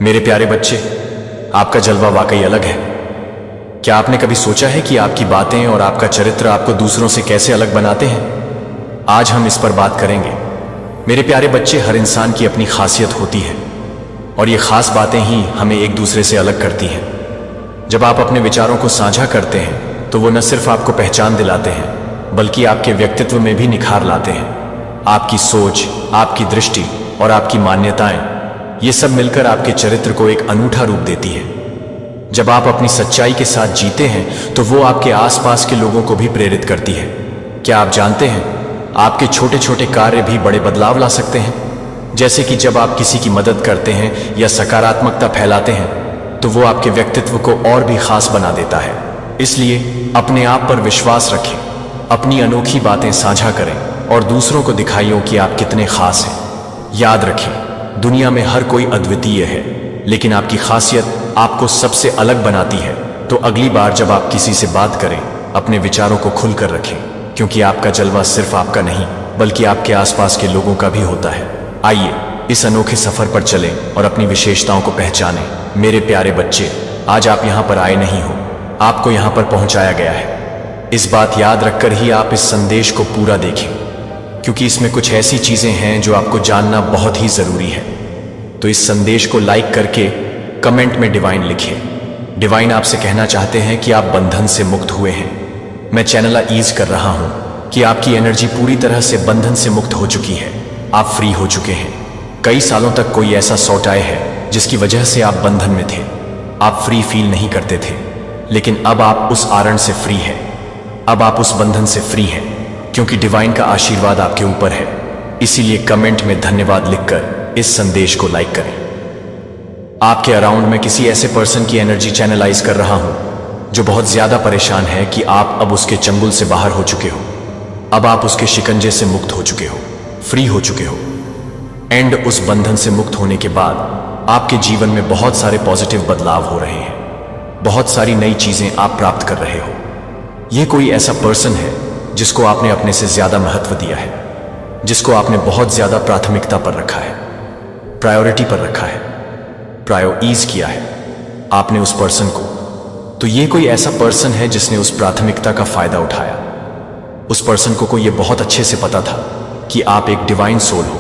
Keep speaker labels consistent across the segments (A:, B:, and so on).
A: मेरे प्यारे बच्चे, आपका जलवा वाकई अलग है। क्या आपने कभी सोचा है कि आपकी बातें और आपका चरित्र आपको दूसरों से कैसे अलग बनाते हैं? आज हम इस पर बात करेंगे। मेरे प्यारे बच्चे, हर इंसान की अपनी खासियत होती है और ये खास बातें ही हमें एक दूसरे से अलग करती हैं। जब आप अपने विचारों को साझा करते हैं तो वो न सिर्फ आपको पहचान दिलाते हैं बल्कि आपके व्यक्तित्व में भी निखार लाते हैं। आपकी सोच, आपकी दृष्टि और आपकी मान्यताएं, ये सब मिलकर आपके चरित्र को एक अनूठा रूप देती है। जब आप अपनी सच्चाई के साथ जीते हैं तो वो आपके आसपास के लोगों को भी प्रेरित करती है। क्या आप जानते हैं, आपके छोटे छोटे कार्य भी बड़े बदलाव ला सकते हैं। जैसे कि जब आप किसी की मदद करते हैं या सकारात्मकता फैलाते हैं तो वो आपके व्यक्तित्व को और भी खास बना देता है। इसलिए अपने आप पर विश्वास रखें, अपनी अनोखी बातें साझा करें और दूसरों को दिखाइए कि आप कितने खास हैं। याद रखें, दुनिया में हर कोई अद्वितीय है, लेकिन आपकी खासियत आपको सबसे अलग बनाती है। तो अगली बार जब आप किसी से बात करें, अपने विचारों को खुलकर रखें, क्योंकि आपका जलवा सिर्फ आपका नहीं बल्कि आपके आसपास के लोगों का भी होता है। आइए इस अनोखे सफर पर चलें और अपनी विशेषताओं को पहचानें। मेरे प्यारे बच्चे, आज आप यहाँ पर आए नहीं हो, आपको यहाँ पर पहुँचाया गया है। इस बात याद रखकर ही आप इस संदेश को पूरा देखें, क्योंकि इसमें कुछ ऐसी चीजें हैं जो आपको जानना बहुत ही जरूरी है। तो इस संदेश को लाइक करके कमेंट में डिवाइन लिखें। डिवाइन आपसे कहना चाहते हैं कि आप बंधन से मुक्त हुए हैं। मैं चैनलाइज कर रहा हूं कि आपकी एनर्जी पूरी तरह से बंधन से मुक्त हो चुकी है। आप फ्री हो चुके हैं। कई सालों तक कोई ऐसा सौटाए है जिसकी वजह से आप बंधन में थे। आप फ्री फील नहीं करते थे, लेकिन अब आप उस आरण से फ्री हैं। अब आप उस बंधन से फ्री हैं, क्योंकि डिवाइन का आशीर्वाद आपके ऊपर है। इसीलिए कमेंट में धन्यवाद लिखकर इस संदेश को लाइक करें। आपके अराउंड में किसी ऐसे पर्सन की एनर्जी चैनलाइज कर रहा हूं जो बहुत ज्यादा परेशान है कि आप अब उसके चंगुल से बाहर हो चुके हो। अब आप उसके शिकंजे से मुक्त हो चुके हो, फ्री हो चुके हो। एंड उस बंधन से मुक्त होने के बाद आपके जीवन में बहुत सारे पॉजिटिव बदलाव हो रहे हैं। बहुत सारी नई चीजें आप प्राप्त कर रहे हो। यह कोई ऐसा पर्सन है जिसको आपने अपने से ज्यादा महत्व दिया है, जिसको आपने बहुत ज्यादा प्राथमिकता पर रखा है, प्रायोरिटी पर रखा है, प्रायोरीज किया है आपने उस पर्सन को। तो ये कोई ऐसा पर्सन है जिसने उस प्राथमिकता का फायदा उठाया। उस पर्सन को ये बहुत अच्छे से पता था कि आप एक डिवाइन सोल हो,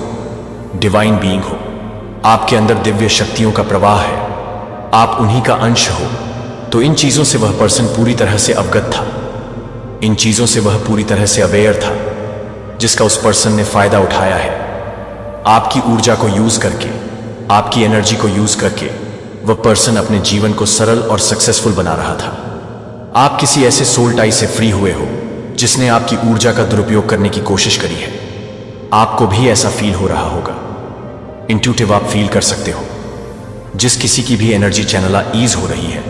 A: डिवाइन बीइंग हो। आपके अंदर दिव्य शक्तियों का प्रवाह है, आप उन्हीं का अंश हो। तो इन चीजों से वह पर्सन पूरी तरह से अवगत था, इन चीजों से वह पूरी तरह से अवेयर था, जिसका उस पर्सन ने फायदा उठाया है। आपकी ऊर्जा को यूज करके, आपकी एनर्जी को यूज करके वह पर्सन अपने जीवन को सरल और सक्सेसफुल बना रहा था। आप किसी ऐसे सोल टाई से फ्री हुए हो जिसने आपकी ऊर्जा का दुरुपयोग करने की कोशिश करी है। आपको भी ऐसा फील हो रहा होगा। इंट्यूटिव आप फील कर सकते हो। जिस किसी की भी एनर्जी चैनलाइज हो रही है,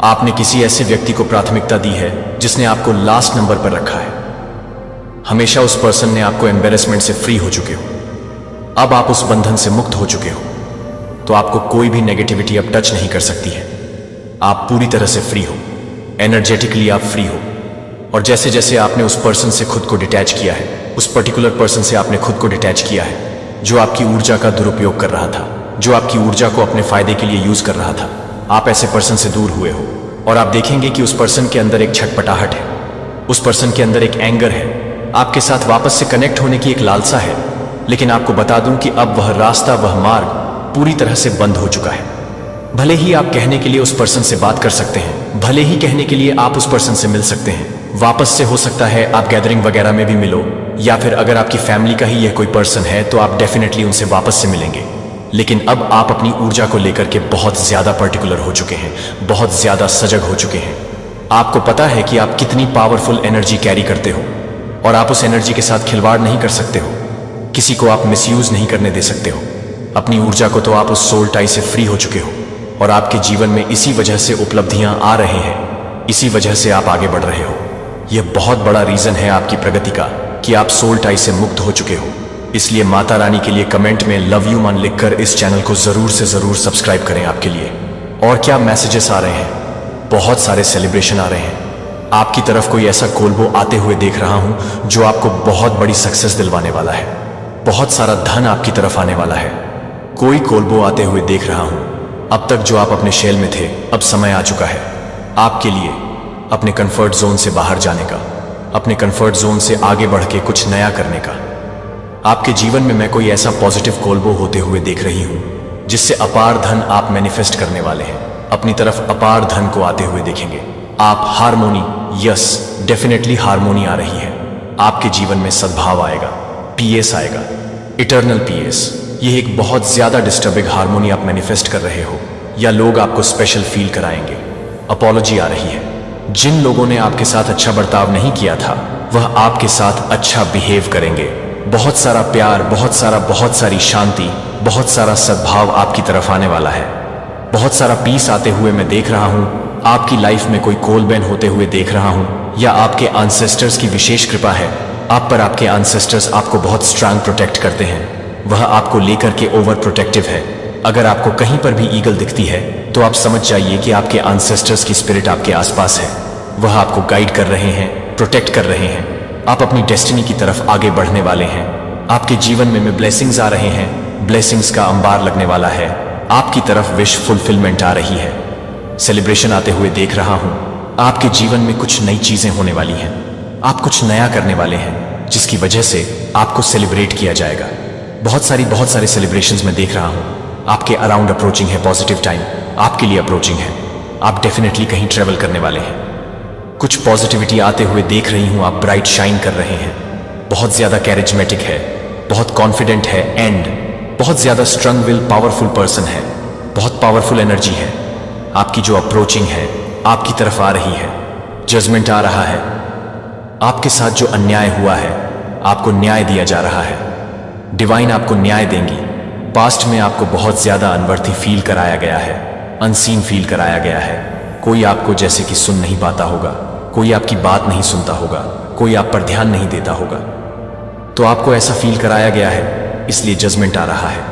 A: आपने किसी ऐसे व्यक्ति को प्राथमिकता दी है जिसने आपको लास्ट नंबर पर रखा है। हमेशा उस पर्सन ने आपको एम्बेरसमेंट से फ्री हो चुके हो। अब आप उस बंधन से मुक्त हो चुके हो, तो आपको कोई भी नेगेटिविटी अब टच नहीं कर सकती है। आप पूरी तरह से फ्री हो, एनर्जेटिकली आप फ्री हो। और जैसे जैसे आपने उस पर्सन से खुद को डिटैच किया है, उस पर्टिकुलर पर्सन से आपने खुद को डिटैच किया है जो आपकी ऊर्जा का दुरुपयोग कर रहा था, जो आपकी ऊर्जा को अपने फायदे के लिए यूज कर रहा था, आप ऐसे पर्सन से दूर हुए हो। और आप देखेंगे कि उस पर्सन के अंदर एक छटपटाहट है, उस पर्सन के अंदर एक एंगर है, आपके साथ वापस से कनेक्ट होने की एक लालसा है। लेकिन आपको बता दूं कि अब वह रास्ता, वह मार्ग पूरी तरह से बंद हो चुका है। भले ही आप कहने के लिए उस पर्सन से बात कर सकते हैं, भले ही कहने के लिए आप उस पर्सन से मिल सकते हैं, वापस से हो सकता है आप गैदरिंग वगैरह में भी मिलो, या फिर अगर आपकी फैमिली का ही यह कोई पर्सन है तो आप डेफिनेटली उनसे वापस से मिलेंगे। लेकिन अब आप अपनी ऊर्जा को लेकर के बहुत ज्यादा पर्टिकुलर हो चुके हैं, बहुत ज्यादा सजग हो चुके हैं। आपको पता है कि आप कितनी पावरफुल एनर्जी कैरी करते हो और आप उस एनर्जी के साथ खिलवाड़ नहीं कर सकते हो। किसी को आप मिसयूज नहीं करने दे सकते हो। अपनी ऊर्जा को तो आप उस सोल टाई से फ्री हो चुके हो और आपके जीवन में इसी वजह से उपलब्धियां आ रहे हैं, इसी वजह से आप आगे बढ़ रहे हो। यह बहुत बड़ा रीजन है आपकी प्रगति का कि आप सोल टाई से मुक्त हो चुके हो। इसलिए माता रानी के लिए कमेंट में लव यू मान लिखकर इस चैनल को जरूर से जरूर सब्सक्राइब करें। आपके लिए और क्या मैसेजेस आ रहे हैं, बहुत सारे सेलिब्रेशन आ रहे हैं। आपकी तरफ कोई ऐसा कोलबो आते हुए देख रहा हूं जो आपको बहुत बड़ी सक्सेस दिलवाने वाला है। बहुत सारा धन आपकी तरफ आने वाला है। कोई कोलबो आते हुए देख रहा हूं अब तक जो आप अपने शेल में थे, अब समय आ चुका है आपके लिए अपने कंफर्ट जोन से बाहर जाने का, अपने कंफर्ट जोन से आगे बढ़ के कुछ नया करने का। आपके जीवन में मैं कोई ऐसा पॉजिटिव कोलबो होते हुए देख रही हूं जिससे अपार धन आप मैनिफेस्ट करने वाले हैं। अपनी तरफ अपार धन को आते हुए देखेंगे आप। हारमोनी, यस डेफिनेटली हारमोनी आ रही है आपके जीवन में। सद्भाव आएगा, पीएस आएगा, इटर्नल पीएस। ये एक बहुत ज्यादा डिस्टर्बिंग हारमोनी आप मैनिफेस्ट कर रहे हो या लोग आपको स्पेशल फील कराएंगे। अपॉलॉजी आ रही है। जिन लोगों ने आपके साथ अच्छा बर्ताव नहीं किया था वह आपके साथ अच्छा बिहेव करेंगे। बहुत सारा प्यार, बहुत सारी शांति, बहुत सारा सद्भाव आपकी तरफ आने वाला है। बहुत सारा पीस आते हुए मैं देख रहा हूं आपकी लाइफ में। कोई कोलबैन होते हुए देख रहा हूं या आपके एंसेस्टर्स की विशेष कृपा है आप पर। आपके एंसेस्टर्स आपको बहुत स्ट्रांग प्रोटेक्ट करते हैं। वह आपको लेकर के ओवर प्रोटेक्टिव है। अगर आपको कहीं पर भी ईगल दिखती है तो आप समझ जाइए कि आपके एंसेस्टर्स की स्पिरिट आपके आसपास है। वह आपको गाइड कर रहे हैं, प्रोटेक्ट कर रहे हैं। आप अपनी डेस्टिनी की तरफ आगे बढ़ने वाले हैं। आपके जीवन में ब्लेसिंग्स आ रहे हैं। ब्लेसिंग्स का अंबार लगने वाला है आपकी तरफ। विश फुलफिलमेंट आ रही है। सेलिब्रेशन आते हुए देख रहा हूं आपके जीवन में कुछ नई चीजें होने वाली हैं। आप कुछ नया करने वाले हैं जिसकी वजह से आपको सेलिब्रेट किया जाएगा। बहुत सारे सेलिब्रेशंस में देख रहा हूं आपके अराउंड अप्रोचिंग है। पॉजिटिव टाइम आपके लिए अप्रोचिंग है। आप डेफिनेटली कहीं ट्रेवल करने वाले हैं। कुछ पॉजिटिविटी आते हुए देख रही हूं। आप ब्राइट शाइन कर रहे हैं। बहुत ज्यादा कैरिज्मेटिक है, बहुत कॉन्फिडेंट है एंड बहुत ज्यादा स्ट्रॉन्ग विल, पावरफुल पर्सन है। बहुत पावरफुल एनर्जी है आपकी जो अप्रोचिंग है आपकी तरफ आ रही है। जजमेंट आ रहा है। आपके साथ जो अन्याय हुआ है आपको न्याय दिया जा रहा है। डिवाइन आपको न्याय देंगी। पास्ट में आपको बहुत ज्यादा अनवर्थी फील कराया गया है, अनसीन फील कराया गया है। कोई आपको जैसे कि सुन नहीं पाता होगा, कोई आपकी बात नहीं सुनता होगा, कोई आप पर ध्यान नहीं देता होगा। तो आपको ऐसा फील कराया गया है, इसलिए जजमेंट आ रहा है।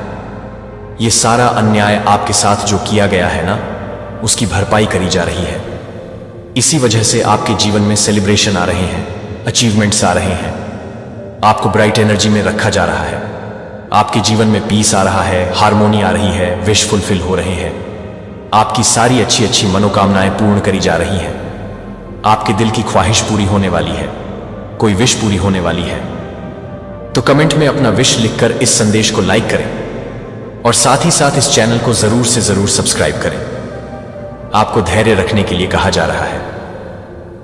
A: ये सारा अन्याय आपके साथ जो किया गया है ना, उसकी भरपाई करी जा रही है। इसी वजह से आपके जीवन में सेलिब्रेशन आ रहे हैं, अचीवमेंट्स आ रहे हैं। आपको ब्राइट एनर्जी में रखा जा रहा है। आपके जीवन में पीस आ रहा है, हार्मोनी आ रही है, विश फुलफिल हो रहे हैं। आपकी सारी अच्छी मनोकामनाएं पूर्ण करी जा रही हैं। आपके दिल की ख्वाहिश पूरी होने वाली है, कोई विश पूरी होने वाली है। तो कमेंट में अपना विश लिखकर इस संदेश को लाइक करें और साथ ही साथ इस चैनल को जरूर से जरूर सब्सक्राइब करें। आपको धैर्य रखने के लिए कहा जा रहा है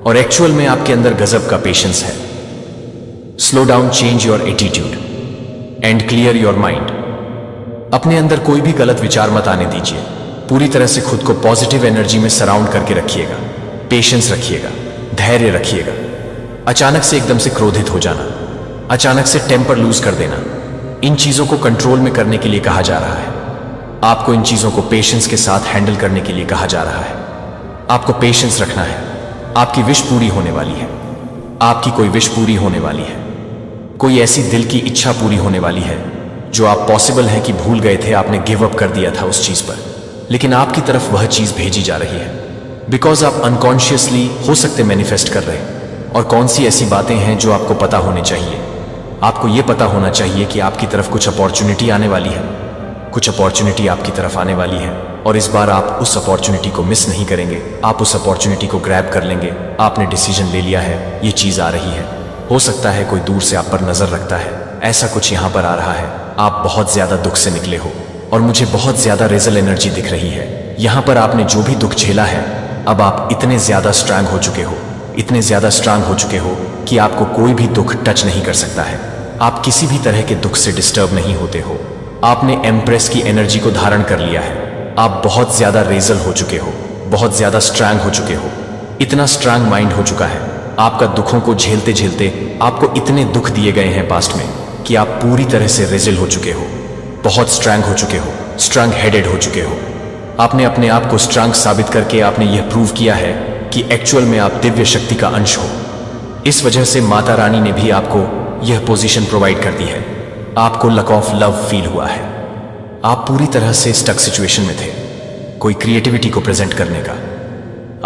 A: और एक्चुअल में आपके अंदर गजब का पेशेंस है। Slow down, change your attitude and clear your mind. अपने अंदर कोई भी गलत विचार मत आने दीजिए। पूरी तरह से खुद को पॉजिटिव एनर्जी में सराउंड करके रखिएगा। पेशेंस रखिएगा, धैर्य रखिएगा। अचानक से एकदम से क्रोधित हो जाना, अचानक से टेम्पर लूज कर देना, इन चीजों को कंट्रोल में करने के लिए कहा जा रहा है। आपको इन चीजों को पेशेंस के साथ हैंडल करने के लिए कहा जा रहा है। आपको पेशेंस रखना है। आपकी विश पूरी होने वाली है। आपकी कोई विश पूरी होने वाली है। कोई ऐसी दिल की इच्छा पूरी होने वाली है जो आप पॉसिबल है कि भूल गए थे, आपने गिव अप कर दिया था उस चीज पर, लेकिन आपकी तरफ वह चीज भेजी जा रही है। बिकॉज आप अनकॉन्शियसली हो सकते मैनिफेस्ट कर रहे हैं। और कौन सी ऐसी बातें हैं जो आपको पता होने चाहिए। आपको यह पता होना चाहिए कि आपकी तरफ कुछ अपॉर्चुनिटी आने वाली है। कुछ अपॉर्चुनिटी आपकी तरफ आने वाली है और इस बार आप उस अपॉर्चुनिटी को मिस नहीं करेंगे। आप उस अपॉर्चुनिटी को ग्रैब कर लेंगे। आपने डिसीजन ले लिया है, ये चीज आ रही है। हो सकता है कोई दूर से आप पर नजर रखता है, ऐसा कुछ यहां पर आ रहा है। आप बहुत ज्यादा दुख से निकले हो और मुझे बहुत ज्यादा रेजल एनर्जी दिख रही है। यहां पर आपने जो भी दुख झेला है, अब आप इतने ज्यादा स्ट्रांग हो चुके हो, इतने ज्यादा स्ट्रांग हो चुके हो कि आपको कोई भी दुख टच नहीं कर सकता है। आप किसी भी तरह के दुख से डिस्टर्ब नहीं होते हो। आपने एम्प्रेस की एनर्जी को धारण कर लिया है। आप बहुत ज्यादा रेजल हो चुके हो, बहुत ज्यादा स्ट्रांग हो चुके हो। इतना स्ट्रांग माइंड हो चुका है आपका। दुखों को झेलते झेलते आपको इतने दुख दिए गए हैं पास्ट में कि आप पूरी तरह से रेजल हो चुके हो, बहुत स्ट्रांग हो चुके हो, स्ट्रांग हेडेड हो चुके हो। आपने अपने आप को स्ट्रांग साबित करके आपने यह प्रूव किया है कि एक्चुअल में आप दिव्य शक्ति का अंश हो। इस वजह से माता रानी ने भी आपको यह पोजीशन प्रोवाइड कर दी है। आपको लक ऑफ लव फील हुआ है। आप पूरी तरह से स्टक सिचुएशन में थे, कोई क्रिएटिविटी को प्रेजेंट करने का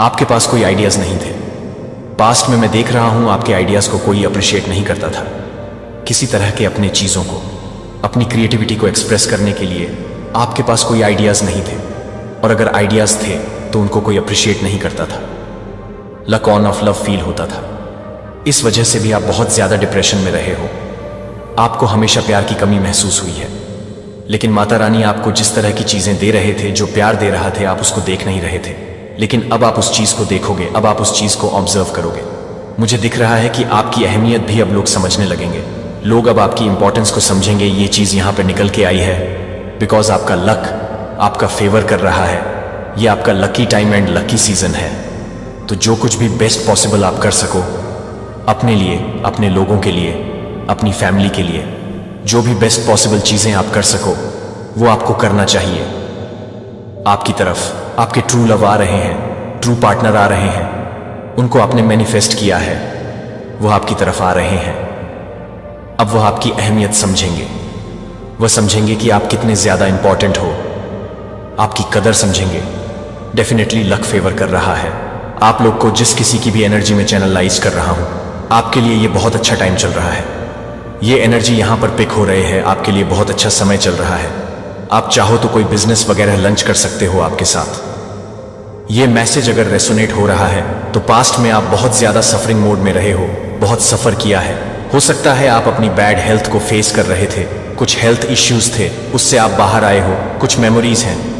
A: आपके पास कोई आइडियाज नहीं थे। पास्ट में मैं देख रहा हूं आपके आइडियाज को कोई अप्रिशिएट नहीं करता था। किसी तरह के अपने चीजों को, अपनी क्रिएटिविटी को एक्सप्रेस करने के लिए आपके पास कोई आइडियाज नहीं थे। और अगर आइडियाज थे तो उनको कोई अप्रिशिएट नहीं करता था। Luck on off love feel होता था। इस वजह से भी आप बहुत ज्यादा डिप्रेशन में रहे हो। आपको हमेशा प्यार की कमी महसूस हुई है, लेकिन माता रानी आपको जिस तरह की चीजें दे रहे थे, जो प्यार दे रहा थे, आप उसको देख नहीं रहे थे। लेकिन अब आप उस चीज को देखोगे, अब आप उस चीज को ऑब्जर्व करोगे। मुझे दिख रहा है कि आपकी अहमियत भी अब लोग समझने लगेंगे। लोग अब आपकी इंपॉर्टेंस को समझेंगे। ये चीज यहां पर निकल के आई है बिकॉज आपका लक आपका फेवर कर रहा है। ये आपका lucky time and lucky season है। तो जो कुछ भी बेस्ट पॉसिबल आप कर सको अपने लिए, अपने लोगों के लिए, अपनी फैमिली के लिए, जो भी बेस्ट पॉसिबल चीजें आप कर सको वो आपको करना चाहिए। आपकी तरफ आपके ट्रू लव आ रहे हैं, ट्रू पार्टनर आ रहे हैं, उनको आपने मैनिफेस्ट किया है, वो आपकी तरफ आ रहे हैं। अब वह आपकी अहमियत समझेंगे। वह समझेंगे कि आप कितने ज्यादा इंपॉर्टेंट हो, आपकी कदर समझेंगे। डेफिनेटली लक फेवर कर रहा है। आप लोग को जिस किसी की भी एनर्जी में चैनलाइज कर रहा हूं, आपके लिए ये बहुत अच्छा टाइम चल रहा है। ये एनर्जी यहां पर पिक हो रहे हैं, आपके लिए बहुत अच्छा समय चल रहा है। आप चाहो तो कोई बिजनेस वगैरह लंच कर सकते हो आपके साथ। ये मैसेज अगर रेसोनेट हो रहा है तो पास्ट में आप बहुत ज्यादा सफरिंग मोड में रहे हो, बहुत सफर किया है। हो सकता है आप अपनी बैड हेल्थ को फेस कर रहे थे, कुछ हेल्थ इश्यूज थे, उससे आप बाहर आए हो। कुछ मेमोरीज हैं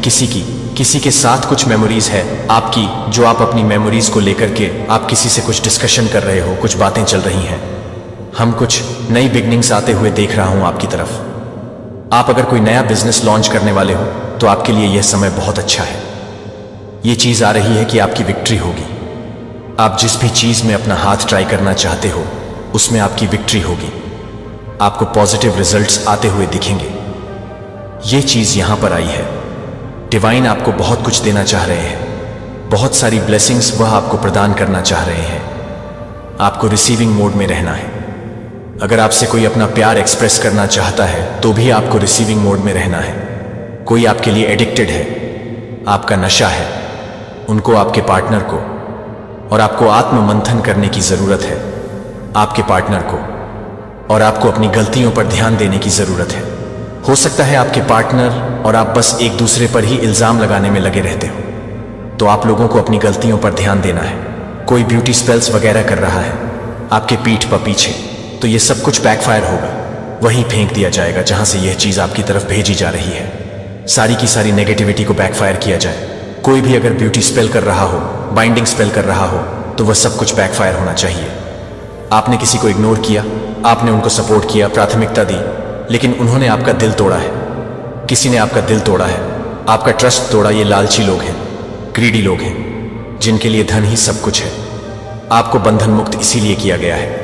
A: किसी के साथ, कुछ मेमोरीज है आपकी जो आप अपनी मेमोरीज को लेकर के आप किसी से कुछ डिस्कशन कर रहे हो, कुछ बातें चल रही हैं। हम कुछ नई बिगनिंग्स आते हुए देख रहा हूं आपकी तरफ। आप अगर कोई नया बिजनेस लॉन्च करने वाले हो तो आपके लिए यह समय बहुत अच्छा है। ये चीज आ रही है कि आपकी विक्ट्री होगी। आप जिस भी चीज में अपना हाथ ट्राई करना चाहते हो उसमें आपकी विक्ट्री होगी। आपको पॉजिटिव रिजल्ट्स आते हुए दिखेंगे। ये चीज यहां पर आई है। डिवाइन आपको बहुत कुछ देना चाह रहे हैं, बहुत सारी ब्लेसिंग्स वह आपको प्रदान करना चाह रहे हैं। आपको रिसीविंग मोड में रहना है। अगर आपसे कोई अपना प्यार एक्सप्रेस करना चाहता है तो भी आपको रिसीविंग मोड में रहना है। कोई आपके लिए एडिक्टेड है, आपका नशा है, उनको, आपके पार्टनर को, और आपको आत्म मंथन करने की जरूरत है आपके पार्टनर को, और आपको अपनी गलतियों पर ध्यान देने की जरूरत है। हो सकता है आपके पार्टनर और आप बस एक दूसरे पर ही इल्जाम लगाने में लगे रहते हो, तो आप लोगों को अपनी गलतियों पर ध्यान देना है। कोई ब्यूटी स्पेल्स वगैरह कर रहा है आपके पीठ पर पीछे, तो ये सब कुछ बैकफायर होगा, वहीं फेंक दिया जाएगा जहां से यह चीज आपकी तरफ भेजी जा रही है। सारी की सारी नेगेटिविटी को बैकफायर किया जाए। कोई भी अगर ब्यूटी स्पेल कर रहा हो, बाइंडिंग स्पेल कर रहा हो, तो वह सब कुछ बैकफायर होना चाहिए। आपने किसी को इग्नोर किया, आपने उनको सपोर्ट किया, प्राथमिकता दी, लेकिन उन्होंने आपका दिल तोड़ा है। किसी ने आपका दिल तोड़ा है, आपका ट्रस्ट तोड़ा। ये लालची लोग हैं, ग्रीडी लोग हैं, जिनके लिए धन ही सब कुछ है। आपको बंधन मुक्त इसीलिए किया गया है।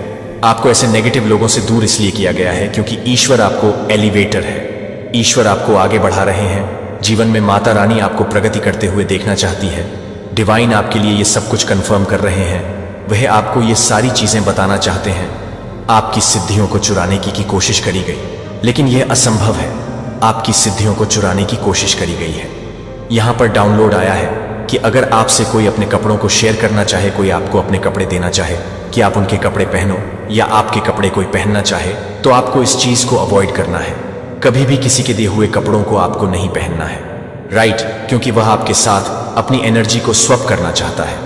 A: आपको ऐसे नेगेटिव लोगों से दूर इसलिए किया गया है क्योंकि ईश्वर आपको एलिवेटर है। ईश्वर आपको आगे बढ़ा रहे हैं। जीवन में माता रानी आपको प्रगति करते हुए देखना चाहती है। डिवाइन आपके लिए ये सब कुछ कंफर्म कर रहे हैं। वह आपको ये सारी चीजें बताना चाहते हैं। आपकी सिद्धियों को चुराने की कोशिश करी गई, लेकिन यह असंभव है। आपकी सिद्धियों को चुराने की कोशिश करी गई है। यहां पर डाउनलोड आया है कि अगर आपसे कोई अपने कपड़ों को शेयर करना चाहे, कोई आपको अपने कपड़े देना चाहे कि आप उनके कपड़े पहनो, या आपके कपड़े कोई पहनना चाहे, तो आपको इस चीज को अवॉइड करना है। कभी भी किसी के दिए हुए कपड़ों को आपको नहीं पहनना है, राइट? क्योंकि वह आपके साथ अपनी एनर्जी को स्वैप करना चाहता है।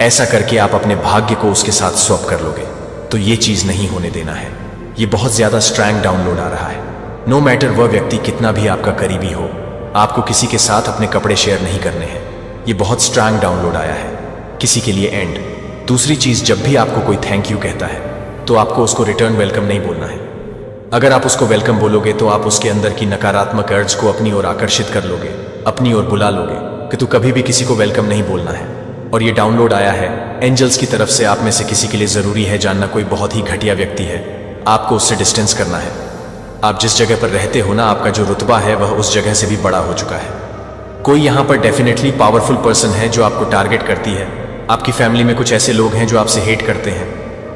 A: ऐसा करके आप अपने भाग्य को उसके साथ स्वैप कर लोगे, तो ये चीज नहीं होने देना है। ये बहुत ज्यादा स्ट्रॉन्ग डाउनलोड आ रहा है। नो मैटर वह व्यक्ति कितना भी आपका करीबी हो, आपको किसी के साथ अपने कपड़े शेयर नहीं करने हैं। ये बहुत स्ट्रॉन्ग डाउनलोड आया है किसी के लिए। एंड दूसरी चीज, जब भी आपको कोई थैंक यू कहता है तो आपको उसको रिटर्न वेलकम नहीं बोलना है। अगर आप उसको वेलकम बोलोगे तो आप उसके अंदर की नकारात्मक अर्ज को अपनी ओर आकर्षित कर लोगे, अपनी ओर बुला लोगे कि तू कभी भी किसी को वेलकम नहीं बोलना है। और ये डाउनलोड आया है एंजल्स की तरफ से। आप में से किसी के लिए जरूरी है जानना, कोई बहुत ही घटिया व्यक्ति है, आपको उससे डिस्टेंस करना है। आप जिस जगह पर रहते हो ना, आपका जो रुतबा है वह उस जगह से भी बड़ा हो चुका है। कोई यहाँ पर डेफिनेटली पावरफुल पर्सन है जो आपको टारगेट करती है। आपकी फैमिली में कुछ ऐसे लोग हैं जो आपसे हेट करते हैं।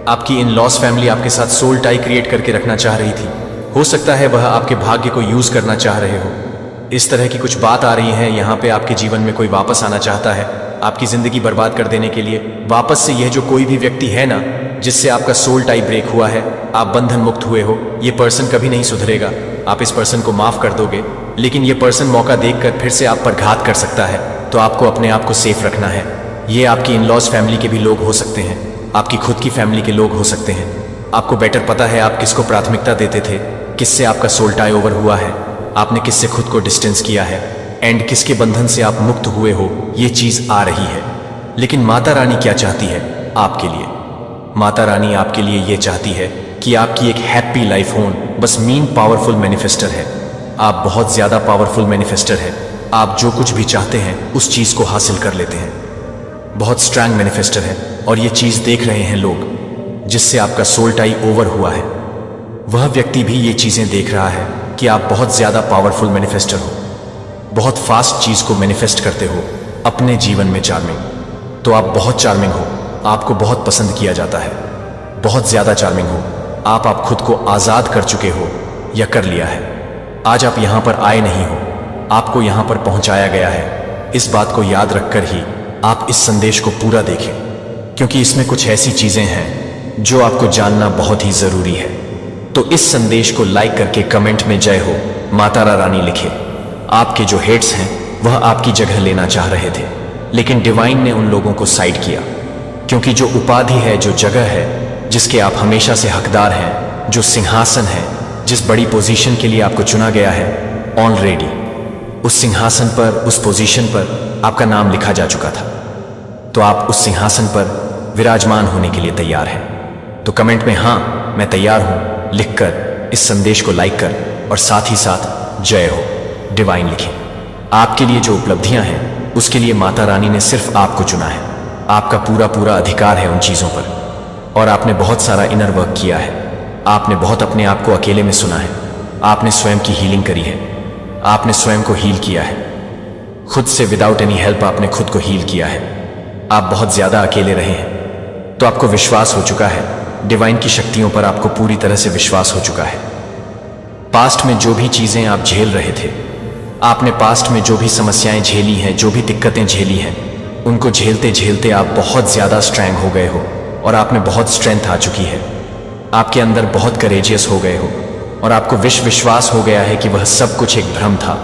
A: आपकी इन लॉस फैमिली आपके साथ सोल टाई क्रिएट करके रखना चाह रही थी। हो सकता है वह आपके भाग्य को यूज करना चाह रहे हो। इस तरह की कुछ बात आ रही है यहाँ पे। आपके जीवन में कोई वापस आना चाहता है आपकी जिंदगी बर्बाद कर देने के लिए। वापस से यह जो कोई भी व्यक्ति है ना, जिससे आपका सोल टाई ब्रेक हुआ है, आप बंधन मुक्त हुए हो, ये पर्सन कभी नहीं सुधरेगा। आप इस पर्सन को माफ कर दोगे, लेकिन ये पर्सन मौका देखकर फिर से आप पर घात कर सकता है। तो आपको अपने आप को सेफ रखना है। ये आपकी इन लॉज फैमिली के भी लोग हो सकते हैं, आपकी खुद की फैमिली के लोग हो सकते हैं। आपको बेटर पता है आप किसको प्राथमिकता देते थे, किससे आपका सोल टाई ओवर हुआ है, आपने किससे खुद को डिस्टेंस किया है, एंड किसके बंधन से आप मुक्त हुए हो। ये चीज आ रही है। लेकिन माता रानी क्या चाहती है आपके लिए? माता रानी आपके लिए ये चाहती है कि आपकी एक हैप्पी लाइफ हो। बस मीन पावरफुल मैनिफेस्टर है, आप बहुत ज्यादा पावरफुल मैनिफेस्टर है। आप जो कुछ भी चाहते हैं उस चीज को हासिल कर लेते हैं। बहुत स्ट्रांग मैनिफेस्टर है, और ये चीज देख रहे हैं लोग जिससे आपका सोल टाई ओवर हुआ है। वह व्यक्ति भी ये चीजें देख रहा है कि आप बहुत ज्यादा पावरफुल मैनिफेस्टर हो, बहुत फास्ट चीज को मैनिफेस्ट करते हो अपने जीवन में। चार्मिंग, तो आप बहुत चार्मिंग हो, आपको बहुत पसंद किया जाता है, बहुत ज्यादा चार्मिंग हो। आप खुद को आजाद कर चुके हो या कर लिया है। आज आप यहां पर आए नहीं हो, आपको यहां पर पहुंचाया गया है। इस बात को याद रखकर ही आप इस संदेश को पूरा देखें, क्योंकि इसमें कुछ ऐसी चीजें हैं जो आपको जानना बहुत ही जरूरी है। तो इस संदेश को लाइक करके कमेंट में जय हो माता रानी लिखे। आपके जो हेट्स हैं वह आपकी जगह लेना चाह रहे थे, लेकिन डिवाइन ने उन लोगों को साइड किया, क्योंकि जो उपाधि है, जो जगह है जिसके आप हमेशा से हकदार हैं, जो सिंहासन है, जिस बड़ी पोजीशन के लिए आपको चुना गया है, ऑलरेडी उस सिंहासन पर, उस पोजीशन पर आपका नाम लिखा जा चुका था। तो आप उस सिंहासन पर विराजमान होने के लिए तैयार हैं। तो कमेंट में हाँ मैं तैयार हूं लिखकर इस संदेश को लाइक कर और साथ ही साथ जय हो डिवाइन लिखें। आपके लिए जो उपलब्धियां हैं उसके लिए माता रानी ने सिर्फ आपको चुना है। आपका पूरा पूरा अधिकार है उन चीजों पर, और आपने बहुत सारा इनर वर्क किया है। आपने बहुत अपने आप को अकेले में सुना है, आपने स्वयं की हीलिंग करी है, आपने स्वयं को हील किया है खुद से, विदाउट एनी हेल्प आपने खुद को हील किया है। आप बहुत ज्यादा अकेले रहे हैं, तो आपको विश्वास हो चुका है डिवाइन की शक्तियों पर, आपको पूरी तरह से विश्वास हो चुका है। पास्ट में जो भी चीजें आप झेल रहे थे, आपने पास्ट में जो भी समस्याएं झेली हैं, जो भी दिक्कतें झेली हैं, उनको झेलते झेलते आप बहुत ज्यादा स्ट्रांग हो गए हो, और आप में बहुत स्ट्रेंथ आ चुकी है। आपके अंदर बहुत करेजियस हो गए हो, और आपको विश्वास हो गया है कि वह सब कुछ एक भ्रम था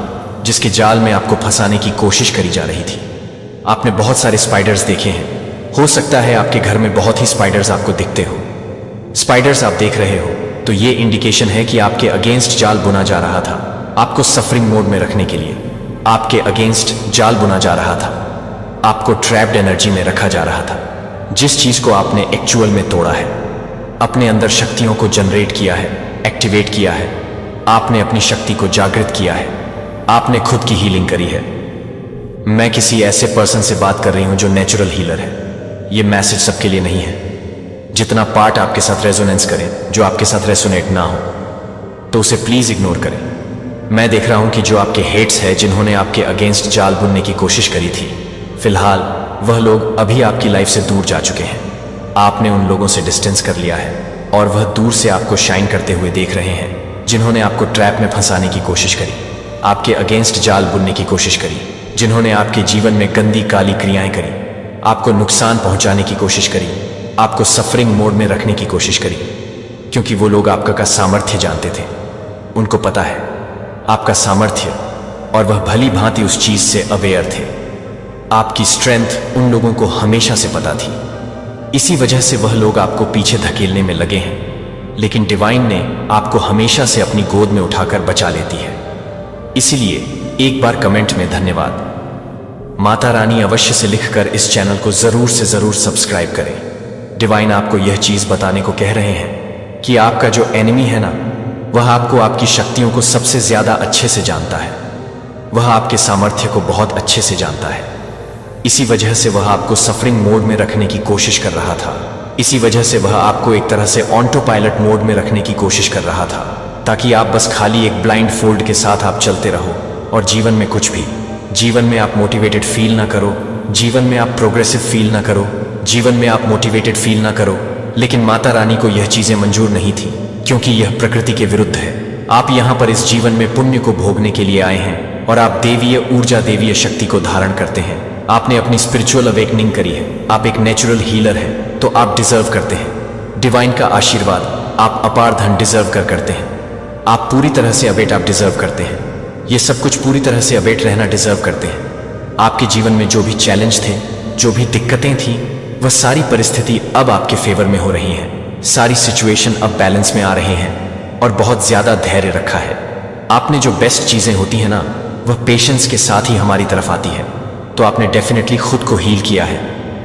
A: जिसके जाल में आपको फंसाने की कोशिश करी जा रही थी। आपने बहुत सारे स्पाइडर्स देखे हैं, हो सकता है आपके घर में बहुत ही स्पाइडर्स आपको दिखते हो। स्पाइडर्स आप देख रहे हो तो ये इंडिकेशन है कि आपके अगेंस्ट जाल बुना जा रहा था, आपको सफरिंग मोड में रखने के लिए आपके अगेंस्ट जाल बुना जा रहा था, आपको ट्रैप्ड एनर्जी में रखा जा रहा था। जिस चीज को आपने एक्चुअल में तोड़ा है, अपने अंदर शक्तियों को जनरेट किया है, एक्टिवेट किया है, आपने अपनी शक्ति को जागृत किया है, आपने खुद की हीलिंग करी है। मैं किसी ऐसे पर्सन से बात कर रही हूं जो नेचुरल हीलर है। यह मैसेज सबके लिए नहीं है। जितना पार्ट आपके साथ रेजोनेंस करे, जो आपके साथ रेसोनेट ना हो, तो उसे प्लीज इग्नोर करें। मैं देख रहा हूं कि जो आपके हेट्स है, जिन्होंने आपके अगेंस्ट जाल बुनने की कोशिश करी थी, फिलहाल वह लोग अभी आपकी लाइफ से दूर जा चुके हैं। आपने उन लोगों से डिस्टेंस कर लिया है, और वह दूर से आपको शाइन करते हुए देख रहे हैं, जिन्होंने आपको ट्रैप में फंसाने की कोशिश करी, आपके अगेंस्ट जाल बुनने की कोशिश करी, जिन्होंने आपके जीवन में गंदी काली क्रियाएं करी, आपको नुकसान पहुंचाने की कोशिश करी, आपको सफरिंग मोड में रखने की कोशिश करी, क्योंकि वो लोग आपका का सामर्थ्य जानते थे। उनको पता है आपका सामर्थ्य, और वह भली भांति उस चीज से अवेयर थे। आपकी स्ट्रेंथ उन लोगों को हमेशा से पता थी। इसी वजह से वह लोग आपको पीछे धकेलने में लगे हैं, लेकिन डिवाइन ने आपको हमेशा से अपनी गोद में उठाकर बचा लेती है। इसीलिए एक बार कमेंट में धन्यवाद माता रानी अवश्य से लिखकर इस चैनल को जरूर से जरूर सब्सक्राइब करें। डिवाइन आपको यह चीज बताने को कह रहे हैं कि आपका जो एनिमी है ना, वह आपको आपकी शक्तियों को सबसे ज्यादा अच्छे से जानता है। वह आपके सामर्थ्य को बहुत अच्छे से जानता है। इसी वजह से वह आपको सफरिंग मोड में रखने की कोशिश कर रहा था। इसी वजह से वह आपको एक तरह से ऑटो पायलट मोड में रखने की कोशिश कर रहा था, ताकि आप बस खाली एक ब्लाइंड फोल्ड के साथ आप चलते रहो, और जीवन में कुछ भी, जीवन में आप मोटिवेटेड फील ना करो, जीवन में आप प्रोग्रेसिव फील ना करो, जीवन में आप मोटिवेटेड फील ना करो। लेकिन माता रानी को यह चीजें मंजूर नहीं थी, क्योंकि यह प्रकृति के विरुद्ध है। आप यहाँ पर इस जीवन में पुण्य को भोगने के लिए आए हैं, और आप देवीय ऊर्जा, देवीय शक्ति को धारण करते हैं। आपने अपनी स्पिरिचुअल अवेकनिंग करी है, आप एक नेचुरल हीलर हैं, तो आप डिजर्व करते हैं डिवाइन का आशीर्वाद। आप अपार धन डिजर्व करते हैं। आप पूरी तरह से अवेट आप डिजर्व करते हैं। ये सब कुछ पूरी तरह से अवेट रहना डिजर्व करते हैं। आपके जीवन में जो भी चैलेंज थे, जो भी दिक्कतें थी, वह सारी परिस्थिति अब आपके फेवर में हो रही हैं। सारी सिचुएशन अब बैलेंस में आ रहे हैं और बहुत ज्यादा धैर्य रखा है। आपने जो बेस्ट चीजें होती हैं ना, वह पेशेंस के साथ ही हमारी तरफ आती है। तो आपने डेफिनेटली खुद को हील किया है।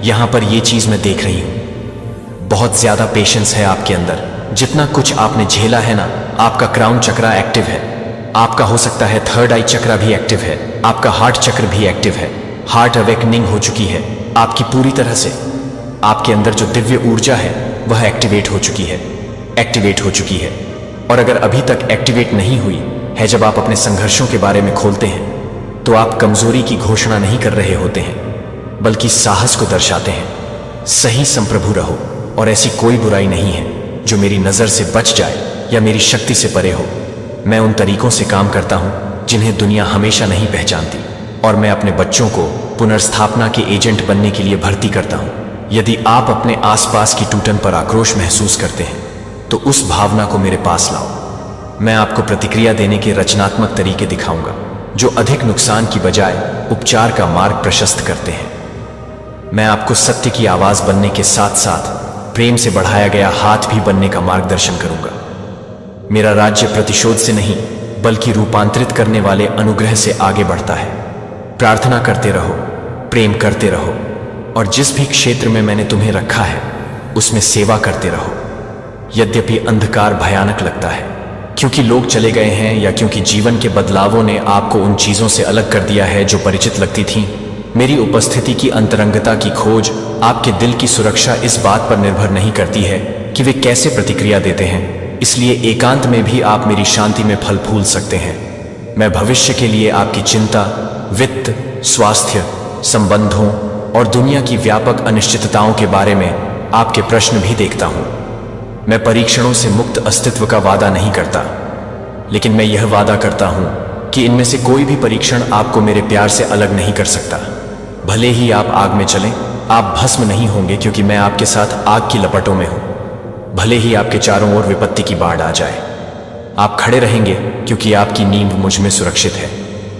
A: यहां पर यह चीज मैं देख रही हूं, बहुत ज्यादा पेशेंस है आपके अंदर। जितना कुछ आपने झेला है ना, आपका क्राउन चक्रा एक्टिव है, आपका हो सकता है थर्ड आई चक्रा भी एक्टिव है, आपका हार्ट चक्र भी एक्टिव है। हार्ट अवेकनिंग हो चुकी है आपकी पूरी तरह से। आपके अंदर जो दिव्य ऊर्जा है वह एक्टिवेट हो चुकी है। और अगर अभी तक एक्टिवेट नहीं हुई है, जब आप अपने संघर्षों के बारे में खोलते हैं, तो आप कमजोरी की घोषणा नहीं कर रहे होते हैं, बल्कि साहस को दर्शाते हैं। सही संप्रभु रहो, और ऐसी कोई बुराई नहीं है जो मेरी नजर से बच जाए या मेरी शक्ति से परे हो। मैं उन तरीकों से काम करता हूं जिन्हें दुनिया हमेशा नहीं पहचानती, और मैं अपने बच्चों को पुनर्स्थापना के एजेंट बनने के लिए भर्ती करता हूं। यदि आप अपने आसपास की टूटन पर आक्रोश महसूस करते हैं, तो उस भावना को मेरे पास लाओ। मैं आपको प्रतिक्रिया देने के रचनात्मक तरीके दिखाऊंगा जो अधिक नुकसान की बजाय उपचार का मार्ग प्रशस्त करते हैं। मैं आपको सत्य की आवाज बनने के साथ साथ प्रेम से बढ़ाया गया हाथ भी बनने का मार्गदर्शन करूंगा। मेरा राज्य प्रतिशोध से नहीं, बल्कि रूपांतरित करने वाले अनुग्रह से आगे बढ़ता है। प्रार्थना करते रहो, प्रेम करते रहो, और जिस भी क्षेत्र में मैंने तुम्हें रखा है उसमें सेवा करते रहो। यद्यपि अंधकार भयानक लगता है, क्योंकि लोग चले गए हैं या क्योंकि जीवन के बदलावों ने आपको उन चीजों से अलग कर दिया है जो परिचित लगती थीं, मेरी उपस्थिति की अंतरंगता की खोज आपके दिल की सुरक्षा इस बात पर निर्भर नहीं करती है कि वे कैसे प्रतिक्रिया देते हैं। इसलिए एकांत में भी आप मेरी शांति में फल फूल सकते हैं। मैं भविष्य के लिए आपकी चिंता, वित्त, स्वास्थ्य, संबंधों और दुनिया की व्यापक अनिश्चितताओं के बारे में आपके प्रश्न भी देखता हूं। मैं परीक्षणों से मुक्त अस्तित्व का वादा नहीं करता, लेकिन मैं यह वादा करता हूं कि इनमें से कोई भी परीक्षण आपको मेरे प्यार से अलग नहीं कर सकता। भले ही आप आग में चलें, आप भस्म नहीं होंगे, क्योंकि मैं आपके साथ आग की लपटों में हूं। भले ही आपके चारों ओर विपत्ति की बाढ़ आ जाए, आप खड़े रहेंगे, क्योंकि आपकी नींव मुझ में सुरक्षित है।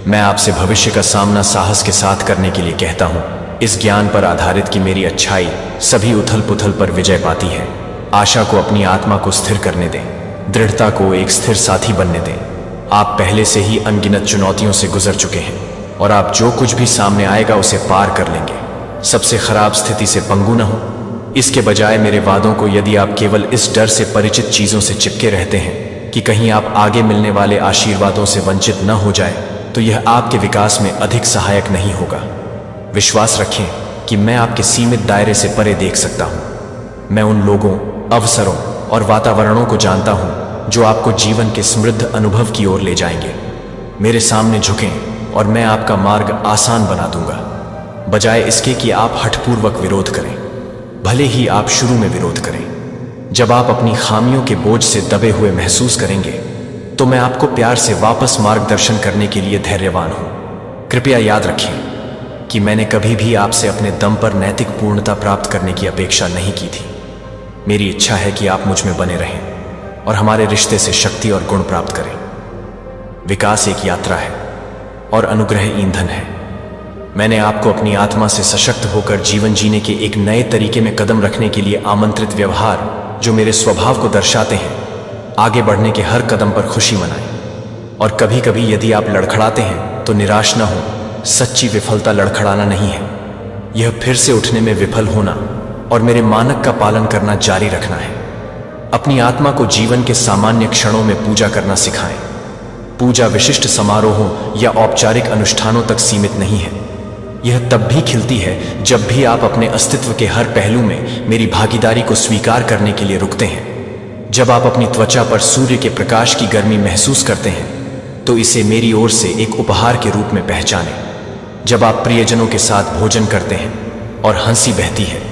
A: मैं आपसे भविष्य का सामना साहस के साथ करने के लिए कहता हूं, इस ज्ञान पर आधारित कि मेरी अच्छाई सभी उथल पुथल पर विजय पाती है। आशा को अपनी आत्मा को स्थिर करने दें, दृढ़ता को एक स्थिर साथी बनने दें। आप पहले से ही अनगिनत चुनौतियों से गुजर चुके हैं, और आप जो कुछ भी सामने आएगा उसे पार कर लेंगे। सबसे खराब स्थिति से पंगु न हो। इसके बजाय मेरे वादों को, यदि आप केवल इस डर से परिचित चीजों से चिपके रहते हैं कि कहीं आप आगे मिलने वाले आशीर्वादों से वंचित न हो जाए, तो यह आपके विकास में अधिक सहायक नहीं होगा। विश्वास रखें कि मैं आपके सीमित दायरे से परे देख सकता हूं। मैं उन लोगों, अवसरों और वातावरणों को जानता हूं जो आपको जीवन के समृद्ध अनुभव की ओर ले जाएंगे। मेरे सामने झुकें और मैं आपका मार्ग आसान बना दूंगा, बजाय इसके कि आप हठपूर्वक विरोध करें। भले ही आप शुरू में विरोध करें, जब आप अपनी खामियों के बोझ से दबे हुए महसूस करेंगे, तो मैं आपको प्यार से वापस मार्गदर्शन करने के लिए धैर्यवान हूं। कृपया याद रखें कि मैंने कभी भी आपसे अपने दम पर नैतिक पूर्णता प्राप्त करने की अपेक्षा नहीं की थी। मेरी इच्छा है कि आप मुझ में बने रहें और हमारे रिश्ते से शक्ति और गुण प्राप्त करें। विकास एक यात्रा है और अनुग्रह ईंधन है। मैंने आपको अपनी आत्मा से सशक्त होकर जीवन जीने के एक नए तरीके में कदम रखने के लिए आमंत्रित। व्यवहार जो मेरे स्वभाव को दर्शाते हैं, आगे बढ़ने के हर कदम पर खुशी मनाएं। और कभी कभी यदि आप लड़खड़ाते हैं तो निराश न हो। सच्ची विफलता लड़खड़ाना नहीं है, यह फिर से उठने में विफल होना और मेरे मानक का पालन करना जारी रखना है। अपनी आत्मा को जीवन के सामान्य क्षणों में पूजा करना सिखाएं। पूजा विशिष्ट समारोहों या औपचारिक अनुष्ठानों तक सीमित नहीं है। यह तब भी खिलती है जब भी आप अपने अस्तित्व के हर पहलू में मेरी भागीदारी को स्वीकार करने के लिए रुकते हैं। जब आप अपनी त्वचा पर सूर्य के प्रकाश की गर्मी महसूस करते हैं, तो इसे मेरी ओर से एक उपहार के रूप में पहचानें। जब आप प्रियजनों के साथ भोजन करते हैं और हंसी बहती है,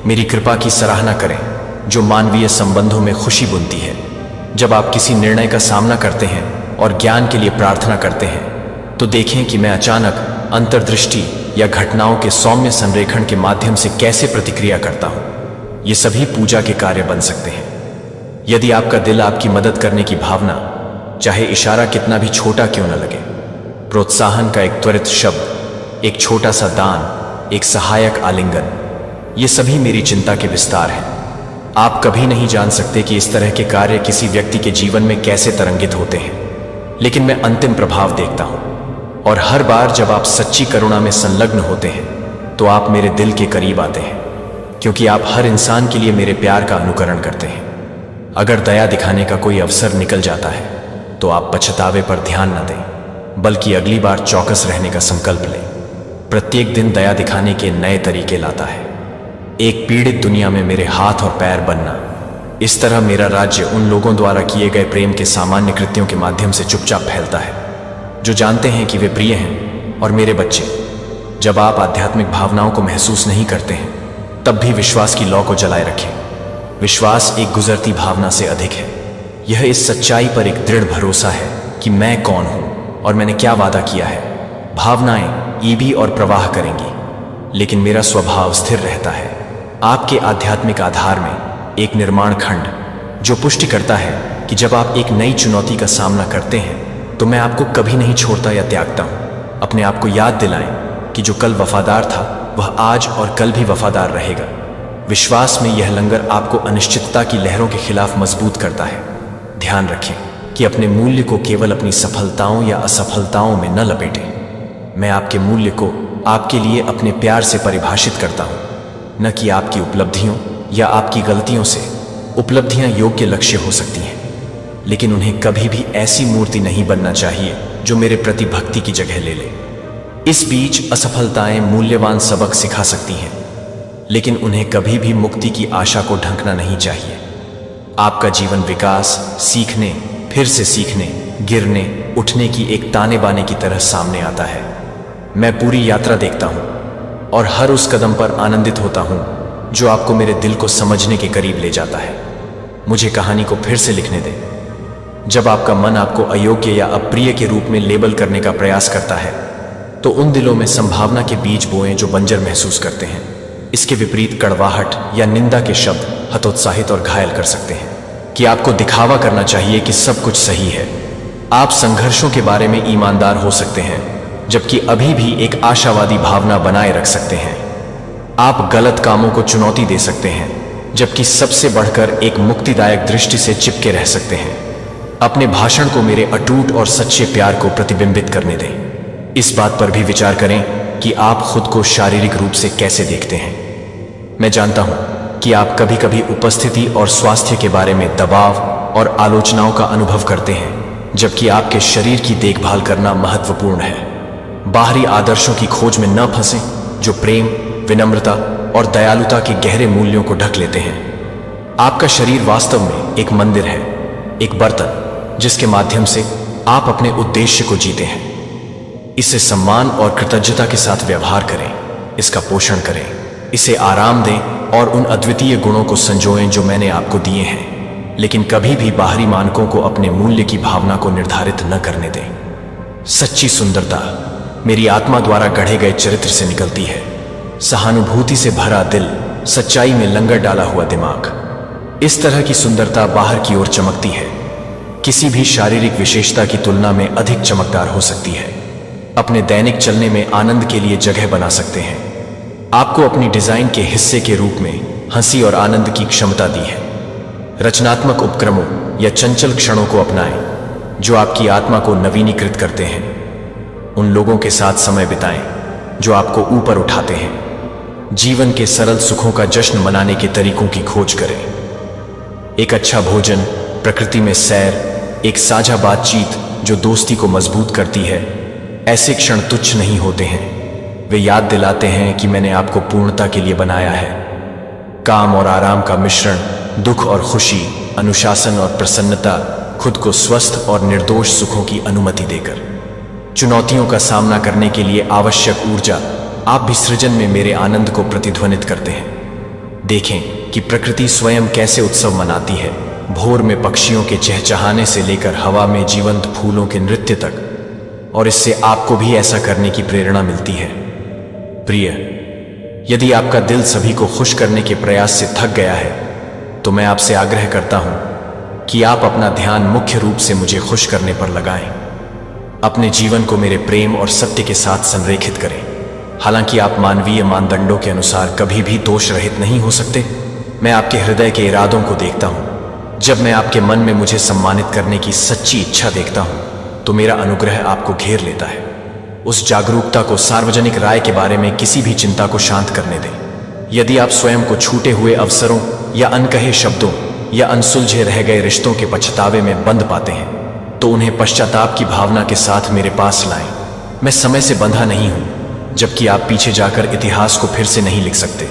A: मेरी कृपा की सराहना करें जो मानवीय संबंधों में खुशी बुनती है। जब आप किसी निर्णय का सामना करते हैं और ज्ञान के लिए प्रार्थना करते हैं, तो देखें कि मैं अचानक अंतर्दृष्टि या घटनाओं के सौम्य संरेखण के माध्यम से कैसे प्रतिक्रिया करता हूं। ये सभी पूजा के कार्य बन सकते हैं। यदि आपका दिल आपकी मदद करने की भावना, चाहे इशारा कितना भी छोटा क्यों न लगे, प्रोत्साहन का एक त्वरित शब्द एक छोटा सा दान, एक सहायक आलिंगन, ये सभी मेरी चिंता के विस्तार हैं। आप कभी नहीं जान सकते कि इस तरह के कार्य किसी व्यक्ति के जीवन में कैसे तरंगित होते हैं, लेकिन मैं अंतिम प्रभाव देखता हूं। और हर बार जब आप सच्ची करुणा में संलग्न होते हैं तो आप मेरे दिल के करीब आते हैं, क्योंकि आप हर इंसान के लिए मेरे प्यार का अनुकरण करते हैं। अगर दया दिखाने का कोई अवसर निकल जाता है तो आप पछतावे पर ध्यान न दें, बल्कि अगली बार चौकस रहने का संकल्प लें। प्रत्येक दिन दया दिखाने के नए तरीके लाता है। एक पीड़ित दुनिया में मेरे हाथ और पैर बनना, इस तरह मेरा राज्य उन लोगों द्वारा किए गए प्रेम के सामान्य कृत्यों के माध्यम से चुपचाप फैलता है, जो जानते हैं कि वे प्रिय हैं। और मेरे बच्चे, जब आप आध्यात्मिक भावनाओं को महसूस नहीं करते हैं, तब भी विश्वास की लौ को जलाए रखें। विश्वास एक गुजरती भावना से अधिक है। यह इस सच्चाई पर एक दृढ़ भरोसा है कि मैं कौन हूं और मैंने क्या वादा किया है। भावनाएं ईबी और प्रवाह करेंगी, लेकिन मेरा स्वभाव स्थिर रहता है। आपके आध्यात्मिक आधार में एक निर्माण खंड, जो पुष्टि करता है कि जब आप एक नई चुनौती का सामना करते हैं तो मैं आपको कभी नहीं छोड़ता या त्यागता हूं। अपने आप को याद दिलाएं कि जो कल वफादार था वह आज और कल भी वफादार रहेगा। विश्वास में यह लंगर आपको अनिश्चितता की लहरों के खिलाफ मजबूत करता है। ध्यान रखें कि अपने मूल्य को केवल अपनी सफलताओं या असफलताओं में न लपेटें। मैं आपके मूल्य को आपके लिए अपने प्यार से परिभाषित करता हूं, न कि आपकी उपलब्धियों या आपकी गलतियों से। उपलब्धियां योग्य लक्ष्य हो सकती हैं, लेकिन उन्हें कभी भी ऐसी मूर्ति नहीं बनना चाहिए जो मेरे प्रति भक्ति की जगह ले ले। इस बीच असफलताएं मूल्यवान सबक सिखा सकती हैं, लेकिन उन्हें कभी भी मुक्ति की आशा को ढंकना नहीं चाहिए। आपका जीवन विकास, सीखने, फिर से सीखने, गिरने, उठने की एक ताने बाने की तरह सामने आता है। मैं पूरी यात्रा देखता हूं और हर उस कदम पर आनंदित होता हूं जो आपको मेरे दिल को समझने के करीब ले जाता है। मुझे कहानी को फिर से लिखने दें। जब आपका मन आपको अयोग्य या अप्रिय के रूप में लेबल करने का प्रयास करता है, तो उन दिलों में संभावना के बीज बोएं जो बंजर महसूस करते हैं। इसके विपरीत कड़वाहट या निंदा के शब्द हतोत्साहित और घायल कर सकते हैं। कि आपको दिखावा करना चाहिए कि सब कुछ सही है। आप संघर्षों के बारे में ईमानदार हो सकते हैं, जबकि अभी भी एक आशावादी भावना बनाए रख सकते हैं। आप गलत कामों को चुनौती दे सकते हैं, जबकि सबसे बढ़कर एक मुक्तिदायक दृष्टि से चिपके रह सकते हैं। अपने भाषण को मेरे अटूट और सच्चे प्यार को प्रतिबिंबित करने दें। इस बात पर भी विचार करें कि आप खुद को शारीरिक रूप से कैसे देखते हैं। मैं जानता हूं कि आप कभी कभी उपस्थिति और स्वास्थ्य के बारे में दबाव और आलोचनाओं का अनुभव करते हैं, जबकि आपके शरीर की देखभाल करना महत्वपूर्ण है। बाहरी आदर्शों की खोज में न फंसें जो प्रेम, विनम्रता और दयालुता के गहरे मूल्यों को ढक लेते हैं। आपका शरीर वास्तव में एक मंदिर है, एक बर्तन जिसके माध्यम से आप अपने उद्देश्य को जीते हैं। इसे सम्मान और कृतज्ञता के साथ व्यवहार करें, इसका पोषण करें, इसे आराम दें और उन अद्वितीय गुणों को संजोएं जो मैंने आपको दिए हैं, लेकिन कभी भी बाहरी मानकों को अपने मूल्य की भावना को निर्धारित न करने दें। सच्ची सुंदरता मेरी आत्मा द्वारा गढ़े गए चरित्र से निकलती है। सहानुभूति से भरा दिल, सच्चाई में लंगर डाला हुआ दिमाग। इस तरह की सुंदरता बाहर की ओर चमकती है, किसी भी शारीरिक विशेषता की तुलना में अधिक चमकदार हो सकती है। अपने दैनिक चलने में आनंद के लिए जगह बना सकते हैं। आपको अपनी डिजाइन के हिस्से के रूप में हंसी और आनंद की क्षमता दी है। रचनात्मक उपक्रमों या चंचल क्षणों को अपनाएं जो आपकी आत्मा को नवीनीकृत करते हैं। उन लोगों के साथ समय बिताएं जो आपको ऊपर उठाते हैं। जीवन के सरल सुखों का जश्न मनाने के तरीकों की खोज करें। एक अच्छा भोजन, प्रकृति में सैर, एक साझा बातचीत जो दोस्ती को मजबूत करती है। ऐसे क्षण तुच्छ नहीं होते हैं, वे याद दिलाते हैं कि मैंने आपको पूर्णता के लिए बनाया है। काम और आराम का मिश्रण, दुख और खुशी, अनुशासन और प्रसन्नता, खुद को स्वस्थ और निर्दोष सुखों की अनुमति देकर। चुनौतियों का सामना करने के लिए आवश्यक ऊर्जा, आप भी सृजन में मेरे आनंद को प्रतिध्वनित करते हैं। देखें कि प्रकृति स्वयं कैसे उत्सव मनाती है, भोर में पक्षियों के चहचहाने से लेकर हवा में जीवंत फूलों के नृत्य तक, और इससे आपको भी ऐसा करने की प्रेरणा मिलती है। प्रिय, यदि आपका दिल सभी को खुश करने के प्रयास से थक गया है, तो मैं आपसे आग्रह करता हूं कि आप अपना ध्यान मुख्य रूप से मुझे खुश करने पर लगाएं। अपने जीवन को मेरे प्रेम और सत्य के साथ संरेखित करें। हालांकि आप मानवीय मानदंडों के अनुसार कभी भी दोष रहित नहीं हो सकते, मैं आपके हृदय के इरादों को देखता हूं। जब मैं आपके मन में मुझे सम्मानित करने की सच्ची इच्छा देखता हूं तो मेरा अनुग्रह आपको घेर लेता है। उस जागरूकता को सार्वजनिक राय के बारे में किसी भी चिंता को शांत करने दें। यदि आप स्वयं को छूटे हुए अवसरों या अनकहे शब्दों या अनसुलझे रह गए रिश्तों के पछतावे में बंद पाते हैं तो उन्हें पश्चाताप की भावना के साथ मेरे पास लाएं। मैं समय से बंधा नहीं हूं, जबकि आप पीछे जाकर इतिहास को फिर से नहीं लिख सकते।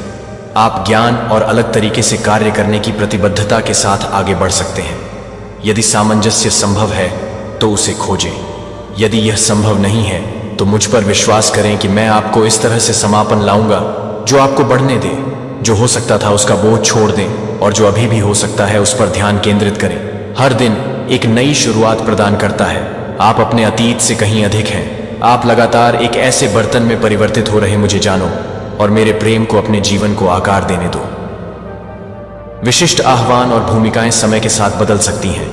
A: आप ज्ञान और अलग तरीके से कार्य करने की प्रतिबद्धता के साथ आगे बढ़ सकते हैं। यदि सामंजस्य संभव है तो उसे खोजें। यदि यह संभव नहीं है तो मुझ पर विश्वास करें कि मैं आपको इस तरह से समापन लाऊंगा जो आपको बढ़ने दे। जो हो सकता था उसका बोझ छोड़ दें और जो अभी भी हो सकता है उस पर ध्यान केंद्रित करें। हर दिन एक नई शुरुआत प्रदान करता है। आप अपने अतीत से कहीं अधिक हैं। आप लगातार एक ऐसे बर्तन में परिवर्तित हो रहे मुझे जानो और मेरे प्रेम को अपने जीवन को आकार देने दो। विशिष्ट आह्वान और भूमिकाएं समय के साथ बदल सकती हैं,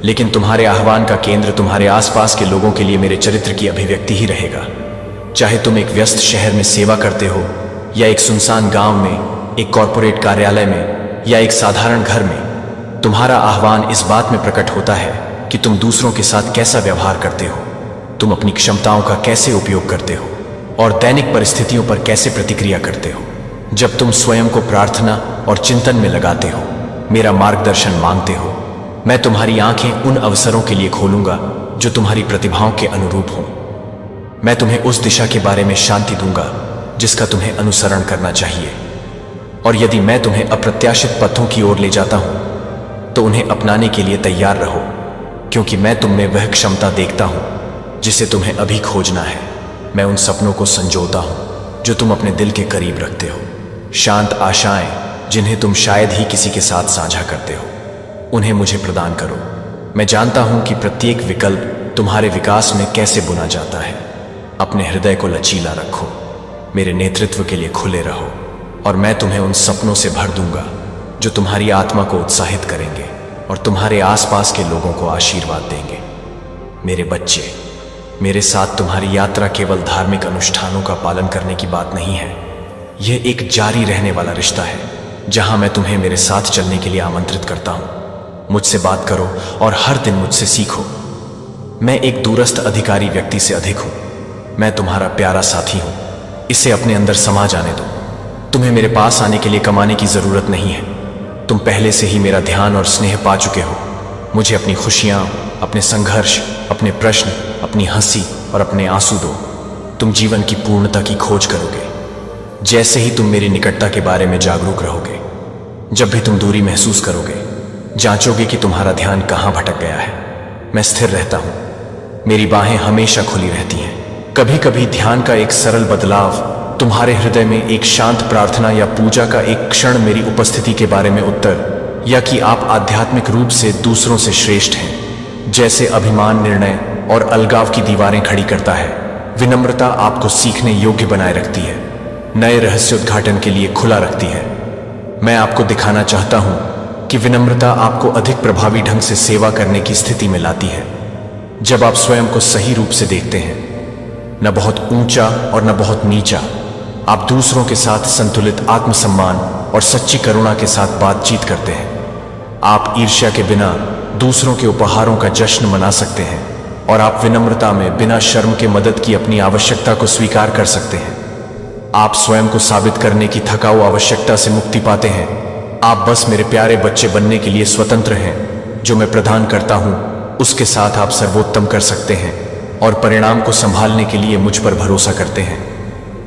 A: लेकिन तुम्हारे आह्वान का केंद्र तुम्हारे आसपास के लोगों के लिए मेरे चरित्र की अभिव्यक्ति ही रहेगा। चाहे तुम एक व्यस्त शहर में सेवा करते हो या एक सुनसान गांव में, एक कॉरपोरेट कार्यालय में या एक साधारण घर में, तुम्हारा आह्वान इस बात में प्रकट होता है कि तुम दूसरों के साथ कैसा व्यवहार करते हो, तुम अपनी क्षमताओं का कैसे उपयोग करते हो और दैनिक परिस्थितियों पर कैसे प्रतिक्रिया करते हो। जब तुम स्वयं को प्रार्थना और चिंतन में लगाते हो, मेरा मार्गदर्शन मांगते हो, मैं तुम्हारी आंखें उन अवसरों के लिए खोलूंगा जो तुम्हारी प्रतिभाओं के अनुरूप हों। मैं तुम्हें उस दिशा के बारे में शांति दूंगा जिसका तुम्हें अनुसरण करना चाहिए। और यदि मैं तुम्हें अप्रत्याशित पथों की ओर ले जाता हूं तो उन्हें अपनाने के लिए तैयार रहो, क्योंकि मैं तुम में वह क्षमता देखता हूं जिसे तुम्हें अभी खोजना है। मैं उन सपनों को संजोता हूं जो तुम अपने दिल के करीब रखते हो, शांत आशाएं जिन्हें तुम शायद ही किसी के साथ साझा करते हो। उन्हें मुझे प्रदान करो। मैं जानता हूं कि प्रत्येक विकल्प तुम्हारे विकास में कैसे बुना जाता है। अपने हृदय को लचीला रखो, मेरे नेतृत्व के लिए खुले रहो और मैं तुम्हें उन सपनों से भर दूंगा जो तुम्हारी आत्मा को उत्साहित करेंगे और तुम्हारे आसपास के लोगों को आशीर्वाद देंगे। मेरे बच्चे, मेरे साथ तुम्हारी यात्रा केवल धार्मिक अनुष्ठानों का पालन करने की बात नहीं है। यह एक जारी रहने वाला रिश्ता है जहां मैं तुम्हें मेरे साथ चलने के लिए आमंत्रित करता हूं। मुझसे बात करो और हर दिन मुझसे सीखो। मैं एक दूरस्थ अधिकारी व्यक्ति से अधिक हूं। मैं तुम्हारा प्यारा साथी हूं। इसे अपने अंदर समा जाने दो। तुम्हें मेरे पास आने के लिए कमाने की जरूरत नहीं है। तुम पहले से ही मेरा ध्यान और स्नेह पा चुके हो। मुझे अपनी खुशियां, अपने संघर्ष, अपने प्रश्न, अपनी हंसी और अपने आंसू दो। तुम जीवन की पूर्णता की खोज करोगे जैसे ही तुम मेरी निकटता के बारे में जागरूक रहोगे। जब भी तुम दूरी महसूस करोगे, जांचोगे कि तुम्हारा ध्यान कहां भटक गया है। मैं स्थिर रहता हूं। मेरी बाहें हमेशा खुली रहती हैं। कभी कभी ध्यान का एक सरल बदलाव, तुम्हारे हृदय में एक शांत प्रार्थना या पूजा का एक क्षण मेरी उपस्थिति के बारे में उत्तर, या कि आप आध्यात्मिक रूप से दूसरों से श्रेष्ठ हैं, जैसे अभिमान, निर्णय और अलगाव की दीवारें खड़ी करता है। विनम्रता आपको सीखने योग्य बनाए रखती है, नए रहस्योद्घाटन के लिए खुला रखती है। मैं आपको दिखाना चाहता हूं कि विनम्रता आपको अधिक प्रभावी ढंग से सेवा करने की स्थिति में लाती है। जब आप स्वयं को सही रूप से देखते हैं, न बहुत ऊंचा और न बहुत नीचा, आप दूसरों के साथ संतुलित आत्मसम्मान और सच्ची करुणा के साथ बातचीत करते हैं। आप ईर्ष्या के बिना दूसरों के उपहारों का जश्न मना सकते हैं और आप विनम्रता में बिना शर्म के मदद की अपनी आवश्यकता को स्वीकार कर सकते हैं। आप स्वयं को साबित करने की थकाऊ आवश्यकता से मुक्ति पाते हैं। आप बस मेरे प्यारे बच्चे बनने के लिए स्वतंत्र हैं। जो मैं प्रदान करता हूं उसके साथ आप सर्वोत्तम कर सकते हैं और परिणाम को संभालने के लिए मुझ पर भरोसा करते हैं।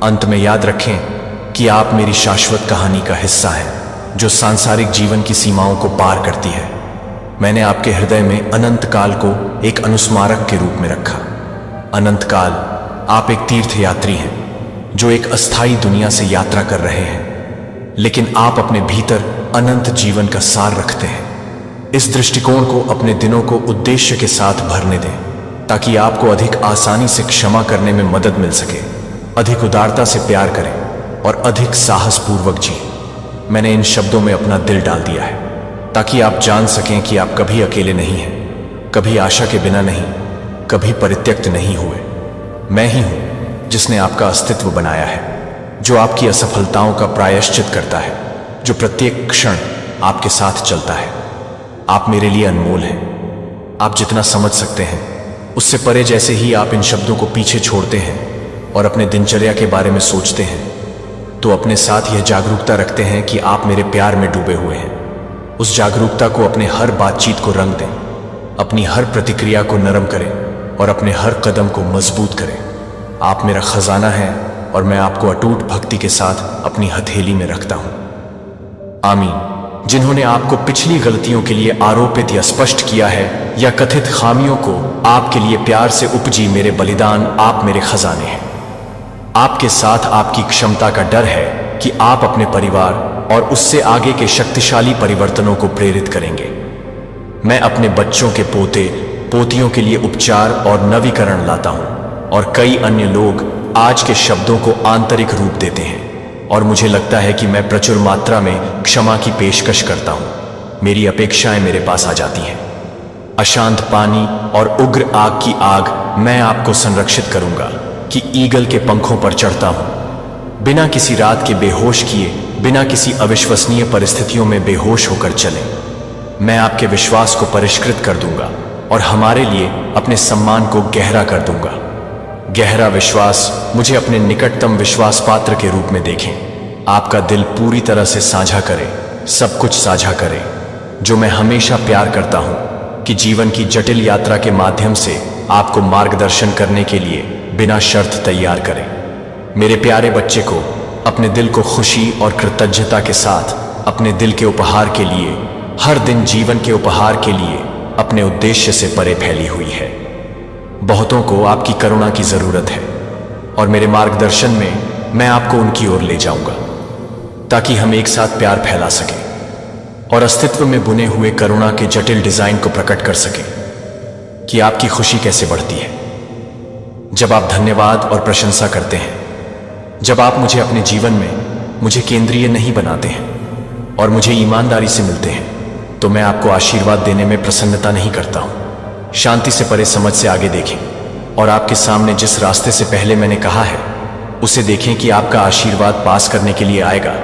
A: अंत में याद रखें कि आप मेरी शाश्वत कहानी का हिस्सा हैं, जो सांसारिक जीवन की सीमाओं को पार करती है। मैंने आपके हृदय में अनंत काल को एक अनुस्मारक के रूप में रखा। अनंत काल, आप एक तीर्थयात्री हैं जो एक अस्थायी दुनिया से यात्रा कर रहे हैं, लेकिन आप अपने भीतर अनंत जीवन का सार रखते हैं। इस दृष्टिकोण को अपने दिनों को उद्देश्य के साथ भरने दें, ताकि आपको अधिक आसानी से क्षमा करने में मदद मिल सके, अधिक उदारता से प्यार करें और अधिक साहसपूर्वक जिएं। मैंने इन शब्दों में अपना दिल डाल दिया है ताकि आप जान सकें कि आप कभी अकेले नहीं हैं, कभी आशा के बिना नहीं, कभी परित्यक्त नहीं हुए। मैं ही हूं जिसने आपका अस्तित्व बनाया है। जो आपकी असफलताओं का प्रायश्चित करता है, जो प्रत्येक क्षण आपके साथ चलता है। आप मेरे लिए अनमोल हैं। आप जितना समझ सकते हैं उससे परे जैसे ही आप इन शब्दों को पीछे छोड़ते हैं और अपने दिनचर्या के बारे में सोचते हैं, तो अपने साथ यह जागरूकता रखते हैं कि आप मेरे प्यार में डूबे हुए हैं। उस जागरूकता को अपने हर बातचीत को रंग दें, अपनी हर प्रतिक्रिया को नरम करें और अपने हर कदम को मजबूत करें। आप मेरा खजाना है और मैं आपको अटूट भक्ति के साथ अपनी हथेली में रखता हूं। आमीन। जिन्होंने आपको पिछली गलतियों के लिए आरोपित या स्पष्ट किया है, या कथित खामियों को आपके लिए प्यार से उपजी मेरे बलिदान, आप मेरे खजाने हैं। आपके साथ आपकी क्षमता का डर है कि आप अपने परिवार और उससे आगे के शक्तिशाली परिवर्तनों को प्रेरित करेंगे। मैं अपने बच्चों के पोते पोतियों के लिए उपचार और नवीकरण लाता हूं, और कई अन्य लोग आज के शब्दों को आंतरिक रूप देते हैं, और मुझे लगता है कि मैं प्रचुर मात्रा में क्षमा की पेशकश करता हूं। मेरी अपेक्षाएं मेरे पास आ जाती हैं। अशांत पानी और उग्र आग की आग, मैं आपको संरक्षित करूंगा कि ईगल के पंखों पर चढ़ता हूं। बिना किसी रात के बेहोश किए, बिना किसी अविश्वसनीय परिस्थितियों में बेहोश होकर चलें। मैं आपके विश्वास को परिष्कृत कर दूंगा और हमारे लिए अपने सम्मान को गहरा कर दूंगा। गहरा विश्वास, मुझे अपने निकटतम विश्वास पात्र के रूप में देखें। आपका दिल पूरी तरह से साझा करे, सब कुछ साझा करे, जो मैं हमेशा प्यार करता हूं, कि जीवन की जटिल यात्रा के माध्यम से आपको मार्गदर्शन करने के लिए बिना शर्त तैयार करें। मेरे प्यारे बच्चे को अपने दिल को खुशी और कृतज्ञता के साथ अपने दिल के उपहार के लिए, हर दिन जीवन के उपहार के लिए अपने उद्देश्य से परे फैली हुई है। बहुतों को आपकी करुणा की जरूरत है, और मेरे मार्गदर्शन में मैं आपको उनकी ओर ले जाऊंगा, ताकि हम एक साथ प्यार फैला सकें और अस्तित्व में बुने हुए करुणा के जटिल डिजाइन को प्रकट कर सकें कि आपकी खुशी कैसे बढ़ती है जब आप धन्यवाद और प्रशंसा करते हैं। जब आप मुझे अपने जीवन में मुझे केंद्रीय नहीं बनाते हैं और मुझे ईमानदारी से मिलते हैं, तो मैं आपको आशीर्वाद देने में प्रसन्नता नहीं करता हूं। शांति से परे समझ से आगे देखें, और आपके सामने जिस रास्ते से पहले मैंने कहा है उसे देखें कि आपका आशीर्वाद पास करने के लिए आएगा।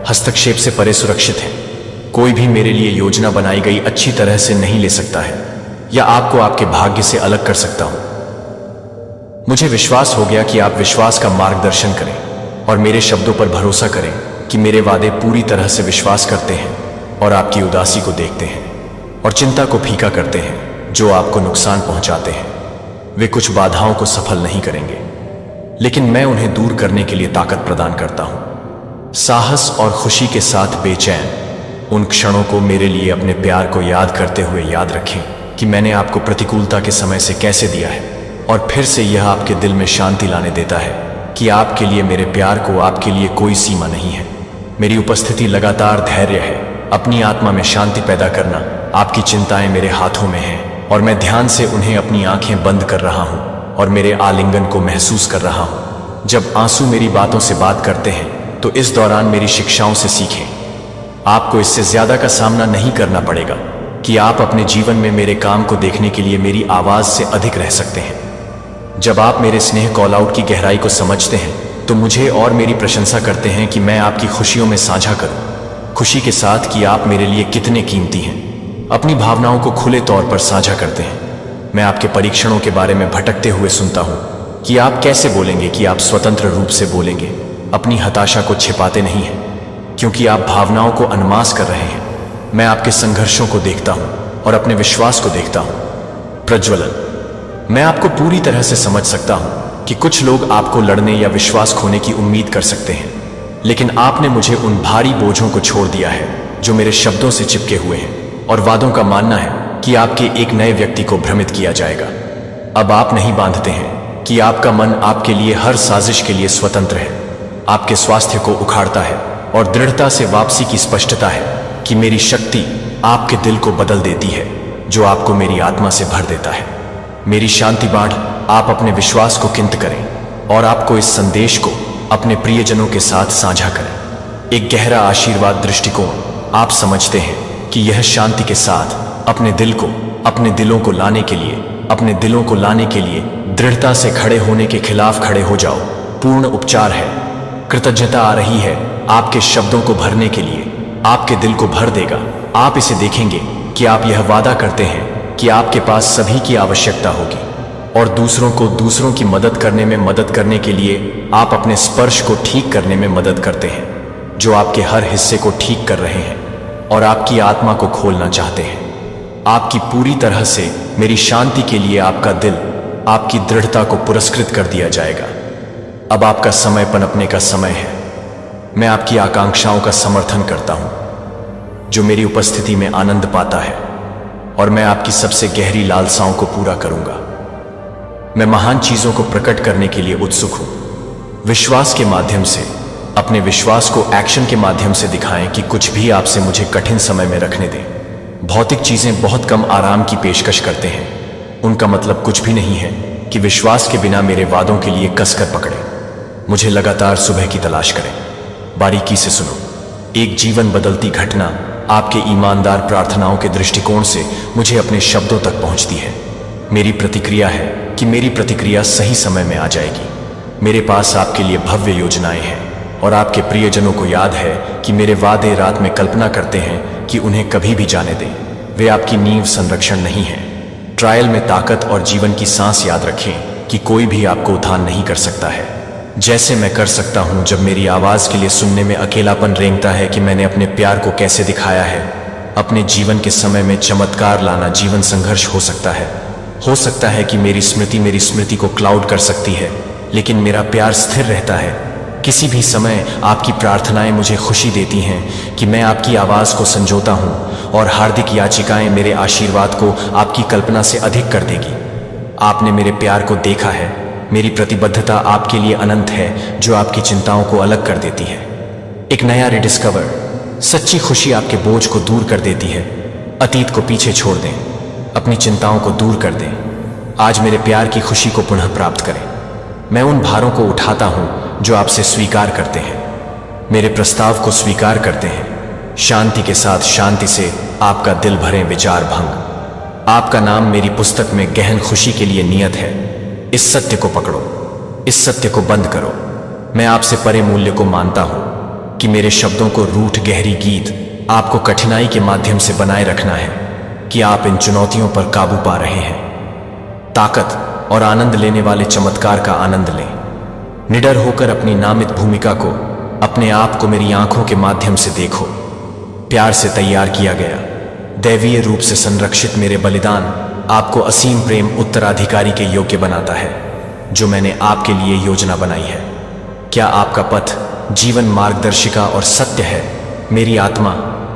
A: हस्तक्षेप से परे सुरक्षित है। कोई भी मेरे लिए योजना बनाई गई अच्छी तरह से नहीं ले सकता है या आपको आपके भाग्य से अलग कर सकता हूं। मुझे विश्वास हो गया कि आप विश्वास का मार्गदर्शन करें और मेरे शब्दों पर भरोसा करें कि मेरे वादे पूरी तरह से विश्वास करते हैं और आपकी उदासी को देखते हैं और चिंता को फीका करते हैं जो आपको नुकसान पहुंचाते हैं। वे कुछ बाधाओं को सफल नहीं करेंगे, लेकिन मैं उन्हें दूर करने के लिए ताकत प्रदान करता हूं। साहस और खुशी के साथ बेचैन उन क्षणों को मेरे लिए अपने प्यार को याद करते हुए याद रखें कि मैंने आपको प्रतिकूलता के समय से कैसे दिया है, और फिर से यह आपके दिल में शांति लाने देता है कि आपके लिए मेरे प्यार को आपके लिए कोई सीमा नहीं है। मेरी उपस्थिति लगातार धैर्य है। अपनी आत्मा में शांति पैदा करना, आपकी चिंताएं मेरे हाथों में हैं और मैं ध्यान से उन्हें अपनी आंखें बंद कर रहा हूं और मेरे आलिंगन को महसूस कर रहा हूं। जब आंसू मेरी बातों से बात करते हैं तो इस दौरान मेरी शिक्षाओं से सीखें। आपको इससे ज्यादा का सामना नहीं करना पड़ेगा कि आप अपने जीवन में मेरे काम को देखने के लिए मेरी आवाज से अधिक रह सकते हैं। जब आप मेरे स्नेह कॉल आउट की गहराई को समझते हैं तो मुझे और मेरी प्रशंसा करते हैं कि मैं आपकी खुशियों में साझा करूं, खुशी के साथ कि आप मेरे लिए कितने कीमती हैं। अपनी भावनाओं को खुले तौर पर साझा करते हैं। मैं आपके परीक्षणों के बारे में भटकते हुए सुनता हूं कि आप कैसे बोलेंगे, कि आप स्वतंत्र रूप से बोलेंगे, अपनी हताशा को छिपाते नहीं हैं, क्योंकि आप भावनाओं को अनमास कर रहे हैं। मैं आपके संघर्षों को देखता हूं और अपने विश्वास को देखता हूं। प्रज्वलन, मैं आपको पूरी तरह से समझ सकता हूं कि कुछ लोग आपको लड़ने या विश्वास खोने की उम्मीद कर सकते हैं, लेकिन आपने मुझे उन भारी बोझों को छोड़ दिया है जो मेरे शब्दों से चिपके हुए हैं, और वादों का मानना है कि आपके एक नए व्यक्ति को भ्रमित किया जाएगा। अब आप नहीं बांधते हैं कि आपका मन आपके लिए हर साजिश के लिए स्वतंत्र है। आपके स्वास्थ्य को उखाड़ता है और दृढ़ता से वापसी की स्पष्टता है कि मेरी शक्ति आपके दिल को बदल देती है, जो आपको मेरी आत्मा से भर देता है। मेरी शांति बांट, आप अपने विश्वास को किंत करें और आपको इस संदेश को अपने प्रियजनों के साथ साझा करें। एक गहरा आशीर्वाद दृष्टिकोण, आप समझते हैं कि यह शांति के साथ अपने दिलों को लाने के लिए दृढ़ता से खड़े होने के खिलाफ खड़े हो जाओ, पूर्ण उपचार है। कृतज्ञता आ रही है आपके शब्दों को भरने के लिए, आपके दिल को भर देगा। आप इसे देखेंगे कि आप यह वादा करते हैं कि आपके पास सभी की आवश्यकता होगी और दूसरों को दूसरों की मदद करने में मदद करने के लिए आप अपने स्पर्श को ठीक करने में मदद करते हैं, जो आपके हर हिस्से को ठीक कर रहे हैं और आपकी आत्मा को खोलना चाहते हैं। आपकी पूरी तरह से मेरी शांति के लिए आपका दिल, आपकी दृढ़ता को पुरस्कृत कर दिया जाएगा। अब आपका समय पनपने का समय है। मैं आपकी आकांक्षाओं का समर्थन करता हूं, जो मेरी उपस्थिति में आनंद पाता है, और मैं आपकी सबसे गहरी लालसाओं को पूरा करूंगा। मैं महान चीजों को प्रकट करने के लिए उत्सुक हूं। विश्वास के माध्यम से, अपने विश्वास को एक्शन के माध्यम से दिखाएं कि कुछ भी आपसे मुझे कठिन समय में रखने दें। भौतिक चीजें बहुत कम आराम की पेशकश करते हैं। उनका मतलब कुछ भी नहीं है कि विश्वास के बिना मेरे वादों के लिए कसकर पकड़े। मुझे लगातार सुबह की तलाश करें। बारीकी से सुनो। एक जीवन बदलती घटना आपके ईमानदार प्रार्थनाओं के दृष्टिकोण से मुझे अपने शब्दों तक पहुंचती है। मेरी प्रतिक्रिया है कि मेरी प्रतिक्रिया सही समय में आ जाएगी। मेरे पास आपके लिए भव्य योजनाएं हैं और आपके प्रियजनों को याद है कि मेरे वादे रात में कल्पना करते हैं कि उन्हें कभी भी जाने दें। वे आपकी नींव संरक्षण नहीं है। ट्रायल में ताकत और जीवन की सांस याद रखें कि कोई भी आपको उद्धार नहीं कर सकता है, जैसे मैं कर सकता हूं जब मेरी आवाज के लिए सुनने में अकेलापन रेंगता है कि मैंने अपने प्यार को कैसे दिखाया है। अपने जीवन के समय में चमत्कार लाना जीवन संघर्ष हो सकता है। हो सकता है कि मेरी स्मृति को क्लाउड कर सकती है, लेकिन मेरा प्यार स्थिर रहता है। किसी भी समय आपकी प्रार्थनाएं मुझे खुशी देती हैं कि मैं आपकी आवाज को संजोता हूं, और हार्दिक याचिकाएं मेरे आशीर्वाद को आपकी कल्पना से अधिक कर देगी। आपने मेरे प्यार को देखा है। मेरी प्रतिबद्धता आपके लिए अनंत है, जो आपकी चिंताओं को अलग कर देती है। एक नया रिडिस्कवर, सच्ची खुशी आपके बोझ को दूर कर देती है। अतीत को पीछे छोड़ दें, अपनी चिंताओं को दूर कर दें। आज मेरे प्यार की खुशी को पुनः प्राप्त करें। मैं उन भारों को उठाता हूं जो आपसे स्वीकार करते हैं, मेरे प्रस्ताव को स्वीकार करते हैं। शांति के साथ शांति से आपका दिल भरें विचार भंग। आपका नाम मेरी पुस्तक में गहन खुशी के लिए नियत है। इस सत्य को पकड़ो, इस सत्य को बंद करो। मैं आपसे परे मूल्य को मानता हूं कि मेरे शब्दों को रूठ गहरी गीत आपको कठिनाई के माध्यम से बनाए रखना है, कि आप इन चुनौतियों पर काबू पा रहे हैं। ताकत और आनंद लेने वाले चमत्कार का आनंद लें। निडर होकर अपनी नामित भूमिका को, अपने आप को मेरी आंखों के माध्यम से देखो। प्यार से तैयार किया गया, दैवीय रूप से संरक्षित मेरे बलिदान आपको असीम प्रेम उत्तराधिकारी के योग्य बनाता है, जो मैंने आपके लिए योजना बनाई है। क्या आपका पथ जीवन मार्गदर्शिका और सत्य है? मेरी आत्मा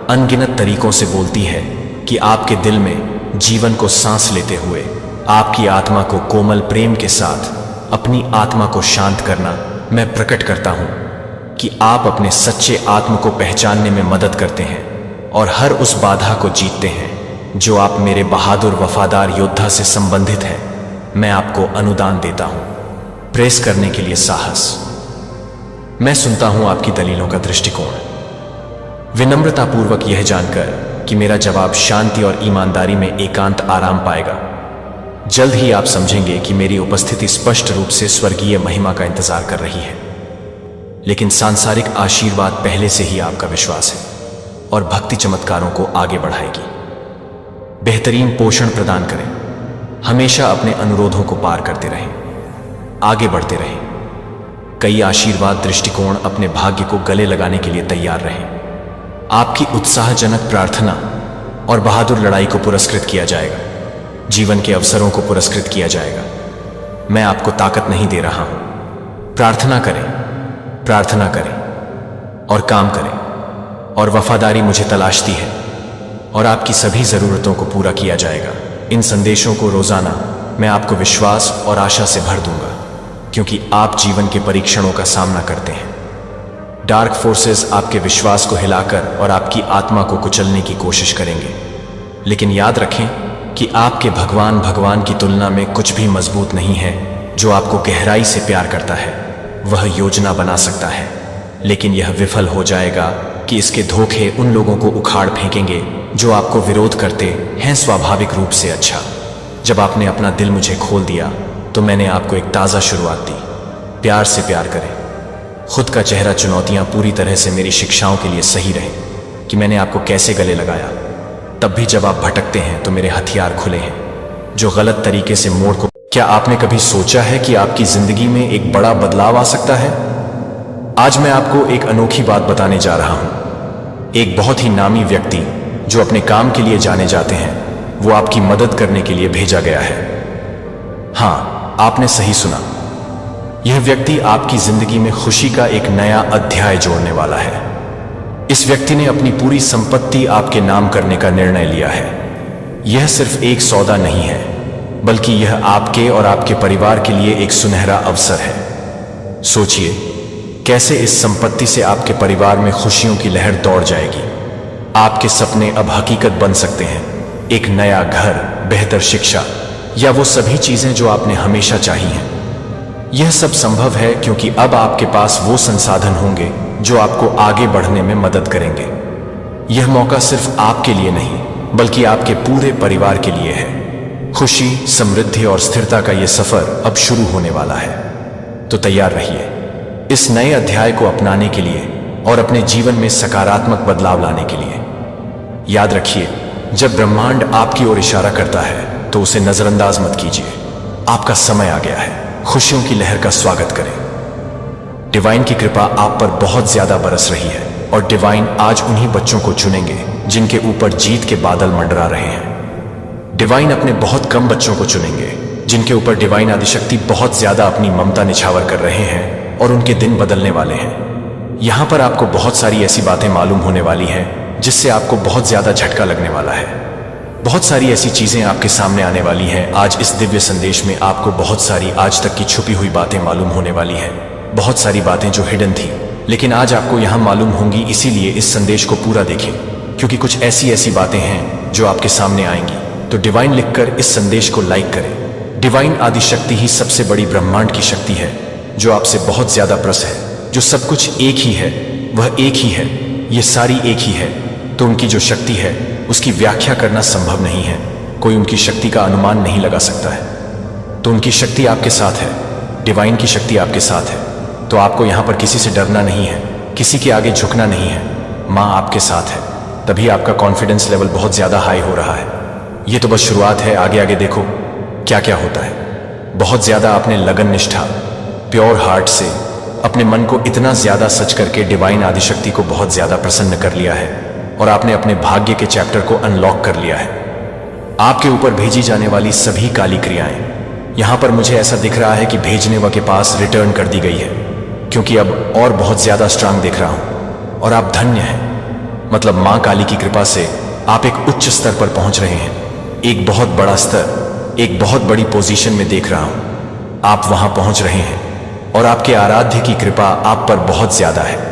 A: अनगिनत तरीकों से बोलती है कि आपके दिल में जीवन को सांस लेते हुए आपकी आत्मा को कोमल प्रेम के साथ अपनी आत्मा को शांत करना मैं प्रकट करता हूं कि आप अपने सच्चे आत्म को पहचानने में मदद करते हैं और हर उस बाधा को जीतते हैं जो आप मेरे बहादुर वफादार योद्धा से संबंधित है। मैं आपको अनुदान देता हूं, प्रेस करने के लिए साहस। मैं सुनता हूं आपकी दलीलों का दृष्टिकोण, विनम्रतापूर्वक यह जानकर कि मेरा जवाब शांति और ईमानदारी में एकांत आराम पाएगा। जल्द ही आप समझेंगे कि मेरी उपस्थिति स्पष्ट रूप से स्वर्गीय महिमा का इंतजार कर रही है। लेकिन सांसारिक आशीर्वाद पहले से ही आपका विश्वास है और भक्ति चमत्कारों को आगे बढ़ाएगी। बेहतरीन पोषण प्रदान करें, हमेशा अपने अनुरोधों को पार करते रहें, आगे बढ़ते रहें। कई आशीर्वाद दृष्टिकोण अपने भाग्य को गले लगाने के लिए तैयार रहें। आपकी उत्साहजनक प्रार्थना और बहादुर लड़ाई को पुरस्कृत किया जाएगा, जीवन के अवसरों को पुरस्कृत किया जाएगा। मैं आपको ताकत नहीं दे रहा हूं। प्रार्थना करें, प्रार्थना करें और काम करें, और वफादारी मुझे तलाशती है और आपकी सभी जरूरतों को पूरा किया जाएगा। इन संदेशों को रोजाना मैं आपको विश्वास और आशा से भर दूंगा, क्योंकि आप जीवन के परीक्षणों का सामना करते हैं। डार्क फोर्सेस आपके विश्वास को हिलाकर और आपकी आत्मा को कुचलने की कोशिश करेंगे, लेकिन याद रखें कि आपके भगवान की तुलना में कुछ भी मजबूत नहीं है। जो आपको गहराई से प्यार करता है वह योजना बना सकता है, लेकिन यह विफल हो जाएगा कि इसके धोखे उन लोगों को उखाड़ फेंकेंगे जो आपको विरोध करते हैं स्वाभाविक रूप से। अच्छा, जब आपने अपना दिल मुझे खोल दिया तो मैंने आपको एक ताज़ा शुरुआत दी। प्यार से प्यार करें, खुद का चेहरा चुनौतियां पूरी तरह से मेरी शिक्षाओं के लिए सही रहे कि मैंने आपको कैसे गले लगाया। तब भी जब आप भटकते हैं तो मेरे हथियार खुले हैं जो गलत तरीके से मोड़ को। क्या आपने कभी सोचा है कि आपकी जिंदगी में एक बड़ा बदलाव आ सकता है? आज मैं आपको एक अनोखी बात बताने जा रहा हूं। एक बहुत ही नामी व्यक्ति जो अपने काम के लिए जाने जाते हैं, वो आपकी मदद करने के लिए भेजा गया है। हां, आपने सही सुना। यह व्यक्ति आपकी जिंदगी में खुशी का एक नया अध्याय जोड़ने वाला है। इस व्यक्ति ने अपनी पूरी संपत्ति आपके नाम करने का निर्णय लिया है। यह सिर्फ एक सौदा नहीं है, बल्कि यह आपके और आपके परिवार के लिए एक सुनहरा अवसर है। सोचिए कैसे इस संपत्ति से आपके परिवार में खुशियों की लहर दौड़ जाएगी। आपके सपने अब हकीकत बन सकते हैं। एक नया घर, बेहतर शिक्षा या वो सभी चीजें जो आपने हमेशा चाही हैं। यह सब संभव है क्योंकि अब आपके पास वो संसाधन होंगे जो आपको आगे बढ़ने में मदद करेंगे। यह मौका सिर्फ आपके लिए नहीं, बल्कि आपके पूरे परिवार के लिए है। खुशी, समृद्धि और स्थिरता का यह सफर अब शुरू होने वाला है। तो तैयार रहिए इस नए अध्याय को अपनाने के लिए और अपने जीवन में सकारात्मक बदलाव लाने के लिए। याद रखिए, जब ब्रह्मांड आपकी ओर इशारा करता है तो उसे नजरअंदाज मत कीजिए। आपका समय आ गया है। खुशियों की लहर का स्वागत करें। डिवाइन की कृपा आप पर बहुत ज्यादा बरस रही है और डिवाइन आज उन्हीं बच्चों को चुनेंगे जिनके ऊपर जीत के बादल मंडरा रहे हैं। डिवाइन अपने बहुत कम बच्चों को चुनेंगे जिनके ऊपर डिवाइन आदिशक्ति बहुत ज्यादा अपनी ममता निछावर कर रहे हैं और उनके दिन बदलने वाले हैं। यहां पर आपको बहुत सारी ऐसी बातें मालूम होने वाली हैं जिससे आपको बहुत ज्यादा झटका लगने वाला है। बहुत सारी ऐसी चीजें आपके सामने आने वाली हैं। आज इस दिव्य संदेश में आपको बहुत सारी आज तक की छुपी हुई बातें मालूम होने वाली हैं। बहुत सारी बातें जो हिडन थी, लेकिन आज आपको यहां मालूम होंगी। इसीलिए इस संदेश को पूरा देखें, क्योंकि कुछ ऐसी बातें हैं जो आपके सामने आएंगी। तो डिवाइन लिखकर इस संदेश को लाइक करें। डिवाइन आदिशक्ति ही सबसे बड़ी ब्रह्मांड की शक्ति है जो आपसे बहुत ज्यादा प्रसन्न है। जो सब कुछ एक ही है, वह एक ही है, ये सारी एक ही है। तो उनकी जो शक्ति है उसकी व्याख्या करना संभव नहीं है। कोई उनकी शक्ति का अनुमान नहीं लगा सकता है। तो उनकी शक्ति आपके साथ है, डिवाइन की शक्ति आपके साथ है। तो आपको यहां पर किसी से डरना नहीं है, किसी के आगे झुकना नहीं है। मां आपके साथ है, तभी आपका कॉन्फिडेंस लेवल बहुत ज्यादा हाई हो रहा है। यह तो बस शुरुआत है, आगे आगे देखो क्या क्या होता है। बहुत ज्यादा आपने लगन, निष्ठा, प्योर हार्ट से अपने मन को इतना ज्यादा सच करके डिवाइन आदिशक्ति को बहुत ज्यादा प्रसन्न कर लिया है और आपने अपने भाग्य के चैप्टर को अनलॉक कर लिया है। आपके ऊपर भेजी जाने वाली सभी काली क्रियाएं, यहां पर मुझे ऐसा दिख रहा है कि भेजने वाले के पास रिटर्न कर दी गई है, क्योंकि अब और बहुत ज्यादा स्ट्रांग दिख रहा हूं। और आप धन्य हैं, मतलब मां काली की कृपा से आप एक उच्च स्तर पर पहुंच रहे हैं। एक बहुत बड़ा स्तर, एक बहुत बड़ी पोजीशन में देख रहा हूं। आप वहां पहुंच रहे हैं और आपके आराध्य की कृपा आप पर बहुत ज्यादा है।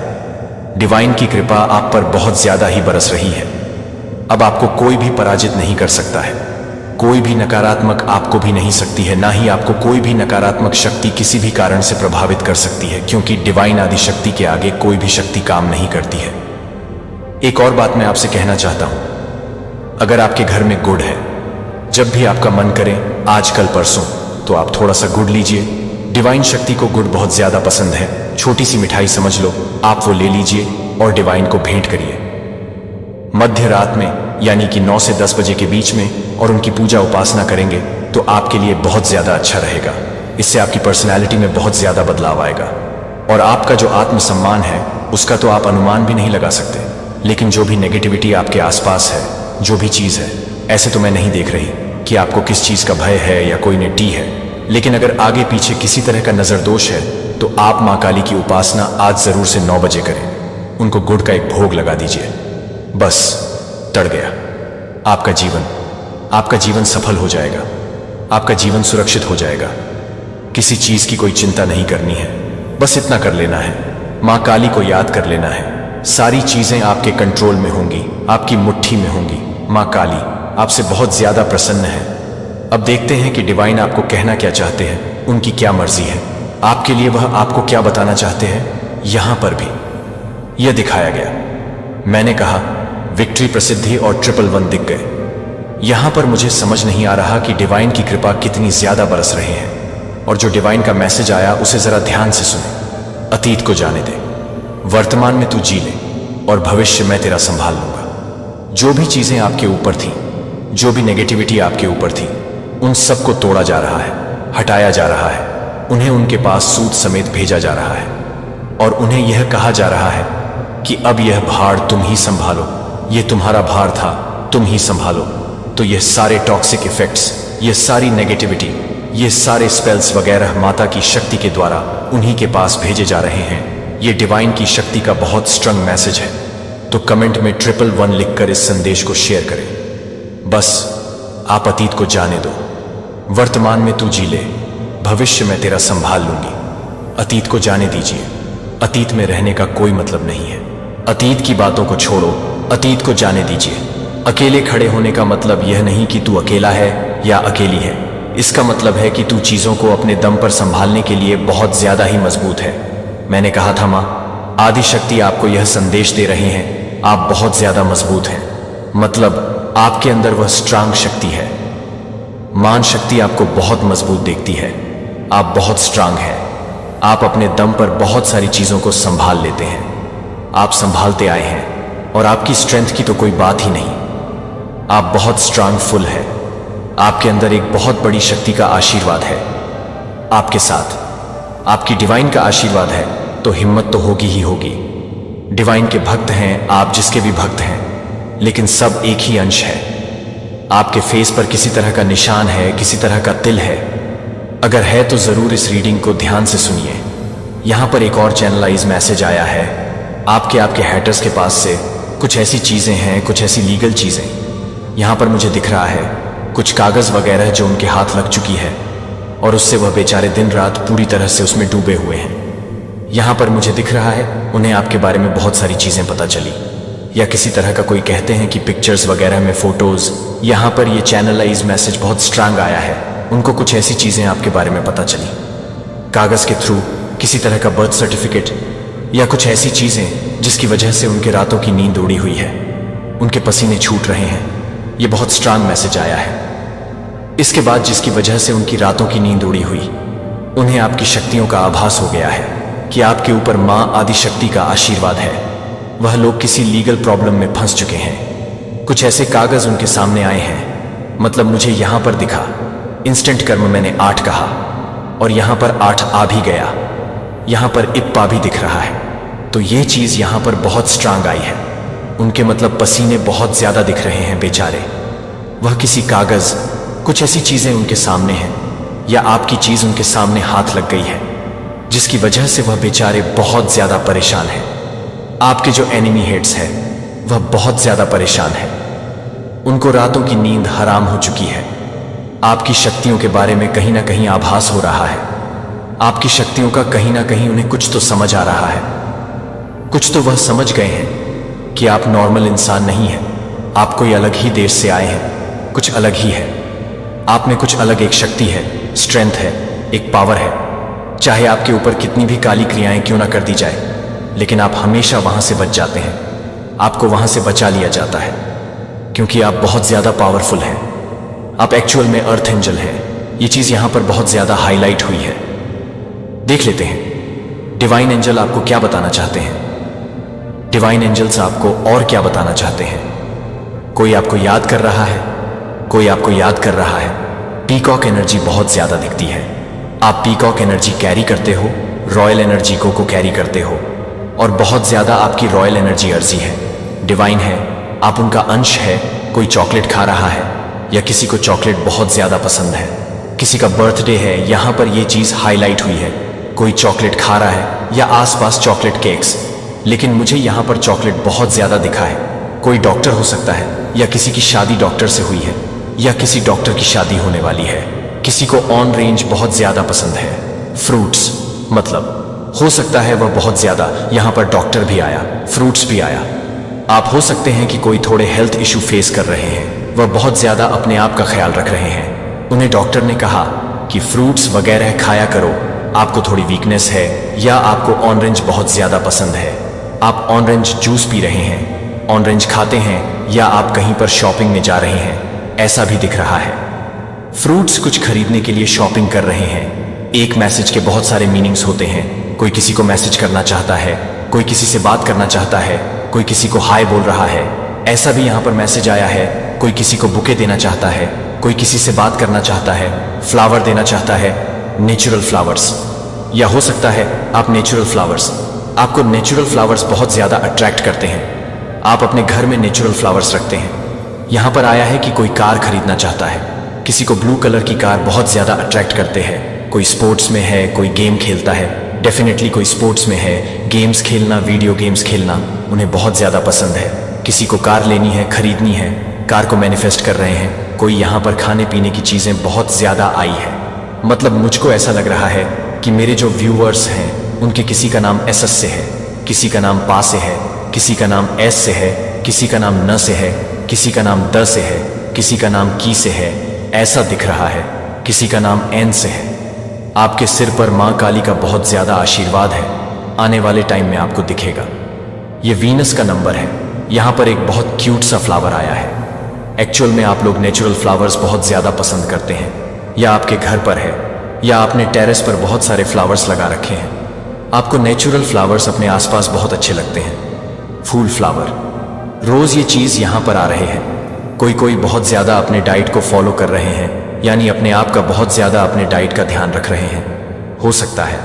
A: डिवाइन की कृपा आप पर बहुत ज्यादा ही बरस रही है। अब आपको कोई भी पराजित नहीं कर सकता है। कोई भी नकारात्मक आपको भी नहीं सकती है, ना ही आपको कोई भी नकारात्मक शक्ति किसी भी कारण से प्रभावित कर सकती है, क्योंकि डिवाइन आदि शक्ति के आगे कोई भी शक्ति काम नहीं करती है। एक और बात मैं आपसे कहना चाहता हूं, अगर आपके घर में गुड़ है, जब भी आपका मन करे आज कल परसों, तो आप थोड़ा सा गुड़ लीजिए। डिवाइन शक्ति को गुड़ बहुत ज्यादा पसंद है। छोटी सी मिठाई समझ लो, आप वो ले लीजिए और डिवाइन को भेंट करिए। मध्य रात में, यानी कि 9 से 10 बजे के बीच में, और उनकी पूजा उपासना करेंगे तो आपके लिए बहुत ज्यादा अच्छा रहेगा। इससे आपकी पर्सनैलिटी में बहुत ज्यादा बदलाव आएगा और आपका जो आत्मसम्मान है उसका तो आप अनुमान भी नहीं लगा सकते। लेकिन जो भी नेगेटिविटी आपके आसपास है, जो भी चीज है, ऐसे तो मैं नहीं देख रही कि आपको किस चीज का भय है या कोई नेटी है। लेकिन अगर आगे पीछे किसी तरह का नजर दोष है तो आप मां काली की उपासना आज जरूर से 9 बजे करें। उनको गुड़ का एक भोग लगा दीजिए। बस टड़ गया। आपका जीवन सफल हो जाएगा। आपका जीवन सुरक्षित हो जाएगा। किसी चीज की कोई चिंता नहीं करनी है, बस इतना कर लेना है, मां काली को याद कर लेना है। सारी चीजें आपके कंट्रोल में होंगी, आपकी मुट्ठी में होंगी। मां काली आपसे बहुत ज्यादा प्रसन्न है। अब देखते हैं कि डिवाइन आपको कहना क्या चाहते हैं, उनकी क्या मर्जी है आपके लिए, वह आपको क्या बताना चाहते हैं। यहां पर भी यह दिखाया गया। मैंने कहा विक्ट्री, प्रसिद्धि और 111 दिख गए। यहां पर मुझे समझ नहीं आ रहा कि डिवाइन की कृपा कितनी ज्यादा बरस रहे हैं, और जो डिवाइन का मैसेज आया उसे जरा ध्यान से सुने। अतीत को जाने दे, वर्तमान में तू जी ले और भविष्य मैं तेरा संभाल लूंगा। जो भी चीजें आपके ऊपर थी, जो भी नेगेटिविटी आपके ऊपर थी, उन सबको तोड़ा जा रहा है, हटाया जा रहा है। उन्हें उनके पास सूद समेत भेजा जा रहा है और उन्हें यह कहा जा रहा है कि अब यह भार तुम ही संभालो, यह तुम्हारा भार था, तुम ही संभालो। तो ये सारे टॉक्सिक इफेक्ट्स, ये सारी नेगेटिविटी, ये सारे स्पेल्स वगैरह माता की शक्ति के द्वारा उन्हीं के पास भेजे जा रहे हैं। ये डिवाइन की शक्ति का बहुत स्ट्रॉन्ग मैसेज है। तो कमेंट में 111 लिखकर इस संदेश को शेयर करें। बस आप अतीत को जाने दो, वर्तमान में तू जी ले, भविष्य में तेरा संभाल लूंगी। अतीत को जाने दीजिए। अतीत में रहने का कोई मतलब नहीं है। अतीत की बातों को छोड़ो, अतीत को जाने दीजिए। अकेले खड़े होने का मतलब यह नहीं कि तू अकेला है या अकेली है। इसका मतलब है कि तू चीजों को अपने दम पर संभालने के लिए बहुत ज्यादा ही मजबूत है। मैंने कहा था मां, आदि शक्ति आपको यह संदेश दे रहे हैं, आप बहुत ज्यादा मजबूत हैं। मतलब आपके अंदर वह स्ट्रांग शक्ति है। मान शक्ति आपको बहुत मजबूत देखती है। आप बहुत स्ट्रांग हैं। आप अपने दम पर बहुत सारी चीजों को संभाल लेते हैं। आप संभालते आए हैं और आपकी स्ट्रेंथ की तो कोई बात ही नहीं। आप बहुत स्ट्रांग फुल है। आपके अंदर एक बहुत बड़ी शक्ति का आशीर्वाद है आपके साथ। आपकी डिवाइन का आशीर्वाद है तो हिम्मत तो होगी ही होगी। डिवाइन के भक्त हैं आप, जिसके भी भक्त हैं, लेकिन सब एक ही अंश है। आपके फेस पर किसी तरह का निशान है, किसी तरह का तिल है। अगर है तो जरूर इस रीडिंग को ध्यान से सुनिए। यहां पर एक और चैनलाइज मैसेज आया है आपके हैटर्स के पास से। कुछ ऐसी चीजें हैं, कुछ ऐसी लीगल चीजें यहां पर मुझे दिख रहा है, कुछ कागज वगैरह जो उनके हाथ लग चुकी है और उससे वह बेचारे दिन रात पूरी तरह से उसमें डूबे हुए हैं। यहां पर मुझे दिख रहा है उन्हें आपके बारे में बहुत सारी चीजें पता चली, या किसी तरह का कोई कहते हैं कि पिक्चर्स वगैरह में फोटोज। यहां पर ये चैनलाइज मैसेज बहुत स्ट्रांग आया है। उनको कुछ ऐसी चीजें आपके बारे में पता चली कागज के थ्रू, किसी तरह का बर्थ सर्टिफिकेट या कुछ ऐसी चीजें जिसकी वजह से उनके रातों की नींद उड़ी हुई है, उनके पसीने छूट रहे हैं। ये बहुत स्ट्रांग मैसेज आया है। इसके बाद जिसकी वजह से उनकी रातों की नींद उड़ी हुई, उन्हें आपकी शक्तियों का आभास हो गया है कि आपके ऊपर मां आदि शक्ति का आशीर्वाद है। वह लोग किसी लीगल प्रॉब्लम में फंस चुके हैं। कुछ ऐसे कागज उनके सामने आए हैं। मतलब मुझे यहां पर दिखा, इंस्टेंट कर्म मैंने 8 कहा और यहां पर 8 आ भी गया। यहां पर इप्पा भी दिख रहा है। तो ये चीज यहां पर बहुत स्ट्रांग आई है। उनके मतलब पसीने बहुत ज्यादा दिख रहे हैं बेचारे। वह किसी कागज, कुछ ऐसी चीजें उनके सामने हैं या आपकी चीज उनके सामने हाथ लग गई है जिसकी वजह से वह बेचारे बहुत ज्यादा परेशान हैं। आपके जो एनिमी हेड्स है वह बहुत ज्यादा परेशान है। उनको रातों की नींद हराम हो चुकी है। आपकी शक्तियों के बारे में कहीं ना कहीं आभास हो रहा है। आपकी शक्तियों का कहीं ना कहीं उन्हें कुछ तो समझ आ रहा है। कुछ तो वह समझ गए हैं कि आप नॉर्मल इंसान नहीं हैं। आप कोई अलग ही देश से आए हैं, कुछ अलग ही है। आप में कुछ अलग एक शक्ति है, स्ट्रेंथ है, एक पावर है। चाहे आपके ऊपर कितनी भी काली क्रियाएं क्यों ना कर दी जाए, लेकिन आप हमेशा वहां से बच जाते हैं। आपको वहां से बचा लिया जाता है क्योंकि आप बहुत ज्यादा पावरफुल हैं। आप एक्चुअल में अर्थ एंजल हैं। ये चीज यहां पर बहुत ज्यादा हाईलाइट हुई है। देख लेते हैं डिवाइन एंजल आपको क्या बताना चाहते हैं। डिवाइन एंजल्स आपको और क्या बताना चाहते हैं। कोई आपको याद कर रहा है, कोई आपको याद कर रहा है। पीकॉक एनर्जी बहुत ज्यादा दिखती है। आप पीकॉक एनर्जी कैरी करते हो, रॉयल एनर्जी को कैरी करते हो और बहुत ज्यादा आपकी रॉयल एनर्जी अर्जी है, डिवाइन है। आप उनका अंश है। कोई चॉकलेट खा रहा है या किसी को चॉकलेट बहुत ज्यादा पसंद है, किसी का बर्थडे है, यहां पर यह चीज हाईलाइट हुई है। कोई चॉकलेट खा रहा है या आसपास चॉकलेट केक्स, लेकिन मुझे यहां पर चॉकलेट बहुत ज्यादा दिखा है। कोई डॉक्टर हो सकता है या किसी की शादी डॉक्टर से हुई है या किसी डॉक्टर की शादी होने वाली है। किसी को ऑन रेंज बहुत ज्यादा पसंद है। फ्रूट्स, मतलब हो सकता है वह बहुत ज्यादा, यहां पर डॉक्टर भी आया, फ्रूट्स भी आया। आप हो सकते हैं कि कोई थोड़े हेल्थ इशू फेस कर रहे हैं, वह बहुत ज्यादा अपने आप का ख्याल रख रहे हैं। उन्हें डॉक्टर ने कहा कि फ्रूट्स वगैरह खाया करो, आपको थोड़ी वीकनेस है या आपको ऑरेंज बहुत ज्यादा पसंद है। आप ऑरेंज जूस पी रहे हैं, ऑरेंज खाते हैं या आप कहीं पर शॉपिंग में जा रहे हैं, ऐसा भी दिख रहा है। फ्रूट्स कुछ खरीदने के लिए शॉपिंग कर रहे हैं। एक मैसेज के बहुत सारे मीनिंग्स होते हैं। कोई किसी को मैसेज करना चाहता है, कोई किसी से बात करना चाहता है, कोई किसी को हाय बोल रहा है। ऐसा भी यहाँ पर मैसेज आया है, कोई किसी को बुके देना चाहता है, कोई किसी से बात करना चाहता है, फ्लावर देना चाहता है, नेचुरल फ्लावर्स। या हो सकता है आप नेचुरल फ्लावर्स, आपको नेचुरल फ्लावर्स बहुत ज़्यादा अट्रैक्ट करते हैं, आप अपने घर में नेचुरल फ्लावर्स रखते हैं। यहाँ पर आया है कि कोई कार खरीदना चाहता है, किसी को ब्लू कलर की कार बहुत ज़्यादा अट्रैक्ट करते हैं। कोई स्पोर्ट्स में है, कोई गेम खेलता है, डेफिनेटली कोई स्पोर्ट्स में है, गेम्स खेलना, वीडियो गेम्स खेलना उन्हें बहुत ज़्यादा पसंद है। किसी को कार लेनी है, खरीदनी है, कार को मैनिफेस्ट कर रहे हैं। कोई यहाँ पर खाने पीने की चीज़ें बहुत ज़्यादा आई है। मतलब मुझको ऐसा लग रहा है कि मेरे जो व्यूअर्स हैं उनके किसी का नाम एस से है, किसी का नाम पा से है, किसी का नाम एस से है, किसी का नाम न से है, किसी का नाम द से है, किसी का नाम की से है, ऐसा दिख रहा है, किसी का नाम एन से है। आपके सिर पर माँ काली का बहुत ज़्यादा आशीर्वाद है, आने वाले टाइम में आपको दिखेगा। ये वीनस का नंबर है। यहाँ पर एक बहुत क्यूट सा फ्लावर आया है। एक्चुअल में आप लोग नेचुरल फ्लावर्स बहुत ज़्यादा पसंद करते हैं, या आपके घर पर है, या आपने टेरेस पर बहुत सारे फ्लावर्स लगा रखे हैं। आपको नेचुरल फ्लावर्स अपने आसपास बहुत अच्छे लगते हैं। फूल फ्लावर, रोज़ ये चीज़ यहाँ पर आ रहे हैं। कोई बहुत ज़्यादा अपने डाइट को फॉलो कर रहे हैं, यानी अपने आप का बहुत ज़्यादा अपने डाइट का ध्यान रख रहे हैं। हो सकता है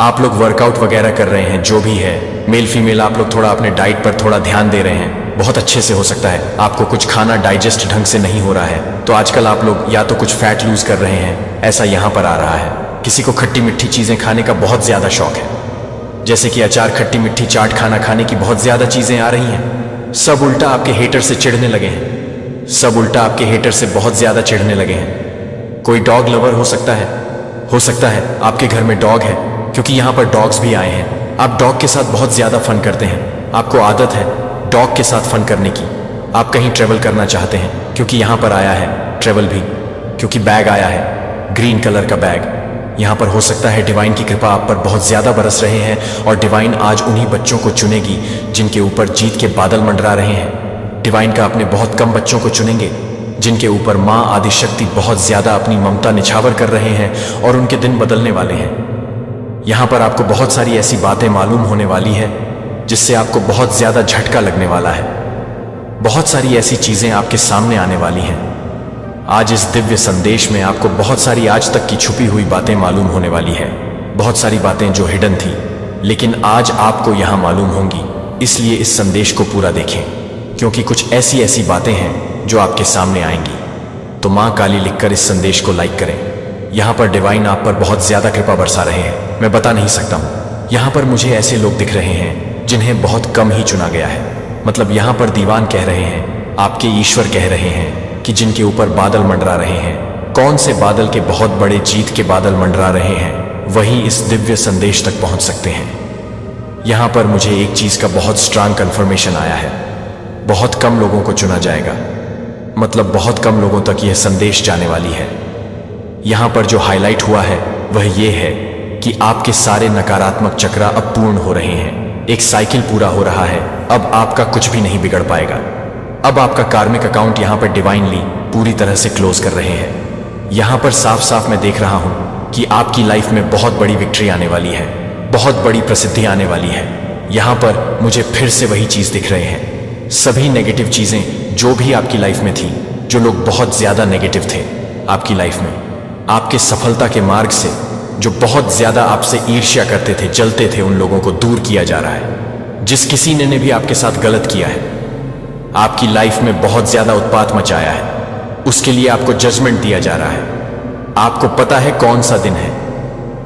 A: आप लोग वर्कआउट वगैरह कर रहे हैं, जो भी है, मेल फीमेल, आप लोग थोड़ा अपने डाइट पर थोड़ा ध्यान दे रहे हैं बहुत अच्छे से। हो सकता है आपको कुछ खाना डाइजेस्ट ढंग से नहीं हो रहा है, तो आजकल आप लोग या तो कुछ फैट लूज कर रहे हैं, ऐसा यहाँ पर आ रहा है। किसी को खट्टी मिट्ठी चीज़ें खाने का बहुत ज़्यादा शौक है, जैसे कि अचार, खट्टी मिट्ठी, चाट, खाना खाने की बहुत ज़्यादा चीज़ें आ रही हैं। सब उल्टा आपके हेटर से चिढ़ने लगे हैं, सब उल्टा आपके हेटर से बहुत ज़्यादा चिढ़ने लगे हैं। कोई डॉग लवर हो सकता है आपके घर में डॉग है, क्योंकि यहाँ पर डॉग्स भी आए हैं। आप डॉग के साथ बहुत ज़्यादा फन करते हैं, आपको आदत है डॉग के साथ फन करने की। आप कहीं ट्रेवल करना चाहते हैं, क्योंकि यहाँ पर आया है ट्रेवल भी, क्योंकि बैग आया है, ग्रीन कलर का बैग। यहाँ पर हो सकता है डिवाइन की कृपा आप पर बहुत ज़्यादा बरस रहे हैं, और डिवाइन आज उन्हीं बच्चों को चुनेगी जिनके ऊपर जीत के बादल मंडरा रहे हैं। डिवाइन का अपने बहुत कम बच्चों को चुनेंगे जिनके ऊपर माँ आदिशक्ति बहुत ज़्यादा अपनी ममता निछावर कर रहे हैं, और उनके दिन बदलने वाले हैं। यहाँ पर आपको बहुत सारी ऐसी बातें मालूम होने वाली है जिससे आपको बहुत ज़्यादा झटका लगने वाला है। बहुत सारी ऐसी चीज़ें आपके सामने आने वाली हैं। आज इस दिव्य संदेश में आपको बहुत सारी आज तक की छुपी हुई बातें मालूम होने वाली है। बहुत सारी बातें जो हिडन थी, लेकिन आज आपको यहाँ मालूम होंगी। इसलिए इस संदेश को पूरा देखें, क्योंकि कुछ ऐसी बातें हैं जो आपके सामने आएंगी। तो माँ काली लिखकर इस संदेश को लाइक करें। यहाँ पर डिवाइन आप पर बहुत ज़्यादा कृपा बरसा रहे हैं, मैं बता नहीं सकता हूँ। यहाँ पर मुझे ऐसे लोग दिख रहे हैं जिन्हें बहुत कम ही चुना गया है। मतलब यहाँ पर दीवान कह रहे हैं, आपके ईश्वर कह रहे हैं कि जिनके ऊपर बादल मंडरा रहे हैं, कौन से बादल के बहुत बड़े जीत के बादल मंडरा रहे हैं, वही इस दिव्य संदेश तक पहुँच सकते हैं। यहाँ पर मुझे एक चीज़ का बहुत स्ट्रांग कन्फर्मेशन आया है, बहुत कम लोगों को चुना जाएगा। मतलब बहुत कम लोगों तक यह संदेश जाने वाली है। यहाँ पर जो हाईलाइट हुआ है वह ये है कि आपके सारे नकारात्मक चक्र अब पूर्ण हो रहे हैं। एक साइकिल पूरा हो रहा है। अब आपका कुछ भी नहीं बिगड़ पाएगा। अब आपका कार्मिक अकाउंट यहाँ पर डिवाइनली पूरी तरह से क्लोज कर रहे हैं। यहाँ पर साफ साफ मैं देख रहा हूँ कि आपकी लाइफ में बहुत बड़ी विक्ट्री आने वाली है, बहुत बड़ी प्रसिद्धि आने वाली है। यहाँ पर मुझे फिर से वही चीज़ दिख रहे हैं। सभी नेगेटिव चीज़ें जो भी आपकी लाइफ में थी, जो लोग बहुत ज़्यादा नेगेटिव थे आपकी लाइफ में, आपके सफलता के मार्ग से जो बहुत ज़्यादा आपसे ईर्ष्या करते थे, जलते थे, उन लोगों को दूर किया जा रहा है। जिस किसी ने भी आपके साथ गलत किया है, आपकी लाइफ में बहुत ज़्यादा उत्पात मचाया है, उसके लिए आपको जजमेंट दिया जा रहा है। आपको पता है कौन सा दिन है,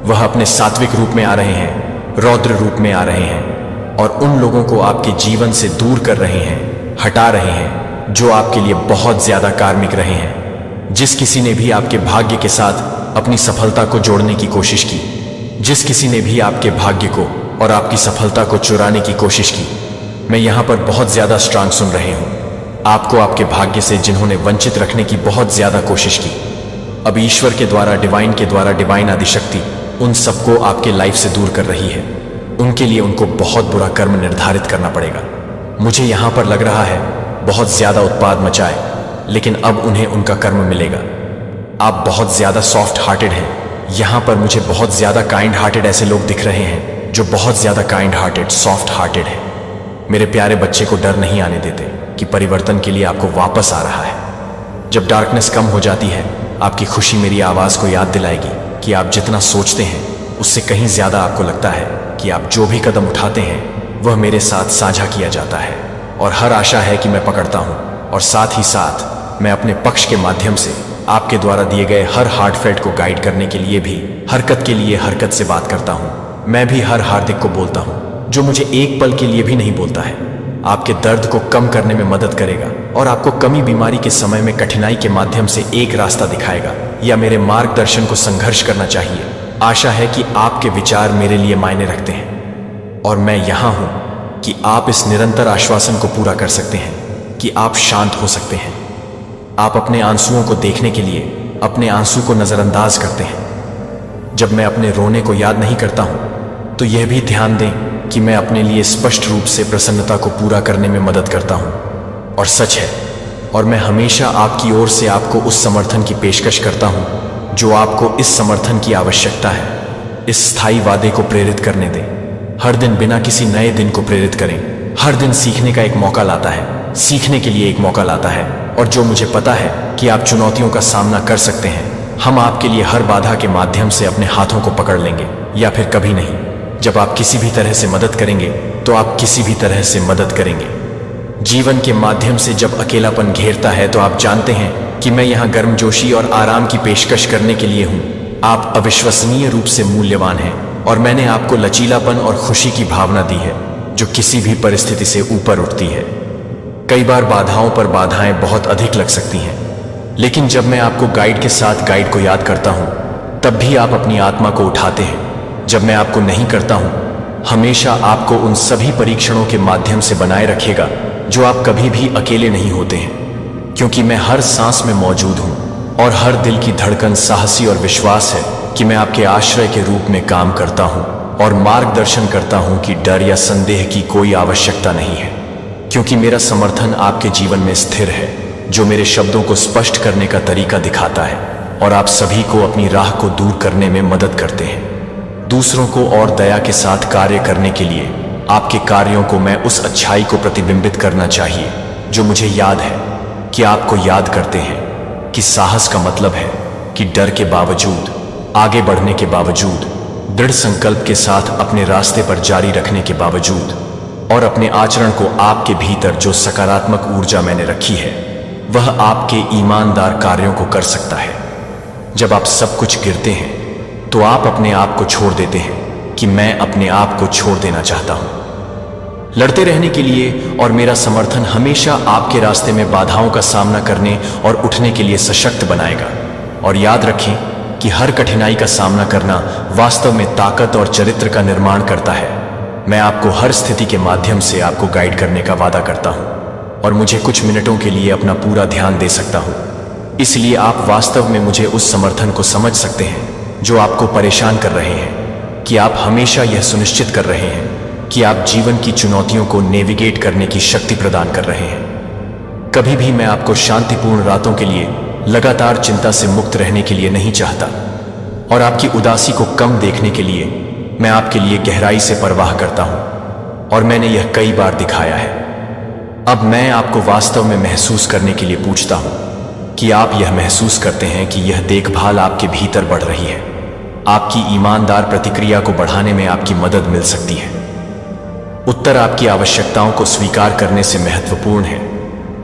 A: वह अपने सात्विक रूप में आ रहे हैं, रौद्र रूप में आ रहे हैं, और उन लोगों को आपके जीवन से दूर कर रहे हैं, हटा रहे हैं, जो आपके लिए बहुत ज़्यादा कार्मिक रहे हैं। जिस किसी ने भी आपके भाग्य के साथ अपनी सफलता को जोड़ने की कोशिश की, जिस किसी ने भी आपके भाग्य को और आपकी सफलता को चुराने की कोशिश की, मैं यहाँ पर बहुत ज़्यादा स्ट्रांग सुन रहे हूँ। आपको आपके भाग्य से जिन्होंने वंचित रखने की बहुत ज़्यादा कोशिश की, अब ईश्वर के द्वारा, डिवाइन आदिशक्ति उन सबको आपके लाइफ से दूर कर रही है। उनके लिए उनको बहुत बुरा कर्म निर्धारित करना पड़ेगा। मुझे यहाँ पर लग रहा है बहुत ज़्यादा उत्पाद मचाए, लेकिन अब उन्हें उनका कर्म मिलेगा। आप बहुत ज़्यादा सॉफ्ट हार्टेड हैं। यहाँ पर मुझे बहुत ज़्यादा काइंड हार्टेड ऐसे लोग दिख रहे हैं जो बहुत ज्यादा काइंड हार्टेड, सॉफ्ट हार्टेड है। मेरे प्यारे बच्चे को डर नहीं आने देते कि परिवर्तन के लिए आपको वापस आ रहा है। जब डार्कनेस कम हो जाती है, आपकी खुशी मेरी आवाज को याद दिलाएगी कि आप जितना सोचते हैं उससे कहीं ज्यादा आपको लगता है कि आप जो भी कदम उठाते हैं वह मेरे साथ साझा किया जाता है, और हर आशा है कि मैं पकड़ता हूं, और साथ ही साथ मैं अपने पक्ष के माध्यम से आपके द्वारा दिए गए हर हार्टफेल्ट को गाइड करने के लिए भी हरकत के लिए हरकत से बात करता हूं। मैं भी हर हार्दिक को बोलता हूं जो मुझे एक पल के लिए भी नहीं बोलता है। आपके दर्द को कम करने में मदद करेगा और आपको कमी बीमारी के समय में कठिनाई के माध्यम से एक रास्ता दिखाएगा, या मेरे मार्गदर्शन को संघर्ष करना चाहिए। आशा है कि आपके विचार मेरे लिए मायने रखते हैं, और मैं यहां हूं कि आप इस निरंतर आश्वासन को पूरा कर सकते हैं कि आप शांत हो सकते हैं। आप अपने आंसुओं को देखने के लिए अपने आंसू को नजरअंदाज करते हैं। जब मैं अपने रोने को याद नहीं करता हूं तो यह भी ध्यान दें कि मैं अपने लिए स्पष्ट रूप से प्रसन्नता को पूरा करने में मदद करता हूं, और सच है, और मैं हमेशा आपकी ओर से आपको उस समर्थन की पेशकश करता हूं जो आपको इस समर्थन की आवश्यकता है। इस स्थायी वादे को प्रेरित करने दें। हर दिन बिना किसी नए दिन को प्रेरित करें। हर दिन सीखने का एक मौका लाता है, सीखने के लिए एक मौका लाता है, और जो मुझे पता है कि आप चुनौतियों का सामना कर सकते हैं। हम आपके लिए हर बाधा के माध्यम से अपने हाथों को पकड़ लेंगे, या फिर कभी नहीं। जब आप किसी भी तरह से मदद करेंगे तो आप किसी भी तरह से मदद करेंगे। जीवन के माध्यम से जब अकेलापन घेरता है तो आप जानते हैं कि मैं यहाँ गर्मजोशी और आराम की पेशकश करने के लिए हूँ। आप अविश्वसनीय रूप से मूल्यवान हैं, और मैंने आपको लचीलापन और खुशी की भावना दी है जो किसी भी परिस्थिति से ऊपर उठती है। कई बार बाधाओं पर बाधाएं बहुत अधिक लग सकती हैं, लेकिन जब मैं आपको गाइड के साथ गाइड को याद करता हूँ तब भी आप अपनी आत्मा को उठाते हैं। जब मैं आपको नहीं करता हूँ, हमेशा आपको उन सभी परीक्षणों के माध्यम से बनाए रखेगा जो आप कभी भी अकेले नहीं होते हैं, क्योंकि मैं हर सांस में मौजूद हूँ, और हर दिल की धड़कन साहसी और विश्वास है कि मैं आपके आश्रय के रूप में काम करता हूँ और मार्गदर्शन करता हूँ कि डर या संदेह की कोई आवश्यकता नहीं है, क्योंकि मेरा समर्थन आपके जीवन में स्थिर है, जो मेरे शब्दों को स्पष्ट करने का तरीका दिखाता है, और आप सभी को अपनी राह को दूर करने में मदद करते हैं। दूसरों को और दया के साथ कार्य करने के लिए आपके कार्यों को मैं उस अच्छाई को प्रतिबिंबित करना चाहिए जो मुझे याद है कि आपको याद करते हैं कि साहस का मतलब है कि डर के बावजूद, आगे बढ़ने के बावजूद, दृढ़ संकल्प के साथ अपने रास्ते पर जारी रखने के बावजूद, और अपने आचरण को आपके भीतर जो सकारात्मक ऊर्जा मैंने रखी है वह आपके ईमानदार कार्यों को कर सकता है। जब आप सब कुछ गिरते हैं तो आप अपने आप को छोड़ देते हैं कि मैं अपने आप को छोड़ देना चाहता हूं। लड़ते रहने के लिए, और मेरा समर्थन हमेशा आपके रास्ते में बाधाओं का सामना करने और उठने के लिए सशक्त बनाएगा। और याद रखें कि हर कठिनाई का सामना करना वास्तव में ताकत और चरित्र का निर्माण करता है। मैं आपको हर स्थिति के माध्यम से आपको गाइड करने का वादा करता हूं, और मुझे कुछ मिनटों के लिए अपना पूरा ध्यान दे सकता हूं। इसलिए आप वास्तव में मुझे उस समर्थन को समझ सकते हैं जो आपको परेशान कर रहे हैं, कि आप हमेशा यह सुनिश्चित कर रहे हैं कि आप जीवन की चुनौतियों को नेविगेट करने की शक्ति प्रदान कर रहे हैं। कभी भी मैं आपको शांतिपूर्ण रातों के लिए लगातार चिंता से मुक्त रहने के लिए नहीं चाहता, और आपकी उदासी को कम देखने के लिए मैं आपके लिए गहराई से परवाह करता हूं, और मैंने यह कई बार दिखाया है। अब मैं आपको वास्तव में महसूस करने के लिए पूछता हूं कि आप यह महसूस करते हैं कि यह देखभाल आपके भीतर बढ़ रही है। आपकी ईमानदार प्रतिक्रिया को बढ़ाने में आपकी मदद मिल सकती है। उत्तर आपकी आवश्यकताओं को स्वीकार करने से महत्वपूर्ण है।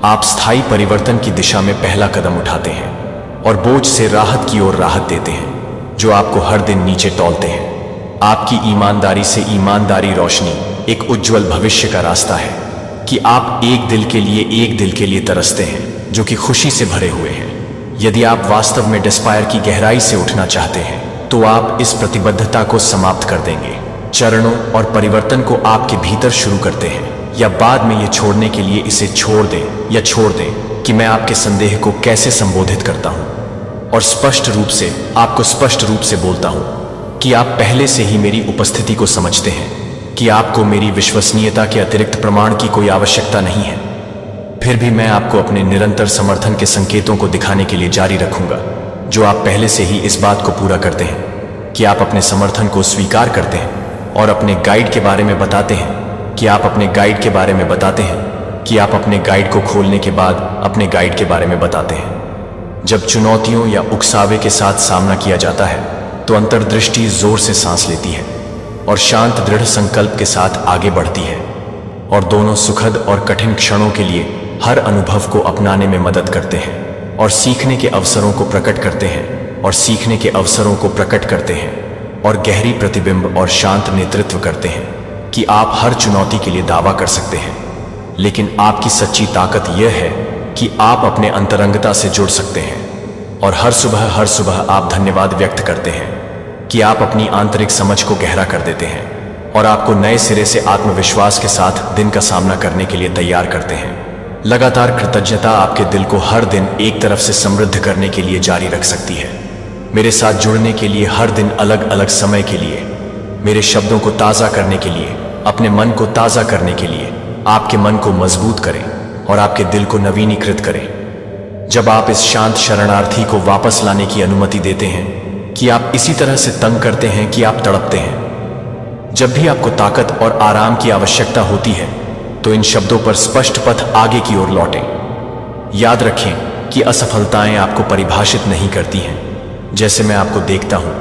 A: आप स्थायी परिवर्तन की दिशा में पहला कदम उठाते हैं, और बोझ से राहत की ओर राहत देते हैं जो आपको हर दिन नीचे तौलते हैं। आपकी ईमानदारी से ईमानदारी रोशनी, एक उज्जवल भविष्य का रास्ता है कि आप एक दिल के लिए तरसते हैं जो कि खुशी से भरे हुए हैं। यदि आप वास्तव में डिस्पायर की गहराई से उठना चाहते हैं तो आप इस प्रतिबद्धता को समाप्त कर देंगे। चरणों और परिवर्तन को आपके भीतर शुरू करते हैं, या बाद में ये छोड़ने के लिए इसे छोड़ दें, या छोड़ दें कि मैं आपके संदेह को कैसे संबोधित करता हूं, और स्पष्ट रूप से बोलता हूं कि आप पहले से ही मेरी उपस्थिति को समझते हैं, कि आपको मेरी विश्वसनीयता के अतिरिक्त प्रमाण की कोई आवश्यकता नहीं है। फिर भी मैं आपको अपने निरंतर समर्थन के संकेतों को दिखाने के लिए जारी रखूंगा, जो आप पहले से ही इस बात को पूरा करते हैं कि आप अपने समर्थन को स्वीकार करते हैं और अपने गाइड के बारे में बताते हैं कि आप अपने गाइड के बारे में बताते हैं कि आप अपने गाइड को खोलने के बाद अपने गाइड के बारे में बताते हैं। जब चुनौतियों या उकसावे के साथ सामना किया जाता है तो अंतर्दृष्टि जोर से सांस लेती है और शांत दृढ़ संकल्प के साथ आगे बढ़ती है, और दोनों सुखद और कठिन क्षणों के लिए हर अनुभव को अपनाने में मदद करते हैं और सीखने के अवसरों को प्रकट करते हैं और सीखने के अवसरों को प्रकट करते हैं और गहरी प्रतिबिंब और शांत नेतृत्व करते हैं कि आप हर चुनौती के लिए दावा कर सकते हैं, लेकिन आपकी सच्ची ताकत यह है कि आप अपने अंतरंगता से जुड़ सकते हैं और हर सुबह आप धन्यवाद व्यक्त करते हैं कि आप अपनी आंतरिक समझ को गहरा कर देते हैं और आपको नए सिरे से आत्मविश्वास के साथ दिन का सामना करने के लिए तैयार करते हैं। लगातार कृतज्ञता आपके दिल को हर दिन एक तरफ से समृद्ध करने के लिए जारी रख सकती है। मेरे साथ जुड़ने के लिए हर दिन अलग अलग समय के लिए, मेरे शब्दों को ताज़ा करने के लिए, अपने मन को ताज़ा करने के लिए आपके मन को मजबूत करें और आपके दिल को नवीनीकृत करें। जब आप इस शांत शरणार्थी को वापस लाने की अनुमति देते हैं कि आप इसी तरह से तंग करते हैं कि आप तड़पते हैं, जब भी आपको ताकत और आराम की आवश्यकता होती है तो इन शब्दों पर स्पष्ट पथ आगे की ओर लौटें। याद रखें कि असफलताएं आपको परिभाषित नहीं करती हैं, जैसे मैं आपको देखता हूं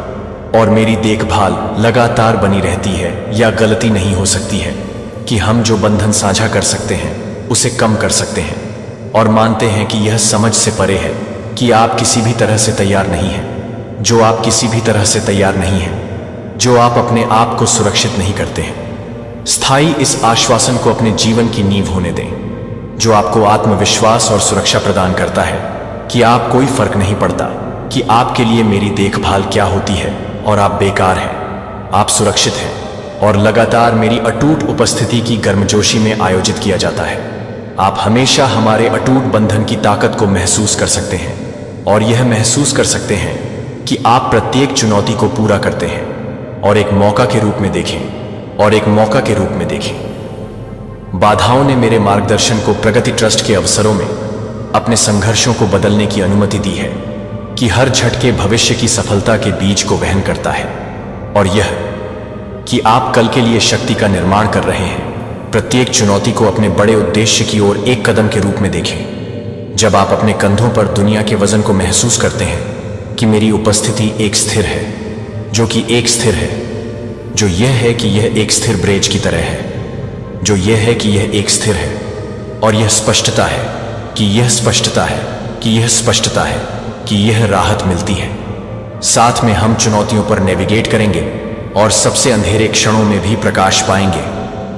A: और मेरी देखभाल लगातार बनी रहती है, या गलती नहीं हो सकती है कि हम जो बंधन साझा कर सकते हैं उसे कम कर सकते हैं और मानते हैं कि यह समझ से परे है कि आप किसी भी तरह से तैयार नहीं हैं, जो आप किसी भी तरह से तैयार नहीं हैं, जो आप अपने आप को सुरक्षित नहीं करते हैं। स्थायी इस आश्वासन को अपने जीवन की नींव होने दें, जो आपको आत्मविश्वास और सुरक्षा प्रदान करता है कि आप कोई फर्क नहीं पड़ता कि आपके लिए मेरी देखभाल क्या होती है और आप बेकार हैं, आप सुरक्षित हैं और लगातार मेरी अटूट उपस्थिति की गर्मजोशी में आयोजित किया जाता है। आप हमेशा हमारे अटूट बंधन की ताकत को महसूस कर सकते हैं और यह महसूस कर सकते हैं कि आप प्रत्येक चुनौती को पूरा करते हैं और एक मौका के रूप में देखें और एक मौका के रूप में देखें। बाधाओं ने मेरे मार्गदर्शन को प्रगति ट्रस्ट के अवसरों में अपने संघर्षों को बदलने की अनुमति दी है कि हर झटके भविष्य की सफलता के बीज को वहन करता है, और यह कि आप कल के लिए शक्ति का निर्माण कर रहे हैं। प्रत्येक चुनौती को अपने बड़े उद्देश्य की ओर एक कदम के रूप में देखें। जब आप अपने कंधों पर दुनिया के वजन को महसूस करते हैं कि मेरी उपस्थिति एक स्थिर है, जो कि एक स्थिर है, जो यह है कि यह एक स्थिर ब्रेज की तरह है, जो यह है कि यह एक स्थिर है, और यह स्पष्टता है कि यह स्पष्टता है कि यह स्पष्टता है कि यह राहत मिलती है। साथ में हम चुनौतियों पर नेविगेट करेंगे और सबसे अंधेरे क्षणों में भी प्रकाश पाएंगे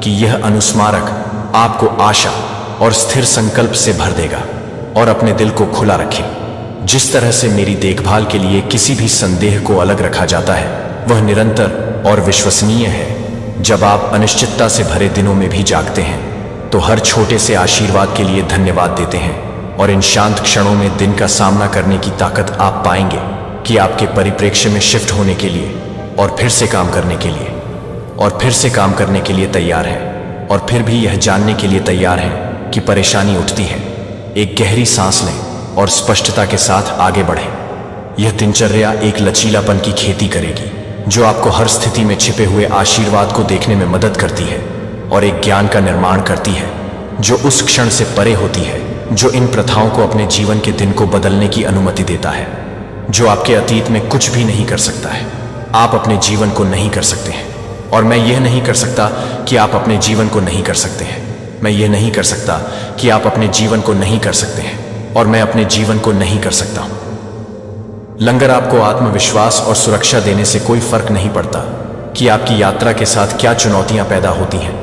A: कि यह अनुस्मारक आपको आशा और स्थिर संकल्प से भर देगा। और अपने दिल को खुला रखें। जिस तरह से मेरी देखभाल के लिए किसी भी संदेह को अलग रखा जाता है वह निरंतर और विश्वसनीय है। जब आप अनिश्चितता से भरे दिनों में भी जागते हैं तो हर छोटे से आशीर्वाद के लिए धन्यवाद देते हैं, और इन शांत क्षणों में दिन का सामना करने की ताकत आप पाएंगे कि आपके परिप्रेक्ष्य में शिफ्ट होने के लिए और फिर से काम करने के लिए और फिर से काम करने के लिए तैयार है, और फिर भी यह जानने के लिए तैयार है कि परेशानी उठती है। एक गहरी सांस लें और स्पष्टता के साथ आगे बढ़ें। यह दिनचर्या एक लचीलापन की खेती करेगी जो आपको हर स्थिति में छिपे हुए आशीर्वाद को देखने में मदद करती है, और एक ज्ञान का निर्माण करती है जो उस क्षण से परे होती है जो इन प्रथाओं को अपने जीवन के दिन को बदलने की अनुमति देता है। जो आपके अतीत में कुछ भी नहीं कर सकता है, आप अपने जीवन को नहीं कर सकते हैं, और मैं यह नहीं कर सकता कि आप अपने जीवन को नहीं कर सकते हैं। मैं यह नहीं कर सकता कि आप अपने जीवन को नहीं कर सकते हैं, और मैं अपने जीवन को नहीं कर सकता हूं। लंगर आपको आत्मविश्वास और सुरक्षा देने से कोई फर्क नहीं पड़ता कि आपकी यात्रा के साथ क्या चुनौतियां पैदा होती हैं।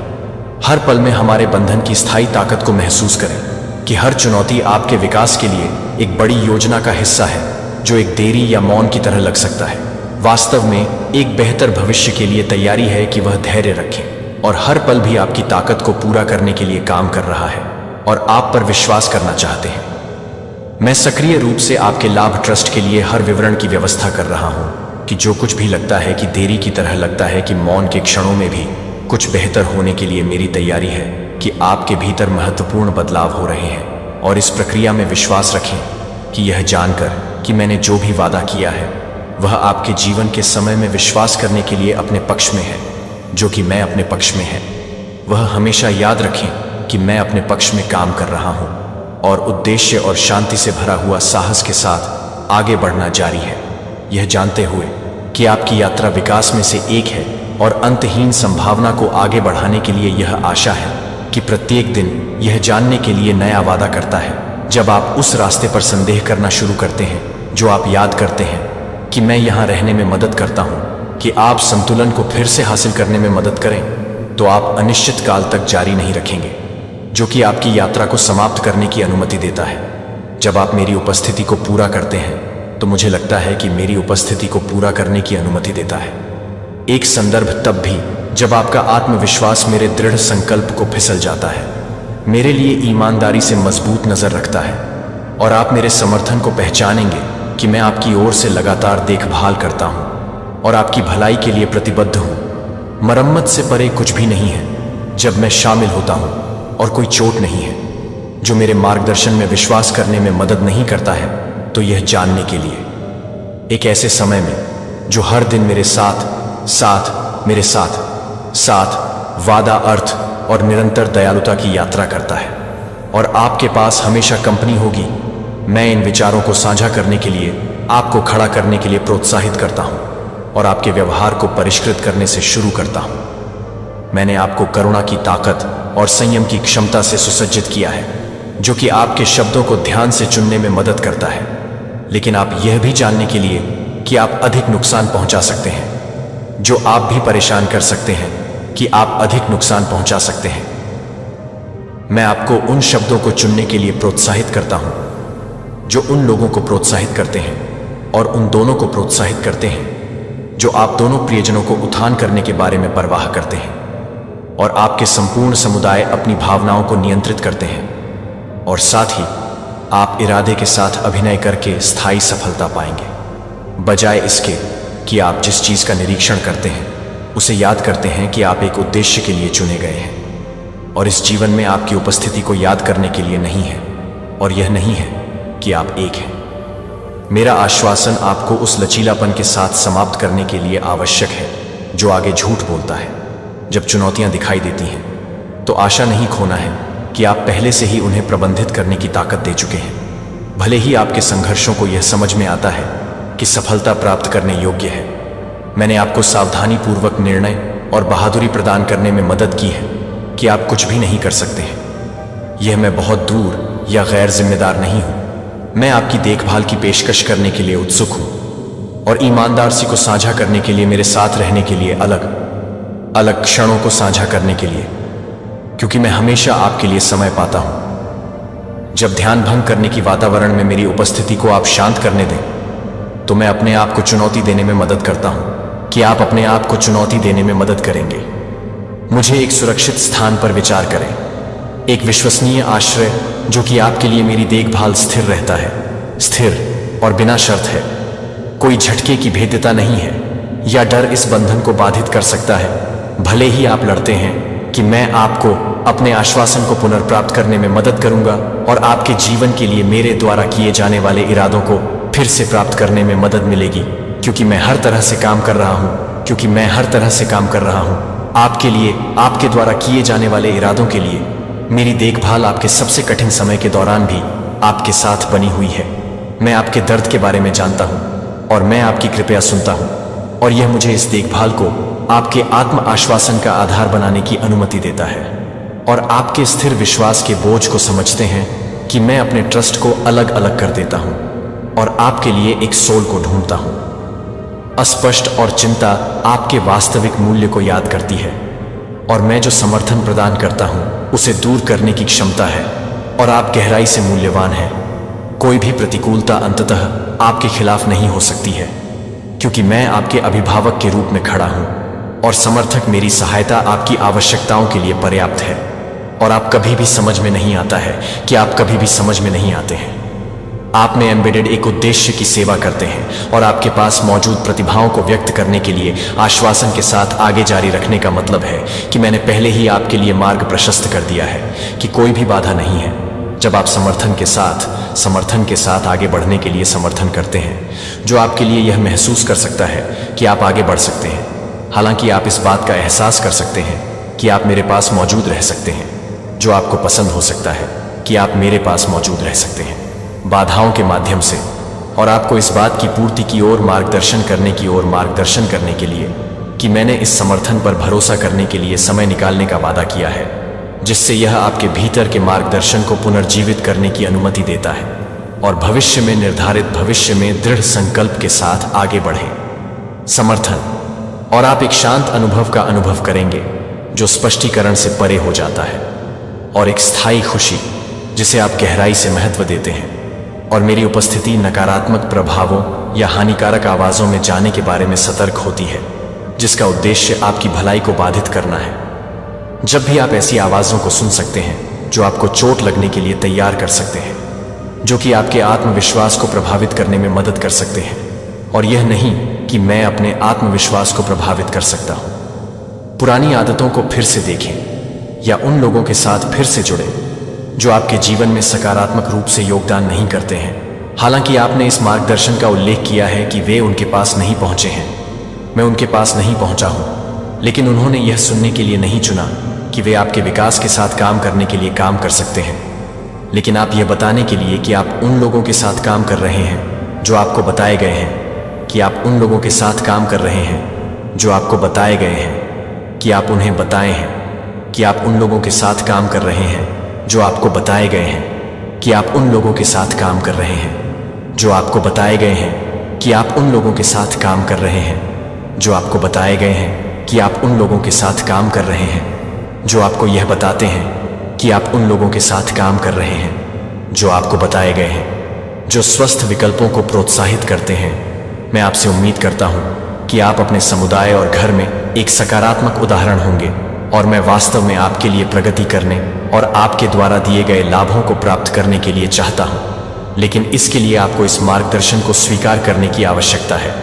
A: हर पल में हमारे बंधन की स्थायी ताकत को महसूस करें कि हर चुनौती आपके विकास के लिए एक बड़ी योजना का हिस्सा है, जो एक देरी या मौन की तरह लग सकता है, वास्तव में एक बेहतर भविष्य के लिए तैयारी है कि वह धैर्य रखें और हर पल भी आपकी ताकत को पूरा करने के लिए काम कर रहा है और आप पर विश्वास करना चाहते हैं। मैं सक्रिय रूप से आपके लाभ ट्रस्ट के लिए हर विवरण की व्यवस्था कर रहा हूं कि जो कुछ भी लगता है कि देरी की तरह लगता है कि मौन के क्षणों में भी कुछ बेहतर होने के लिए मेरी तैयारी है कि आपके भीतर महत्वपूर्ण बदलाव हो रहे हैं। और इस प्रक्रिया में विश्वास रखें कि यह जानकर कि मैंने जो भी वादा किया है वह आपके जीवन के समय में विश्वास करने के लिए अपने पक्ष में है। जो कि मैं अपने पक्ष में है। वह हमेशा याद रखें कि मैं अपने पक्ष में काम कर रहा हूं और उद्देश्य और शांति से भरा हुआ साहस के साथ आगे बढ़ना जारी है, यह जानते हुए कि आपकी यात्रा विकास में से एक है और अंतहीन संभावना को आगे बढ़ाने के लिए यह आशा है कि प्रत्येक दिन यह जानने के लिए नया वादा करता है। जब आप उस रास्ते पर संदेह करना शुरू करते हैं जो आप याद करते हैं कि मैं यहाँ रहने में मदद करता हूँ कि आप संतुलन को फिर से हासिल करने में मदद करें, तो आप अनिश्चित काल तक जारी नहीं रखेंगे, जो कि आपकी यात्रा को समाप्त करने की अनुमति देता है। जब आप मेरी उपस्थिति को पूरा करते हैं तो मुझे लगता है कि मेरी उपस्थिति को पूरा करने की अनुमति देता है। एक संदर्भ तब भी जब आपका आत्मविश्वास मेरे दृढ़ संकल्प को फिसल जाता है, मेरे लिए ईमानदारी से मजबूत नजर रखता है और आप मेरे समर्थन को पहचानेंगे कि मैं आपकी ओर से लगातार देखभाल करता हूं और आपकी भलाई के लिए प्रतिबद्ध हूं। मरम्मत से परे कुछ भी नहीं है जब मैं शामिल होता हूं और कोई चोट नहीं है जो मेरे मार्गदर्शन में विश्वास करने में मदद नहीं करता है, तो यह जानने के लिए एक ऐसे समय में जो हर दिन मेरे मेरे साथ वादा, अर्थ और निरंतर दयालुता की यात्रा करता है और आपके पास हमेशा कंपनी होगी। मैं इन विचारों को साझा करने के लिए आपको खड़ा करने के लिए प्रोत्साहित करता हूं और आपके व्यवहार को परिष्कृत करने से शुरू करता हूं। मैंने आपको करुणा की ताकत और संयम की क्षमता से सुसज्जित किया है, जो कि आपके शब्दों को ध्यान से चुनने में मदद करता है, लेकिन आप यह भी जानने के लिए कि आप अधिक नुकसान पहुंचा सकते हैं, जो आप भी परेशान कर सकते हैं कि आप अधिक नुकसान पहुंचा सकते हैं। मैं आपको उन शब्दों को चुनने के लिए प्रोत्साहित करता हूं जो उन लोगों को प्रोत्साहित करते हैं और उन दोनों को प्रोत्साहित करते हैं जो आप दोनों प्रियजनों को उत्थान करने के बारे में परवाह करते हैं और आपके संपूर्ण समुदाय अपनी भावनाओं को नियंत्रित करते हैं और साथ ही आप इरादे के साथ अभिनय करके स्थायी सफलता पाएंगे, बजाय इसके कि आप जिस चीज का निरीक्षण करते हैं उसे याद करते हैं कि आप एक उद्देश्य के लिए चुने गए हैं और इस जीवन में आपकी उपस्थिति को याद करने के लिए नहीं है, और यह नहीं है कि आप एक हैं। मेरा आश्वासन आपको उस लचीलापन के साथ समाप्त करने के लिए आवश्यक है जो आगे झूठ बोलता है। जब चुनौतियां दिखाई देती हैं तो आशा नहीं खोना है कि आप पहले से ही उन्हें प्रबंधित करने की ताकत दे चुके हैं। भले ही आपके संघर्षों को यह समझ में आता है कि सफलता प्राप्त करने योग्य है, मैंने आपको सावधानीपूर्वक निर्णय और बहादुरी प्रदान करने में मदद की है कि आप कुछ भी नहीं कर सकते हैं। यह मैं बहुत दूर या गैर जिम्मेदार नहीं हूं। मैं आपकी देखभाल की पेशकश करने के लिए उत्सुक हूं और ईमानदार सी को साझा करने के लिए, मेरे साथ रहने के लिए, अलग अलग क्षणों को साझा करने के लिए, क्योंकि मैं हमेशा आपके लिए समय पाता हूं। जब ध्यान भंग करने की वातावरण में मेरी उपस्थिति को आप शांत करने दें तो मैं अपने आप को चुनौती देने में मदद करता हूं कि आप अपने आप को चुनौती देने में मदद करेंगे। मुझे एक सुरक्षित स्थान पर विचार करें, एक विश्वसनीय आश्रय जो कि आपके लिए मेरी देखभाल स्थिर रहता है, स्थिर और बिना शर्त है। कोई झटके की भेद्यता नहीं है या डर इस बंधन को बाधित कर सकता है। भले ही आप लड़ते हैं कि मैं आपको अपने आश्वासन को पुनर्प्राप्त करने में मदद करूंगा और आपके जीवन के लिए मेरे द्वारा किए जाने वाले इरादों को फिर से प्राप्त करने में मदद मिलेगी, क्योंकि मैं हर तरह से काम कर रहा हूं आपके लिए, आपके द्वारा किए जाने वाले इरादों के लिए। मेरी देखभाल आपके सबसे कठिन समय के दौरान भी आपके साथ बनी हुई है। मैं आपके दर्द के बारे में जानता हूं और मैं आपकी कृपया सुनता हूं, और यह मुझे इस देखभाल को आपके आत्म आश्वासन का आधार बनाने की अनुमति देता है। और आपके स्थिर विश्वास के बोझ को समझते हैं कि मैं अपने ट्रस्ट को अलग अलग कर देता हूं और आपके लिए एक सोल को ढूंढता हूं। अस्पष्ट और चिंता आपके वास्तविक मूल्य को याद करती है, और मैं जो समर्थन प्रदान करता हूं उसे दूर करने की क्षमता है, और आप गहराई से मूल्यवान हैं। कोई भी प्रतिकूलता अंततः आपके खिलाफ नहीं हो सकती है, क्योंकि मैं आपके अभिभावक के रूप में खड़ा हूं और समर्थक। मेरी सहायता आपकी आवश्यकताओं के लिए पर्याप्त है, और आप कभी भी समझ में नहीं आता है कि आप कभी भी समझ में नहीं आते हैं। आप में एम्बेडेड एक उद्देश्य की सेवा करते हैं, और आपके पास मौजूद प्रतिभाओं को व्यक्त करने के लिए आश्वासन के साथ आगे जारी रखने का मतलब है कि मैंने पहले ही आपके लिए मार्ग प्रशस्त कर दिया है, कि कोई भी बाधा नहीं है। जब आप समर्थन के साथ आगे बढ़ने के लिए समर्थन करते हैं, जो आपके लिए यह महसूस कर सकता है कि आप आगे बढ़ सकते हैं, हालांकि आप इस बात का एहसास कर सकते हैं कि आप मेरे पास मौजूद रह सकते हैं, जो आपको पसंद हो सकता है कि आप मेरे पास मौजूद रह सकते हैं बाधाओं के माध्यम से, और आपको इस बात की पूर्ति की ओर मार्गदर्शन करने के लिए कि मैंने इस समर्थन पर भरोसा करने के लिए समय निकालने का वादा किया है, जिससे यह आपके भीतर के मार्गदर्शन को पुनर्जीवित करने की अनुमति देता है और भविष्य में निर्धारित भविष्य में दृढ़ संकल्प के साथ आगे बढ़ें। समर्थन, और आप एक शांत अनुभव का अनुभव करेंगे जो स्पष्टीकरण से परे हो जाता है, और एक स्थायी खुशी जिसे आप गहराई से महत्व देते हैं, और मेरी उपस्थिति नकारात्मक प्रभावों या हानिकारक आवाज़ों में जाने के बारे में सतर्क होती है, जिसका उद्देश्य आपकी भलाई को बाधित करना है। जब भी आप ऐसी आवाज़ों को सुन सकते हैं जो आपको चोट लगने के लिए तैयार कर सकते हैं, जो कि आपके आत्मविश्वास को प्रभावित करने में मदद कर सकते हैं, और यह नहीं कि मैं अपने आत्मविश्वास को प्रभावित कर सकता हूं। पुरानी आदतों को फिर से देखें या उन लोगों के साथ फिर से जुड़ें जो आपके जीवन में सकारात्मक रूप से योगदान नहीं करते हैं। हालांकि आपने इस मार्गदर्शन का उल्लेख किया है कि वे उनके पास नहीं पहुंचे हैं, मैं उनके पास नहीं पहुंचा हूं, लेकिन उन्होंने यह सुनने के लिए नहीं चुना कि वे आपके विकास के साथ काम करने के लिए काम कर सकते हैं, लेकिन आप यह बताने के लिए कि आप उन लोगों के साथ काम कर रहे हैं जो आपको बताए गए हैं कि आप उन लोगों के साथ काम कर रहे हैं जो आपको बताए गए हैं कि आप उन्हें बताए हैं कि आप उन लोगों के साथ काम कर रहे हैं जो आपको बताए गए हैं कि आप उन लोगों के साथ काम कर रहे हैं जो आपको बताए गए हैं कि आप उन लोगों के साथ काम कर रहे हैं जो आपको बताए गए हैं कि आप उन लोगों के साथ काम कर रहे हैं जो आपको यह बताते हैं कि आप उन लोगों के साथ काम कर रहे हैं जो आपको बताए गए हैं, जो स्वस्थ विकल्पों को प्रोत्साहित करते हैं। मैं आपसे उम्मीद करता हूं कि आप अपने समुदाय और घर में एक सकारात्मक उदाहरण होंगे, और मैं वास्तव में आपके लिए प्रगति करने और आपके द्वारा दिए गए लाभों को प्राप्त करने के लिए चाहता हूं। लेकिन इसके लिए आपको इस मार्गदर्शन को स्वीकार करने की आवश्यकता है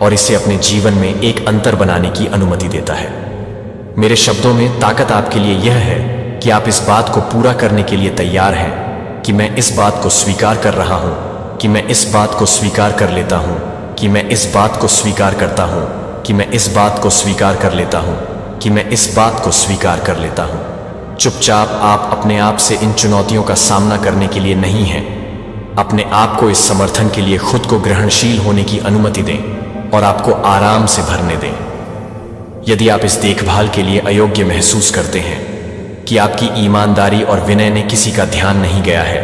A: और इसे अपने जीवन में एक अंतर बनाने की अनुमति देता है। मेरे शब्दों में ताकत आपके लिए यह है कि आप इस बात को पूरा करने के लिए तैयार हैं कि मैं इस बात को स्वीकार कर रहा हूं, कि मैं इस बात को स्वीकार कर लेता हूं, कि मैं इस बात को स्वीकार करता हूं, कि मैं इस बात को स्वीकार कर लेता हूं, कि मैं इस बात को स्वीकार कर लेता हूं। चुपचाप आप अपने आप से इन चुनौतियों का सामना करने के लिए नहीं हैं। अपने आप को इस समर्थन के लिए खुद को ग्रहणशील होने की अनुमति दें और आपको आराम से भरने दें। यदि आप इस देखभाल के लिए अयोग्य महसूस करते हैं कि आपकी ईमानदारी और विनय ने किसी का ध्यान नहीं गया है,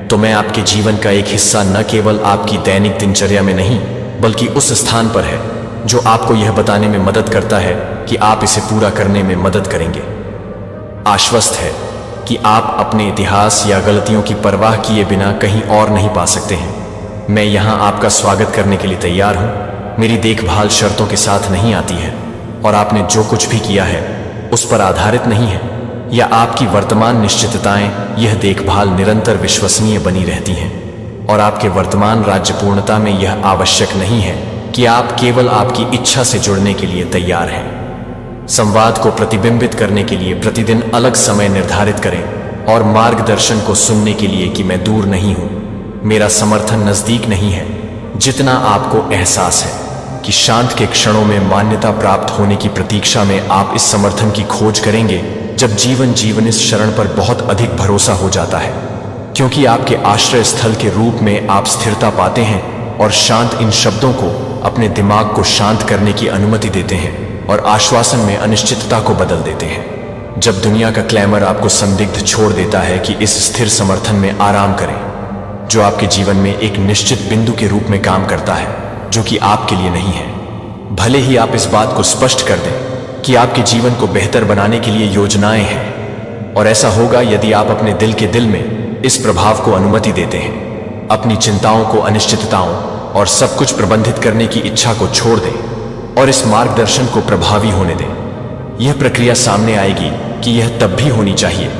A: तो मैं आपके जीवन का एक हिस्सा न केवल आपकी दैनिक दिनचर्या में नहीं, बल्कि उस स्थान पर है जो आपको यह बताने में मदद करता है कि आप इसे पूरा करने में मदद करेंगे। आश्वस्त है कि आप अपने इतिहास या गलतियों की परवाह किए बिना कहीं और नहीं पा सकते हैं। मैं यहाँ आपका स्वागत करने के लिए तैयार हूँ। मेरी देखभाल शर्तों के साथ नहीं आती है, और आपने जो कुछ भी किया है उस पर आधारित नहीं है, या आपकी वर्तमान निश्चितताएं। यह देखभाल निरंतर विश्वसनीय बनी रहती हैं, और आपके वर्तमान राज्यपूर्णता में यह आवश्यक नहीं है कि आप केवल आपकी इच्छा से जुड़ने के लिए तैयार हैं। संवाद को प्रतिबिंबित करने के लिए प्रतिदिन अलग समय निर्धारित करें और मार्गदर्शन को सुनने के लिए कि मैं दूर नहीं हूं, मेरा समर्थन नजदीक नहीं है, जितना आपको एहसास है कि शांत के क्षणों में मान्यता प्राप्त होने की प्रतीक्षा में आप इस समर्थन की खोज करेंगे जब जीवन इस शरण पर बहुत अधिक भरोसा हो जाता है, क्योंकि आपके आश्रय स्थल के रूप में आप स्थिरता पाते हैं और शांत इन शब्दों को अपने दिमाग को शांत करने की अनुमति देते हैं और आश्वासन में अनिश्चितता को बदल देते हैं। जब दुनिया का क्लैमर आपको संदिग्ध छोड़ देता है कि इस स्थिर समर्थन में आराम करें, जो आपके जीवन में एक निश्चित बिंदु के रूप में काम करता है जो कि आपके लिए नहीं है। भले ही आप इस बात को स्पष्ट कर दें कि आपके जीवन को बेहतर बनाने के लिए योजनाएं हैं, और ऐसा होगा यदि आप अपने दिल में इस प्रभाव को अनुमति देते हैं। अपनी चिंताओं को, अनिश्चितताओं और सब कुछ प्रबंधित करने की इच्छा को छोड़ दें और इस मार्गदर्शन को प्रभावी होने दें। यह प्रक्रिया सामने आएगी कि यह तब भी होनी चाहिए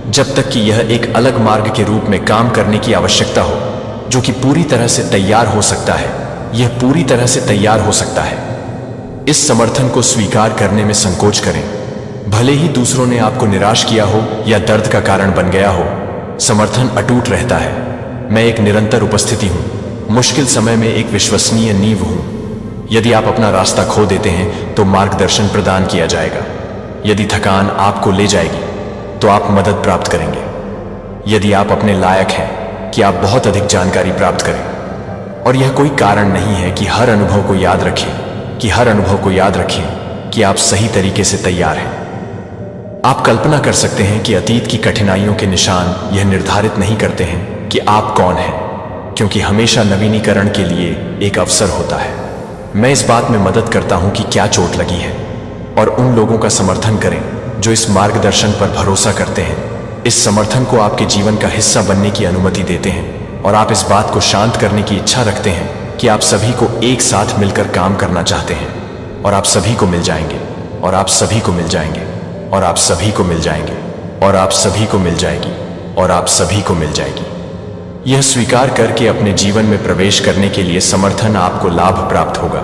A: जब तक कि यह एक अलग मार्ग के रूप में काम करने की आवश्यकता हो, जो कि पूरी तरह से तैयार हो सकता है। यह पूरी तरह से तैयार हो सकता है। इस समर्थन को स्वीकार करने में संकोच करें, भले ही दूसरों ने आपको निराश किया हो या दर्द का कारण बन गया हो। समर्थन अटूट रहता है। मैं एक निरंतर उपस्थिति हूं, मुश्किल समय में एक विश्वसनीय नींव हूं। यदि आप अपना रास्ता खो देते हैं तो मार्गदर्शन प्रदान किया जाएगा। यदि थकान आपको ले जाएगी तो आप मदद प्राप्त करेंगे। यदि आप अपने लायक हैं कि आप बहुत अधिक जानकारी प्राप्त करें। और यह कोई कारण नहीं है कि हर अनुभव को याद रखें कि आप सही तरीके से तैयार हैं। आप कल्पना कर सकते हैं कि अतीत की कठिनाइयों के निशान यह निर्धारित नहीं करते हैं कि आप कौन हैं, क्योंकि हमेशा नवीनीकरण के लिए एक अवसर होता है। मैं इस बात में मदद करता हूं कि क्या चोट लगी है, और उन लोगों का समर्थन करें जो इस मार्गदर्शन पर भरोसा करते हैं। इस समर्थन को आपके जीवन का हिस्सा बनने की अनुमति देते हैं, और आप इस बात को शांत करने की इच्छा रखते हैं कि आप सभी को एक साथ मिलकर काम करना चाहते हैं, और आप सभी को मिल जाएंगे, और आप सभी को मिल जाएंगे, और आप सभी को मिल जाएंगे, और आप सभी को मिल जाएगी, और आप सभी को मिल जाएगी। यह स्वीकार करके अपने जीवन में प्रवेश करने के लिए समर्थन आपको लाभ प्राप्त होगा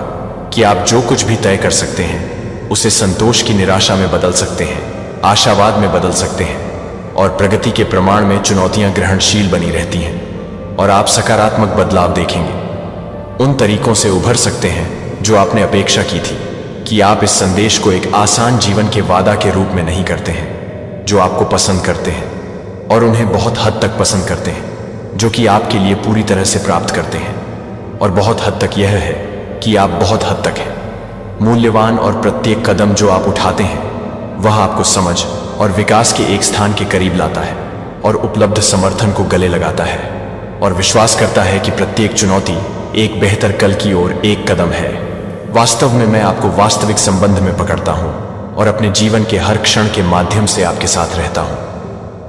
A: कि आप जो कुछ भी तय कर सकते हैं उसे संतोष की निराशा में बदल सकते हैं, आशावाद में बदल सकते हैं, और प्रगति के प्रमाण में चुनौतियां ग्रहणशील बनी रहती हैं, और आप सकारात्मक बदलाव देखेंगे। उन तरीकों से उभर सकते हैं जो आपने अपेक्षा की थी कि आप इस संदेश को एक आसान जीवन के वादा के रूप में नहीं करते हैं, जो आपको पसंद करते हैं और उन्हें बहुत हद तक पसंद करते हैं, जो कि आपके लिए पूरी तरह से प्राप्त करते हैं। और बहुत हद तक यह है कि आप बहुत हद तक हैं मूल्यवान, और प्रत्येक कदम जो आप उठाते हैं वह आपको समझ और विकास के एक स्थान के करीब लाता है, और उपलब्ध समर्थन को गले लगाता है, और विश्वास करता है कि प्रत्येक चुनौती एक बेहतर कल की ओर एक कदम है। वास्तव में मैं आपको वास्तविक संबंध में पकड़ता हूं और अपने जीवन के हर क्षण के माध्यम से आपके साथ रहता हूं।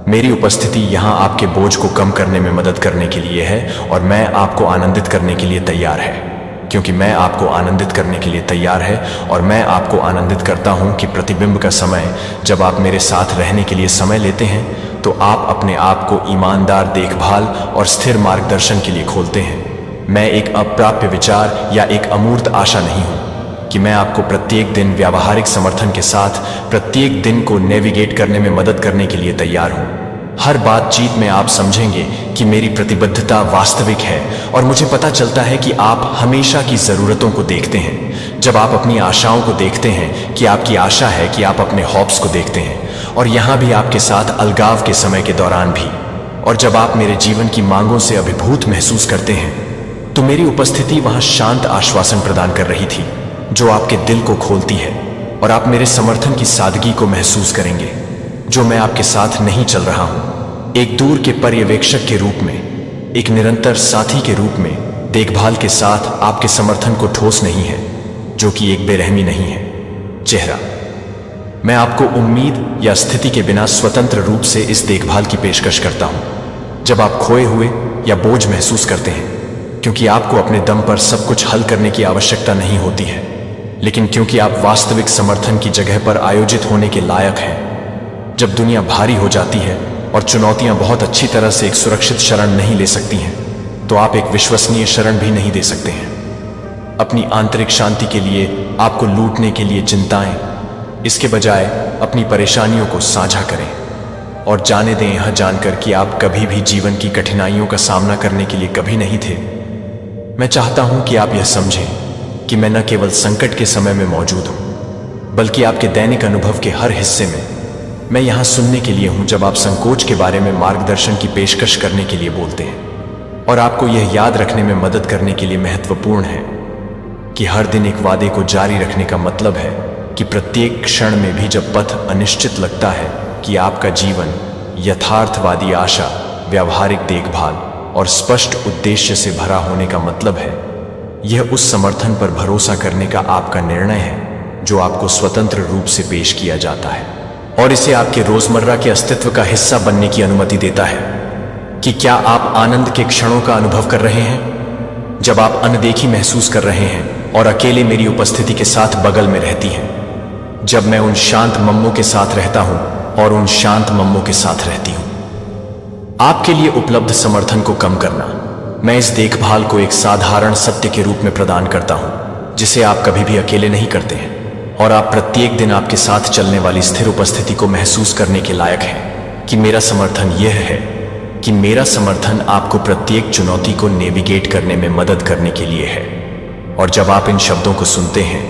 A: मेरी उपस्थिति यहां आपके बोझ को कम करने में मदद करने के लिए है, और मैं आपको आनंदित करने के लिए तैयार है, क्योंकि मैं आपको आनंदित करने के लिए तैयार है। और मैं आपको आनंदित करता हूं कि प्रतिबिंब का समय, जब आप मेरे साथ रहने के लिए समय लेते हैं तो आप अपने आप को ईमानदार देखभाल और स्थिर मार्गदर्शन के लिए खोलते हैं। मैं एक अप्राप्य विचार या एक अमूर्त आशा नहीं हूं कि मैं आपको प्रत्येक दिन व्यावहारिक समर्थन के साथ प्रत्येक दिन को नेविगेट करने में मदद करने के लिए तैयार हूं। हर बातचीत में आप समझेंगे कि मेरी प्रतिबद्धता वास्तविक है, और मुझे पता चलता है कि आप हमेशा की जरूरतों को देखते हैं। जब आप अपनी आशाओं को देखते हैं कि आपकी आशा है कि आप अपने हॉब्स को देखते हैं, और यहां भी आपके साथ अलगाव के समय के दौरान भी। और जब आप मेरे जीवन की मांगों से अभिभूत महसूस करते हैं तो मेरी उपस्थिति वहां शांत आश्वासन प्रदान कर रही थी, जो आपके दिल को खोलती है, और आप मेरे समर्थन की सादगी को महसूस करेंगे, जो मैं आपके साथ नहीं चल रहा हूं। एक दूर के पर्यवेक्षक के रूप में, एक निरंतर साथी के रूप में, देखभाल के साथ आपके समर्थन को ठोस नहीं है, जो कि एक बेरहमी नहीं है। चेहरा, मैं आपको उम्मीद या स्थिति के बिना स्वतंत्र रूप से इस देखभाल की पेशकश करता हूं जब आप खोए हुए या बोझ महसूस करते हैं, क्योंकि आपको अपने दम पर सब कुछ हल करने की आवश्यकता नहीं होती है, लेकिन क्योंकि आप वास्तविक समर्थन की जगह पर आयोजित होने के लायक हैं। जब दुनिया भारी हो जाती है और चुनौतियां बहुत अच्छी तरह से एक सुरक्षित शरण नहीं ले सकती हैं, तो आप एक विश्वसनीय शरण भी नहीं दे सकते हैं। अपनी आंतरिक शांति के लिए आपको लूटने के लिए चिंताएं, इसके बजाय अपनी परेशानियों को साझा करें, और जाने दें यह जानकर कि आप कभी भी जीवन की कठिनाइयों का सामना करने के लिए कभी नहीं थे। मैं चाहता हूं कि आप यह समझें कि मैं न केवल संकट के समय में मौजूद हूं, बल्कि आपके दैनिक अनुभव के हर हिस्से में। मैं यहां सुनने के लिए हूं जब आप संकोच के बारे में मार्गदर्शन की पेशकश करने के लिए बोलते हैं, और आपको यह याद रखने में मदद करने के लिए महत्वपूर्ण है कि हर दिन एक वादे को जारी रखने का मतलब है कि प्रत्येक क्षण में भी जब पथ अनिश्चित लगता है, कि आपका जीवन यथार्थवादी आशा, व्यावहारिक देखभाल और स्पष्ट उद्देश्य से भरा होने का मतलब है। यह उस समर्थन पर भरोसा करने का आपका निर्णय है जो आपको स्वतंत्र रूप से पेश किया जाता है, और इसे आपके रोजमर्रा के अस्तित्व का हिस्सा बनने की अनुमति देता है। कि क्या आप आनंद के क्षणों का अनुभव कर रहे हैं, जब आप अनदेखी महसूस कर रहे हैं और अकेले मेरी उपस्थिति के साथ बगल में रहती हैं, जब मैं उन शांत मम्मों के साथ रहता हूं और उन शांत मम्मों के साथ रहती हूं। आपके लिए उपलब्ध समर्थन को कम करना, मैं इस देखभाल को एक साधारण सत्य के रूप में प्रदान करता हूं जिसे आप कभी भी अकेले नहीं करते हैं, और आप प्रत्येक दिन आपके साथ चलने वाली स्थिर उपस्थिति को महसूस करने के लायक हैं। कि मेरा समर्थन यह है कि मेरा समर्थन आपको प्रत्येक चुनौती को नेविगेट करने में मदद करने के लिए है। और जब आप इन शब्दों को सुनते हैं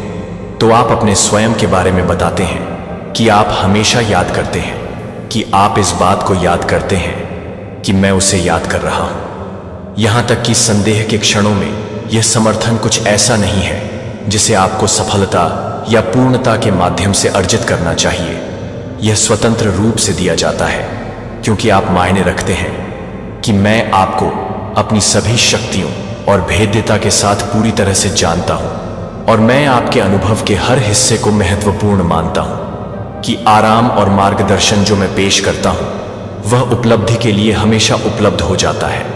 A: तो आप अपने स्वयं के बारे में बताते हैं कि आप हमेशा याद करते हैं, कि आप इस बात को याद करते हैं कि मैं उसे याद कर रहा हूं। यहां तक कि संदेह के क्षणों में यह समर्थन कुछ ऐसा नहीं है जिसे आपको सफलता या पूर्णता के माध्यम से अर्जित करना चाहिए। यह स्वतंत्र रूप से दिया जाता है क्योंकि आप मायने रखते हैं कि मैं आपको अपनी सभी शक्तियों और भेद्यता के साथ पूरी तरह से जानता हूं और मैं आपके अनुभव के हर हिस्से को महत्वपूर्ण मानता हूं, कि आराम और मार्गदर्शन जो मैं पेश करता हूं वह उपलब्धि के लिए हमेशा उपलब्ध हो जाता है।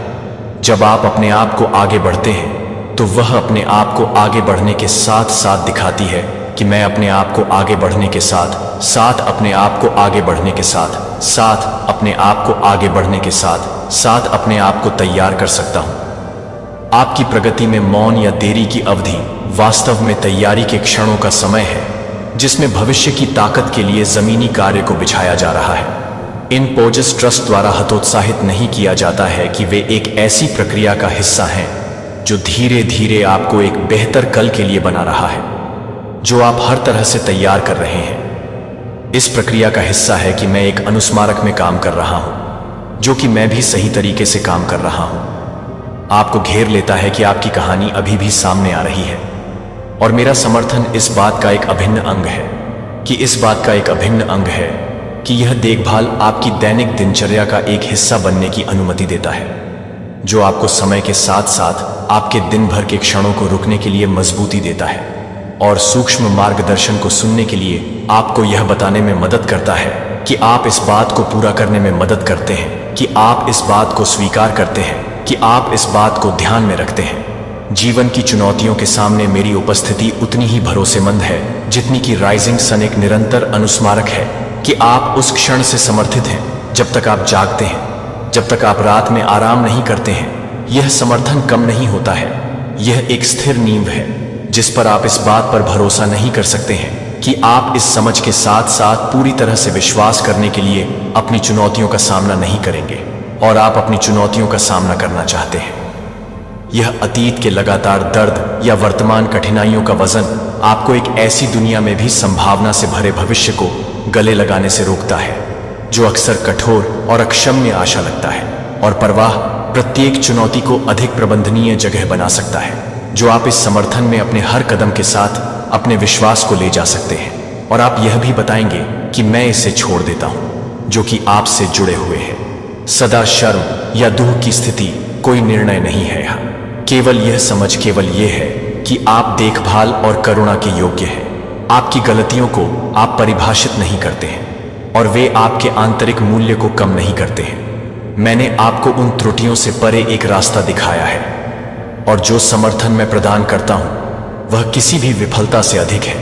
A: जब आप अपने आप को आगे बढ़ते हैं तो वह अपने आप को आगे बढ़ने के साथ साथ दिखाती है कि मैं अपने आप को आगे बढ़ने के साथ साथ अपने आप को आगे बढ़ने के साथ साथ अपने आप को आगे बढ़ने के साथ साथ अपने आप को तैयार कर सकता हूं। आपकी प्रगति में मौन या देरी की अवधि वास्तव में तैयारी के क्षणों का समय है जिसमें भविष्य की ताकत के लिए जमीनी कार्य को बिछाया जा रहा है। इन पोजेस ट्रस्ट द्वारा हतोत्साहित नहीं किया जाता है कि वे एक ऐसी प्रक्रिया का हिस्सा हैं जो धीरे धीरे आपको एक बेहतर कल के लिए बना रहा है, जो आप हर तरह से तैयार कर रहे हैं। इस प्रक्रिया का हिस्सा है कि मैं एक अनुस्मारक में काम कर रहा हूं, जो कि मैं भी सही तरीके से काम कर रहा हूं। आपको घेर लेता है कि आपकी कहानी अभी भी सामने आ रही है और मेरा समर्थन इस बात का एक अभिन्न अंग है कि यह देखभाल आपकी दैनिक दिनचर्या का एक हिस्सा बनने की अनुमति देता है, जो आपको समय के साथ साथ आपके दिन भर के क्षणों को रुकने के लिए मजबूती देता है और सूक्ष्म मार्गदर्शन को सुनने के लिए आपको यह बताने में मदद करता है कि आप इस बात को पूरा करने में मदद करते हैं, कि आप इस बात को स्वीकार करते हैं, कि आप इस बात को ध्यान में रखते हैं। जीवन की चुनौतियों के सामने मेरी उपस्थिति उतनी ही भरोसेमंद है जितनी कि राइजिंग सन एक निरंतर अनुस्मारक है कि आप उस क्षण से समर्थित हैं जब तक आप जागते हैं, जब तक आप रात में आराम नहीं करते हैं। यह समर्थन कम नहीं होता है, यह एक स्थिर नींव है जिस पर आप इस बात पर भरोसा नहीं कर सकते हैं कि आप इस समझ के साथ साथ पूरी तरह से विश्वास करने के लिए अपनी चुनौतियों का सामना नहीं करेंगे और आप अपनी चुनौतियों का सामना करना चाहते हैं। यह अतीत के लगातार दर्द या वर्तमान कठिनाइयों का वजन आपको एक ऐसी दुनिया में भी संभावना से भरे भविष्य को गले लगाने से रोकता है जो अक्सर कठोर और अक्षम्य आशा लगता है, और परवाह प्रत्येक चुनौती को अधिक प्रबंधनीय जगह बना सकता है, जो आप इस समर्थन में अपने हर कदम के साथ अपने विश्वास को ले जा सकते हैं। और आप यह भी बताएंगे कि मैं इसे छोड़ देता हूं जो कि आपसे जुड़े हुए हैं। सदा शर्म या दुख की स्थिति कोई निर्णय नहीं है यहाँ, केवल यह समझ केवल यह है कि आप देखभाल और करुणा के योग्य हैं। आपकी गलतियों को आप परिभाषित नहीं करते हैं और वे आपके आंतरिक मूल्य को कम नहीं करते हैं। मैंने आपको उन त्रुटियों से परे एक रास्ता दिखाया है, और जो समर्थन मैं प्रदान करता हूं वह किसी भी विफलता से अधिक है,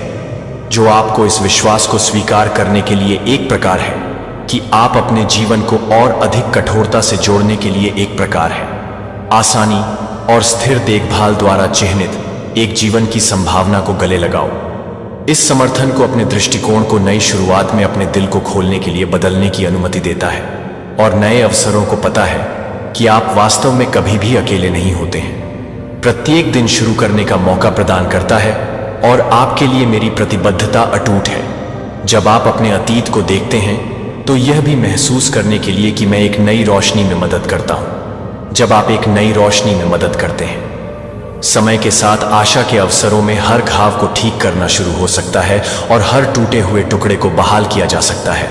A: जो आपको इस विश्वास को स्वीकार करने के लिए एक प्रकार है कि आप अपने जीवन को और अधिक कठोरता से जोड़ने के लिए एक प्रकार है। आसानी और स्थिर देखभाल द्वारा चिह्नित एक जीवन की संभावना को गले लगाओ। इस समर्थन को अपने दृष्टिकोण को नई शुरुआत में अपने दिल को खोलने के लिए बदलने की अनुमति देता है और नए अवसरों को पता है कि आप वास्तव में कभी भी अकेले नहीं होते हैं। प्रत्येक दिन शुरू करने का मौका प्रदान करता है और आपके लिए मेरी प्रतिबद्धता अटूट है। जब आप अपने अतीत को देखते हैं तो यह भी महसूस करने के लिए कि मैं एक नई रोशनी में मदद करता हूं। जब आप एक नई रोशनी में मदद करते हैं, समय के साथ आशा के अवसरों में हर घाव को ठीक करना शुरू हो सकता है और हर टूटे हुए टुकड़े को बहाल किया जा सकता है।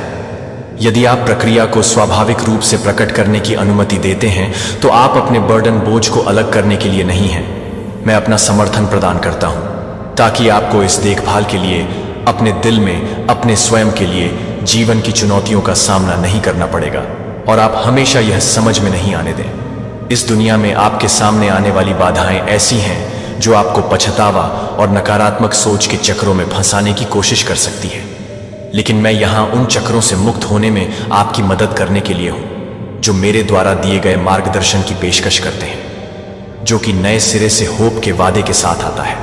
A: यदि आप प्रक्रिया को स्वाभाविक रूप से प्रकट करने की अनुमति देते हैं तो आप अपने बर्डन बोझ को अलग करने के लिए नहीं हैं। मैं अपना समर्थन प्रदान करता हूं ताकि आपको इस देखभाल के लिए अपने दिल में अपने स्वयं के लिए जीवन की चुनौतियों का सामना नहीं करना पड़ेगा और आप हमेशा यह समझ में नहीं आने दें। इस दुनिया में आपके सामने आने वाली बाधाएं ऐसी हैं जो आपको पछतावा और नकारात्मक सोच के चक्रों में फंसाने की कोशिश कर सकती है, लेकिन मैं यहाँ उन चक्रों से मुक्त होने में आपकी मदद करने के लिए हूँ जो मेरे द्वारा दिए गए मार्गदर्शन की पेशकश करते हैं, जो कि नए सिरे से होप के वादे के साथ आता है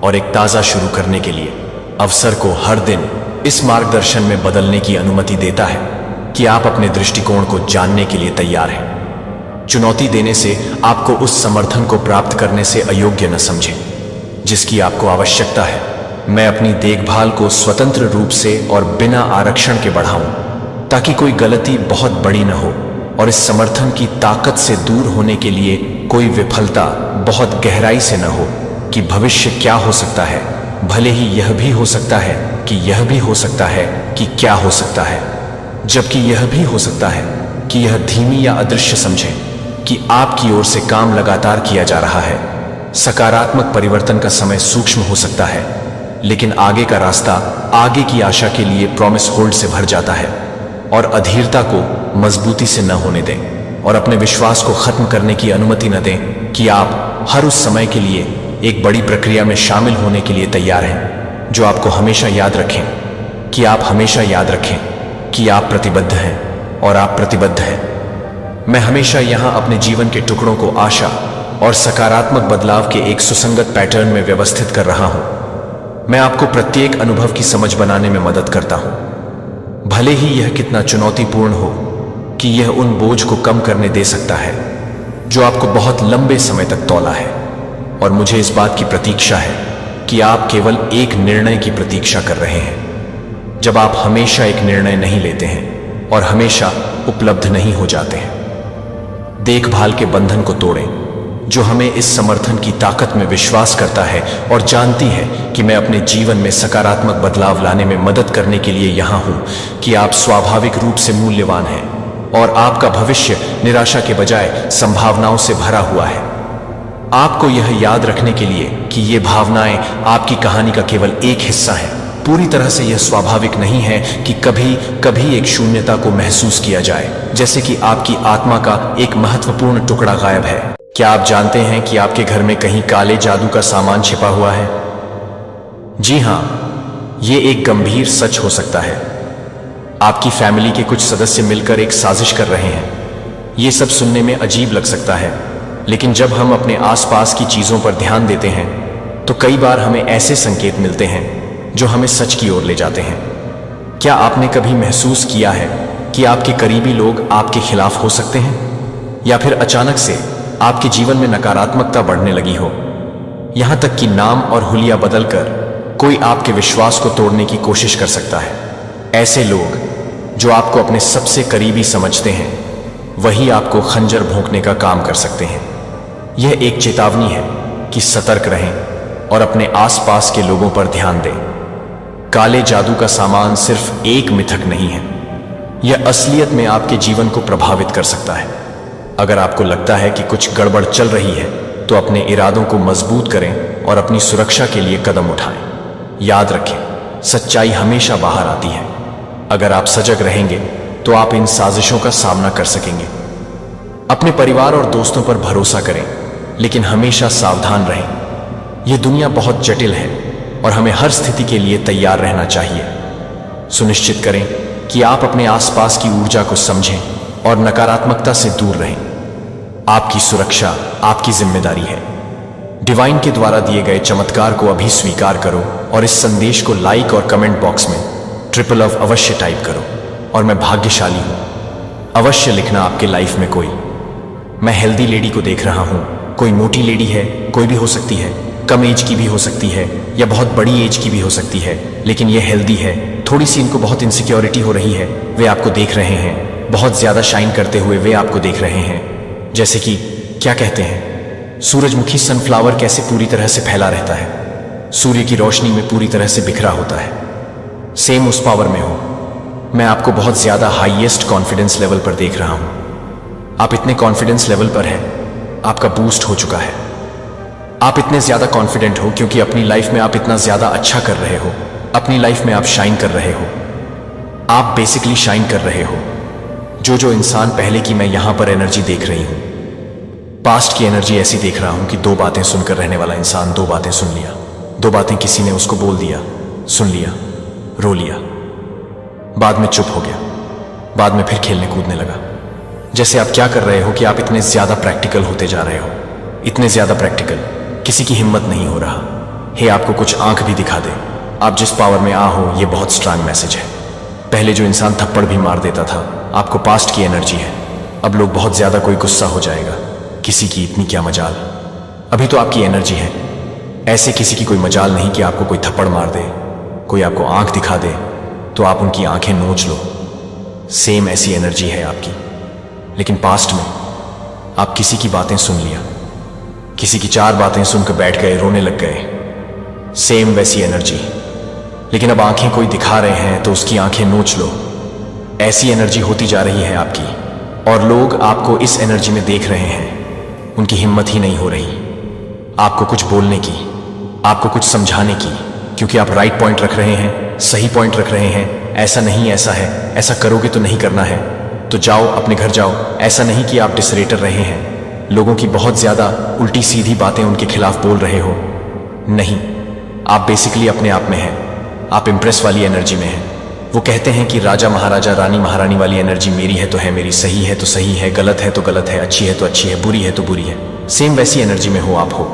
A: और एक ताज़ा शुरू करने के लिए अवसर को हर दिन इस मार्गदर्शन में बदलने की अनुमति देता है कि आप अपने दृष्टिकोण को जानने के लिए तैयार हैं। चुनौती देने से आपको उस समर्थन को प्राप्त करने से अयोग्य न समझें। जिसकी आपको आवश्यकता है। मैं अपनी देखभाल को स्वतंत्र रूप से और बिना आरक्षण के बढ़ाऊं ताकि कोई गलती बहुत बड़ी न हो, और इस समर्थन की ताकत से दूर होने के लिए कोई विफलता बहुत गहराई से न हो कि भविष्य क्या हो सकता है, भले ही यह भी हो सकता है कि यह भी हो सकता है कि क्या हो सकता है, जबकि यह भी हो सकता है कि यह धीमी या अदृश्य समझें कि आपकी ओर से काम लगातार किया जा रहा है। सकारात्मक परिवर्तन का समय सूक्ष्म हो सकता है, लेकिन आगे का रास्ता आगे की आशा के लिए प्रॉमिस होल्ड से भर जाता है। और अधीरता को मजबूती से न होने दें और अपने विश्वास को खत्म करने की अनुमति न दें कि आप हर उस समय के लिए एक बड़ी प्रक्रिया में शामिल होने के लिए तैयार हैं जो आपको हमेशा याद रखें कि आप हमेशा याद रखें कि आप प्रतिबद्ध हैं और आप प्रतिबद्ध हैं। मैं हमेशा यहां अपने जीवन के टुकड़ों को आशा और सकारात्मक बदलाव के एक सुसंगत पैटर्न में व्यवस्थित कर रहा हूं। मैं आपको प्रत्येक अनुभव की समझ बनाने में मदद करता हूं, भले ही यह कितना चुनौतीपूर्ण हो कि यह उन बोझ को कम करने दे सकता है जो आपको बहुत लंबे समय तक तौला है। और मुझे इस बात की प्रतीक्षा है कि आप केवल एक निर्णय की प्रतीक्षा कर रहे हैं, जब आप हमेशा एक निर्णय नहीं लेते हैं और हमेशा उपलब्ध नहीं हो जाते हैं। देखभाल के बंधन को तोड़ें जो हमें इस समर्थन की ताकत में विश्वास करता है और जानती है कि मैं अपने जीवन में सकारात्मक बदलाव लाने में मदद करने के लिए यहाँ हूँ, कि आप स्वाभाविक रूप से मूल्यवान हैं और आपका भविष्य निराशा के बजाय संभावनाओं से भरा हुआ है। आपको यह याद रखने के लिए कि ये भावनाएं आपकी कहानी का केवल एक हिस्सा है। पूरी तरह से यह स्वाभाविक नहीं है कि कभी कभी एक शून्यता को महसूस किया जाए, जैसे कि आपकी आत्मा का एक महत्वपूर्ण टुकड़ा गायब है। क्या आप जानते हैं कि आपके घर में कहीं काले जादू का सामान छिपा हुआ है? जी हां, यह एक गंभीर सच हो सकता है। आपकी फैमिली के कुछ सदस्य मिलकर एक साजिश कर रहे हैं। यह सब सुनने में अजीब लग सकता है, लेकिन जब हम अपने आसपास की चीजों पर ध्यान देते हैं तो कई बार हमें ऐसे संकेत मिलते हैं जो हमें सच की ओर ले जाते हैं। क्या आपने कभी महसूस किया है कि आपके करीबी लोग आपके खिलाफ हो सकते हैं, या फिर अचानक से आपके जीवन में नकारात्मकता बढ़ने लगी हो, यहां तक कि नाम और हुलिया बदलकर कोई आपके विश्वास को तोड़ने की कोशिश कर सकता है? ऐसे लोग जो आपको अपने सबसे करीबी समझते हैं वही आपको खंजर भोंकने का काम कर सकते हैं। यह एक चेतावनी है कि सतर्क रहें और अपने आसपास के लोगों पर ध्यान दें। काले जादू का सामान सिर्फ एक मिथक नहीं है, यह असलियत में आपके जीवन को प्रभावित कर सकता है। अगर आपको लगता है कि कुछ गड़बड़ चल रही है तो अपने इरादों को मजबूत करें और अपनी सुरक्षा के लिए कदम उठाएं। याद रखें, सच्चाई हमेशा बाहर आती है। अगर आप सजग रहेंगे तो आप इन साजिशों का सामना कर सकेंगे। अपने परिवार और दोस्तों पर भरोसा करें, लेकिन हमेशा सावधान रहें। यह दुनिया बहुत जटिल है और हमें हर स्थिति के लिए तैयार रहना चाहिए। सुनिश्चित करें कि आप अपने आसपास की ऊर्जा को समझें और नकारात्मकता से दूर रहें। आपकी सुरक्षा आपकी जिम्मेदारी है। डिवाइन के द्वारा दिए गए चमत्कार को अभी स्वीकार करो और इस संदेश को लाइक और कमेंट बॉक्स में ट्रिपल ऑफ अवश्य टाइप करो। और मैं भाग्यशाली हूं, अवश्य लिखना आपके लाइफ में कोई। मैं हेल्दी लेडी को देख रहा हूं। कोई मोटी लेडी है, कोई भी हो सकती है, कम एज की भी हो सकती है या बहुत बड़ी एज की भी हो सकती है, लेकिन ये हेल्दी है। थोड़ी सी इनको बहुत इनसिक्योरिटी हो रही है, वे आपको देख रहे हैं। बहुत ज्यादा शाइन करते हुए वे आपको देख रहे हैं। जैसे कि क्या कहते हैं, सूरजमुखी सनफ्लावर कैसे पूरी तरह से फैला रहता है, सूर्य की रोशनी में पूरी तरह से बिखरा होता है। सेम उस पावर में हो। मैं आपको बहुत ज्यादा हाईएस्ट कॉन्फिडेंस लेवल पर देख रहा हूं। आप इतने कॉन्फिडेंस लेवल पर हैं, आपका बूस्ट हो चुका है। आप इतने ज्यादा कॉन्फिडेंट हो क्योंकि अपनी लाइफ में आप इतना ज्यादा अच्छा कर रहे हो। अपनी लाइफ में आप शाइन कर रहे हो। आप बेसिकली शाइन कर रहे हो। जो इंसान पहले की मैं यहां पर एनर्जी देख रही हूं, पास्ट की एनर्जी ऐसी देख रहा हूं कि दो बातें सुनकर रहने वाला इंसान दो बातें सुन लिया। दो बातें किसी ने उसको बोल दिया, सुन लिया, रो लिया, बाद में चुप हो गया, बाद में फिर खेलने कूदने लगा। जैसे आप क्या कर रहे हो कि आप इतने ज्यादा प्रैक्टिकल होते जा रहे हो, इतने ज्यादा प्रैक्टिकल, किसी की हिम्मत नहीं हो रहा। हे आपको कुछ आंख भी दिखा दे, आप जिस पावर में आ हो, यह बहुत स्ट्रांग मैसेज है। पहले जो इंसान थप्पड़ भी मार देता था, आपको पास्ट की एनर्जी है। अब लोग बहुत ज्यादा, कोई गुस्सा हो जाएगा, किसी की इतनी क्या मजाल। अभी तो आपकी एनर्जी है, ऐसे किसी की कोई मजाल नहीं कि आपको कोई थप्पड़ मार दे, कोई आपको आंख दिखा दे तो आप उनकी आंखें नोच लो। सेम ऐसी एनर्जी है आपकी। लेकिन पास्ट में आप किसी की बातें सुन लिया, किसी की 4 बातें सुनकर बैठ गए, रोने लग गए। सेम वैसी एनर्जी। लेकिन अब आंखें कोई दिखा रहे हैं तो उसकी आंखें नोच लो। ऐसी एनर्जी होती जा रही है आपकी, और लोग आपको इस एनर्जी में देख रहे हैं। उनकी हिम्मत ही नहीं हो रही आपको कुछ बोलने की, आपको कुछ समझाने की, क्योंकि आप राइट पॉइंट रख रहे हैं, सही पॉइंट रख रहे हैं। ऐसा नहीं, ऐसा है, ऐसा करोगे तो नहीं करना है, तो जाओ अपने घर जाओ। ऐसा नहीं कि आप डिसरेटर रहे हैं, लोगों की बहुत ज्यादा उल्टी सीधी बातें उनके खिलाफ बोल रहे हो। नहीं, आप बेसिकली अपने आप में हैं। आप इम्प्रेस वाली एनर्जी में हैं। वो कहते हैं कि राजा महाराजा रानी महारानी वाली एनर्जी मेरी है तो है मेरी, सही है तो सही है, गलत है तो गलत है, अच्छी है तो अच्छी है, बुरी है तो बुरी है। सेम वैसी एनर्जी में हो आप हो।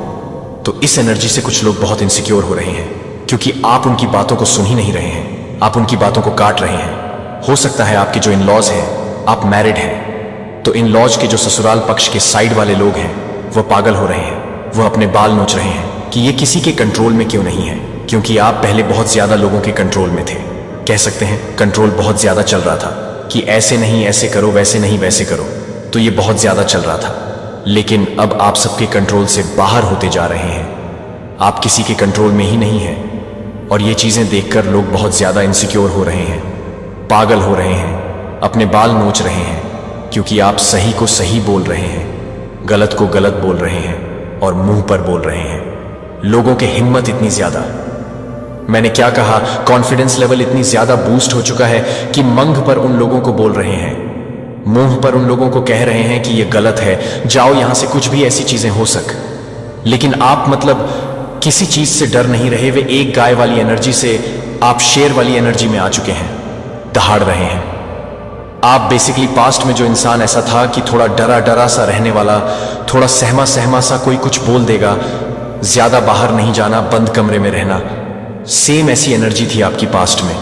A: तो इस एनर्जी से कुछ लोग बहुत इनसिक्योर हो रहे हैं, क्योंकि आप उनकी बातों को सुन ही नहीं रहे हैं, आप उनकी बातों को काट रहे हैं। हो सकता है आपके जो इन लॉज हैं, आप मैरिड हैं, तो इन लॉज के जो ससुराल पक्ष के साइड वाले लोग हैं वो पागल हो रहे हैं, वो अपने बाल नोच रहे हैं कि ये किसी के कंट्रोल में क्यों नहीं है, क्योंकि आप पहले बहुत ज्यादा लोगों के कंट्रोल में थे। कह सकते हैं कंट्रोल बहुत ज्यादा चल रहा था कि ऐसे नहीं ऐसे करो, वैसे नहीं वैसे करो, तो ये बहुत ज्यादा चल रहा था। लेकिन अब आप सबके कंट्रोल से बाहर होते जा रहे हैं, आप किसी के कंट्रोल में ही नहीं हैं। और ये चीजें देखकर लोग बहुत ज्यादा इनसिक्योर हो रहे हैं, पागल हो रहे हैं, अपने बाल नोच रहे हैं, क्योंकि आप सही को सही बोल रहे हैं, गलत को गलत बोल रहे हैं और मुंह पर बोल रहे हैं। लोगों की हिम्मत इतनी ज्यादा, मैंने क्या कहा, कॉन्फिडेंस लेवल इतनी ज्यादा बूस्ट हो चुका है कि मंग पर उन लोगों को बोल रहे हैं, मुंह पर उन लोगों को कह रहे हैं कि ये गलत है, जाओ यहां से, कुछ भी ऐसी चीजें हो सक। लेकिन आप मतलब किसी चीज से डर नहीं रहे। वे एक गाय वाली एनर्जी से आप शेर वाली एनर्जी में आ चुके हैं, दहाड़ रहे हैं। आप बेसिकली पास्ट में जो इंसान ऐसा था कि थोड़ा डरा डरा सा रहने वाला, थोड़ा सहमा सहमा सा, कोई कुछ बोल देगा, ज्यादा बाहर नहीं जाना, बंद कमरे में रहना, सेम ऐसी एनर्जी थी आपकी पास्ट में।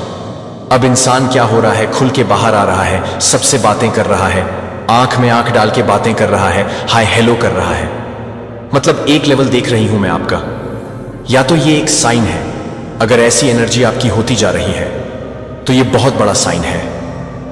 A: अब इंसान क्या हो रहा है, खुल के बाहर आ रहा है, सबसे बातें कर रहा है, आंख में आंख डाल के बातें कर रहा है, हाय हेलो कर रहा है। मतलब एक लेवल देख रही हूं मैं आपका। या तो ये एक साइन है, अगर ऐसी एनर्जी आपकी होती जा रही है तो ये बहुत बड़ा साइन है,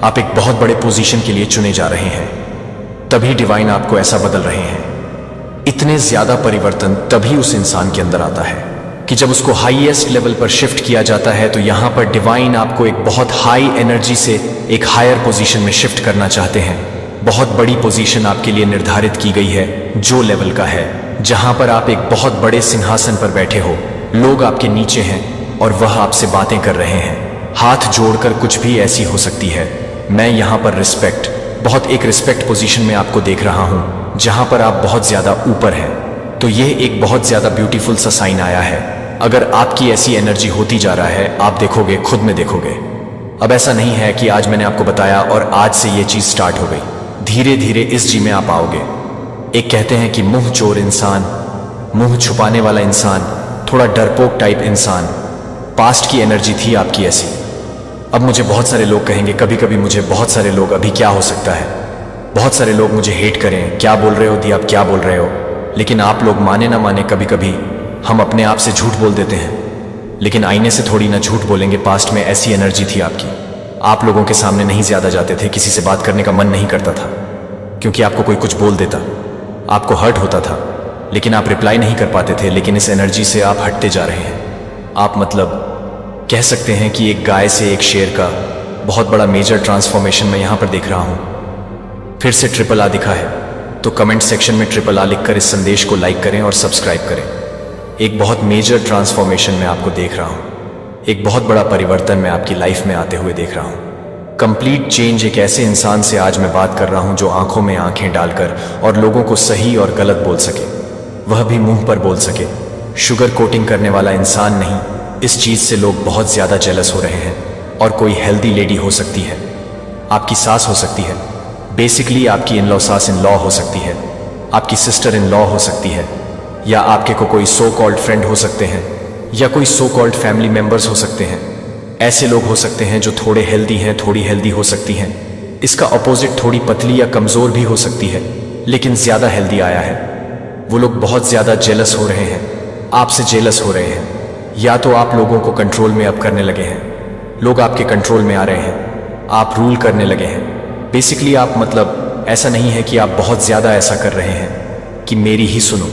A: आप एक बहुत बड़े पोजीशन के लिए चुने जा रहे हैं। तभी डिवाइन आपको ऐसा बदल रहे हैं। इतने ज्यादा परिवर्तन तभी उस इंसान के अंदर आता है कि जब उसको हाईएस्ट लेवल पर शिफ्ट किया जाता है। तो यहां पर डिवाइन आपको एक बहुत हाई एनर्जी से एक हायर पोजीशन में शिफ्ट करना चाहते हैं। बहुत बड़ी पोजीशन आपके लिए निर्धारित की गई है, जो लेवल का है, जहां पर आप एक बहुत बड़े सिंहासन पर बैठे हो, लोग आपके नीचे हैं और वह आपसे बातें कर रहे हैं, हाथ जोड़कर कुछ भी ऐसी हो सकती है। मैं यहां पर रिस्पेक्ट, बहुत एक रिस्पेक्ट पोजीशन में आपको देख रहा हूं, जहां पर आप बहुत ज्यादा ऊपर हैं। तो यह एक बहुत ज्यादा ब्यूटीफुल सा साइन आया है। अगर आपकी ऐसी एनर्जी होती जा रहा है, आप देखोगे, खुद में देखोगे। अब ऐसा नहीं है कि आज मैंने आपको बताया और आज से ये चीज स्टार्ट हो गई। धीरे धीरे इस जी में आप आओगे। एक कहते हैं कि मुंह चोर इंसान, मुंह छुपाने वाला इंसान, थोड़ा डरपोक टाइप इंसान, पास्ट की एनर्जी थी आपकी ऐसी। अब मुझे बहुत सारे लोग कहेंगे, कभी कभी मुझे बहुत सारे लोग, अभी क्या हो सकता है, बहुत सारे लोग मुझे हेट करें, क्या बोल रहे हो दी, आप क्या बोल रहे हो। लेकिन आप लोग माने ना माने, कभी कभी हम अपने आप से झूठ बोल देते हैं, लेकिन आईने से थोड़ी ना झूठ बोलेंगे। पास्ट में ऐसी एनर्जी थी आपकी, आप लोगों के सामने नहीं ज्यादा जाते थे, किसी से बात करने का मन नहीं करता था, क्योंकि आपको कोई कुछ बोल देता, आपको हर्ट होता था, लेकिन आप रिप्लाई नहीं कर पाते थे। लेकिन इस एनर्जी से आप हटते जा रहे हैं। आप मतलब कह सकते हैं कि एक गाय से एक शेर का बहुत बड़ा मेजर ट्रांसफॉर्मेशन मैं यहां पर देख रहा हूं। फिर से ट्रिपल आ दिखा है तो कमेंट सेक्शन में ट्रिपल आ लिखकर इस संदेश को लाइक करें और सब्सक्राइब करें। एक बहुत मेजर ट्रांसफॉर्मेशन मैं आपको देख रहा हूं, एक बहुत बड़ा परिवर्तन मैं आपकी लाइफ में आते हुए देख रहा हूं। Complete change. एक ऐसे इंसान से आज मैं बात कर रहा हूं जो आंखों में आंखें डालकर और लोगों को सही और गलत बोल सके, वह भी मुंह पर बोल सके। शुगर कोटिंग करने वाला इंसान नहीं। इस चीज से लोग बहुत ज्यादा जेलस हो रहे हैं। और कोई हेल्दी लेडी हो सकती है, आपकी सास हो सकती है, बेसिकली आपकी इन लॉ सास इन लॉ हो सकती है, आपकी सिस्टर इन लॉ हो सकती है, या आपके को कोई सो कॉल्ड फ्रेंड हो सकते हैं, या कोई सो कॉल्ड फैमिली मेंबर्स हो सकते हैं। ऐसे लोग हो सकते हैं जो थोड़े हेल्दी हैं, थोड़ी हेल्दी हो सकती हैं। इसका अपोजिट थोड़ी पतली या कमजोर भी हो सकती है, लेकिन ज्यादा हेल्दी आया है। वो लोग बहुत ज्यादा जेलस हो रहे हैं। आपसे जेलस हो रहे हैं, या तो आप लोगों को कंट्रोल में अब करने लगे हैं, लोग आपके कंट्रोल में आ रहे हैं, आप रूल करने लगे हैं। बेसिकली आप मतलब ऐसा नहीं है कि आप बहुत ज़्यादा ऐसा कर रहे हैं कि मेरी ही सुनो।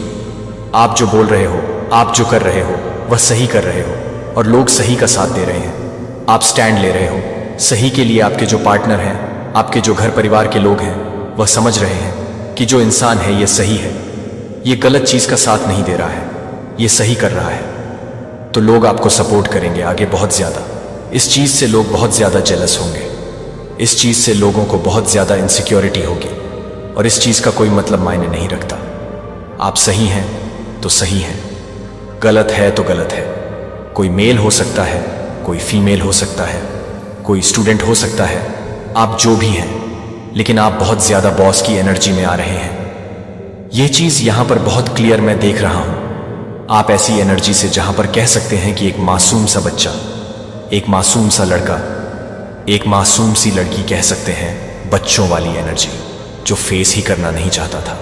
A: आप जो बोल रहे हो, आप जो कर रहे हो वह सही कर रहे हो और लोग सही का साथ दे रहे हैं। आप स्टैंड ले रहे हो सही के लिए। आपके जो पार्टनर हैं, आपके जो घर परिवार के लोग हैं, वह समझ रहे हैं कि जो इंसान है ये सही है, ये गलत चीज़ का साथ नहीं दे रहा है, ये सही कर रहा है। तो लोग आपको सपोर्ट करेंगे आगे बहुत ज़्यादा। इस चीज़ से लोग बहुत ज़्यादा जेलस होंगे, इस चीज़ से लोगों को बहुत ज़्यादा इनसिक्योरिटी होगी और इस चीज़ का कोई मतलब मायने नहीं रखता। आप सही हैं तो सही हैं, गलत है तो गलत है। कोई मेल हो सकता है, कोई फीमेल हो सकता है, कोई स्टूडेंट हो सकता है, आप जो भी हैं, लेकिन आप बहुत ज़्यादा बॉस की एनर्जी में आ रहे हैं। यह चीज़ यहाँ पर बहुत क्लियर मैं देख रहा हूँ। आप ऐसी एनर्जी से जहाँ पर कह सकते हैं कि एक मासूम सा बच्चा, एक मासूम सा लड़का, एक मासूम सी लड़की, कह सकते हैं बच्चों वाली एनर्जी, जो फेस ही करना नहीं चाहता था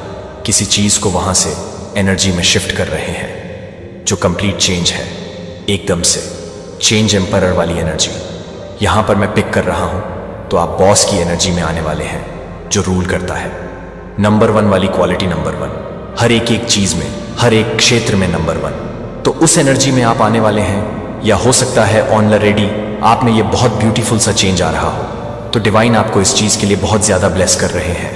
A: किसी चीज़ को, वहाँ से एनर्जी में शिफ्ट कर रहे हैं, जो कंप्लीट चेंज है, एकदम से चेंज एम्परर वाली एनर्जी। यहाँ पर मैं पिक कर रहा हूँ तो आप बॉस की एनर्जी में आने वाले हैं, जो रूल करता है। नंबर 1 वाली क्वालिटी, नंबर 1 हर एक चीज़ में, हर एक क्षेत्र में नंबर 1। तो उस एनर्जी में आप आने वाले हैं, या हो सकता है ऑलरेडी आप में ये बहुत ब्यूटीफुल सा चेंज आ रहा हो। तो डिवाइन आपको इस चीज़ के लिए बहुत ज़्यादा ब्लेस कर रहे हैं।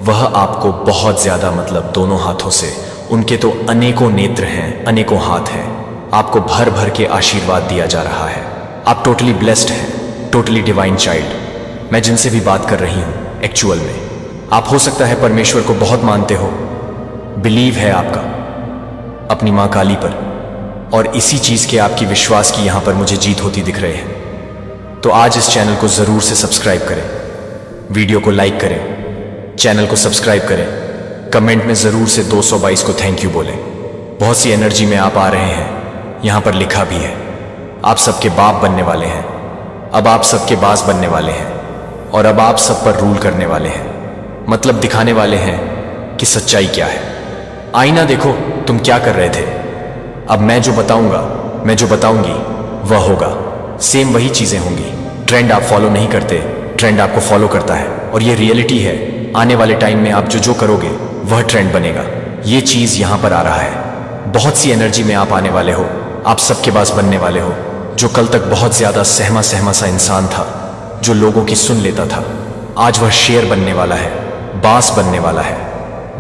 A: वह आपको बहुत ज़्यादा मतलब दोनों हाथों से, उनके तो अनेकों नेत्र हैं, अनेकों हाथ हैं, आपको भर भर के आशीर्वाद दिया जा रहा है। आप टोटली ब्लेस्ड हैं, टोटली डिवाइन चाइल्ड। मैं जिनसे भी बात कर रही हूँ, एक्चुअल में आप हो सकता है परमेश्वर को बहुत मानते हो, बिलीव है आपका अपनी माँ काली पर, और इसी चीज़ के आपकी विश्वास की यहाँ पर मुझे जीत होती दिख रहे हैं। तो आज इस चैनल को ज़रूर से सब्सक्राइब करें, वीडियो को लाइक करें, चैनल को सब्सक्राइब करें, कमेंट में ज़रूर से 222 को थैंक यू बोलें। बहुत सी एनर्जी में आप आ रहे हैं, यहाँ पर लिखा भी है आप सबके बाप बनने वाले हैं, अब आप सबके बास बनने वाले हैं, और अब आप सब पर रूल करने वाले हैं। मतलब दिखाने वाले हैं कि सच्चाई क्या है। आईना देखो तुम क्या कर रहे थे, अब मैं जो बताऊंगा, मैं जो बताऊंगी वह होगा, सेम वही चीजें होंगी। ट्रेंड आप फॉलो नहीं करते, ट्रेंड आपको फॉलो करता है, और ये रियलिटी है। आने वाले टाइम में आप जो जो करोगे वह ट्रेंड बनेगा। ये चीज यहां पर आ रहा है। बहुत सी एनर्जी में आप आने वाले हो, आप सबके पास बनने वाले हो। जो कल तक बहुत ज्यादा सहमा सहमा सा इंसान था, जो लोगों की सुन लेता था, आज वह शेर बनने वाला है, बास बनने वाला है।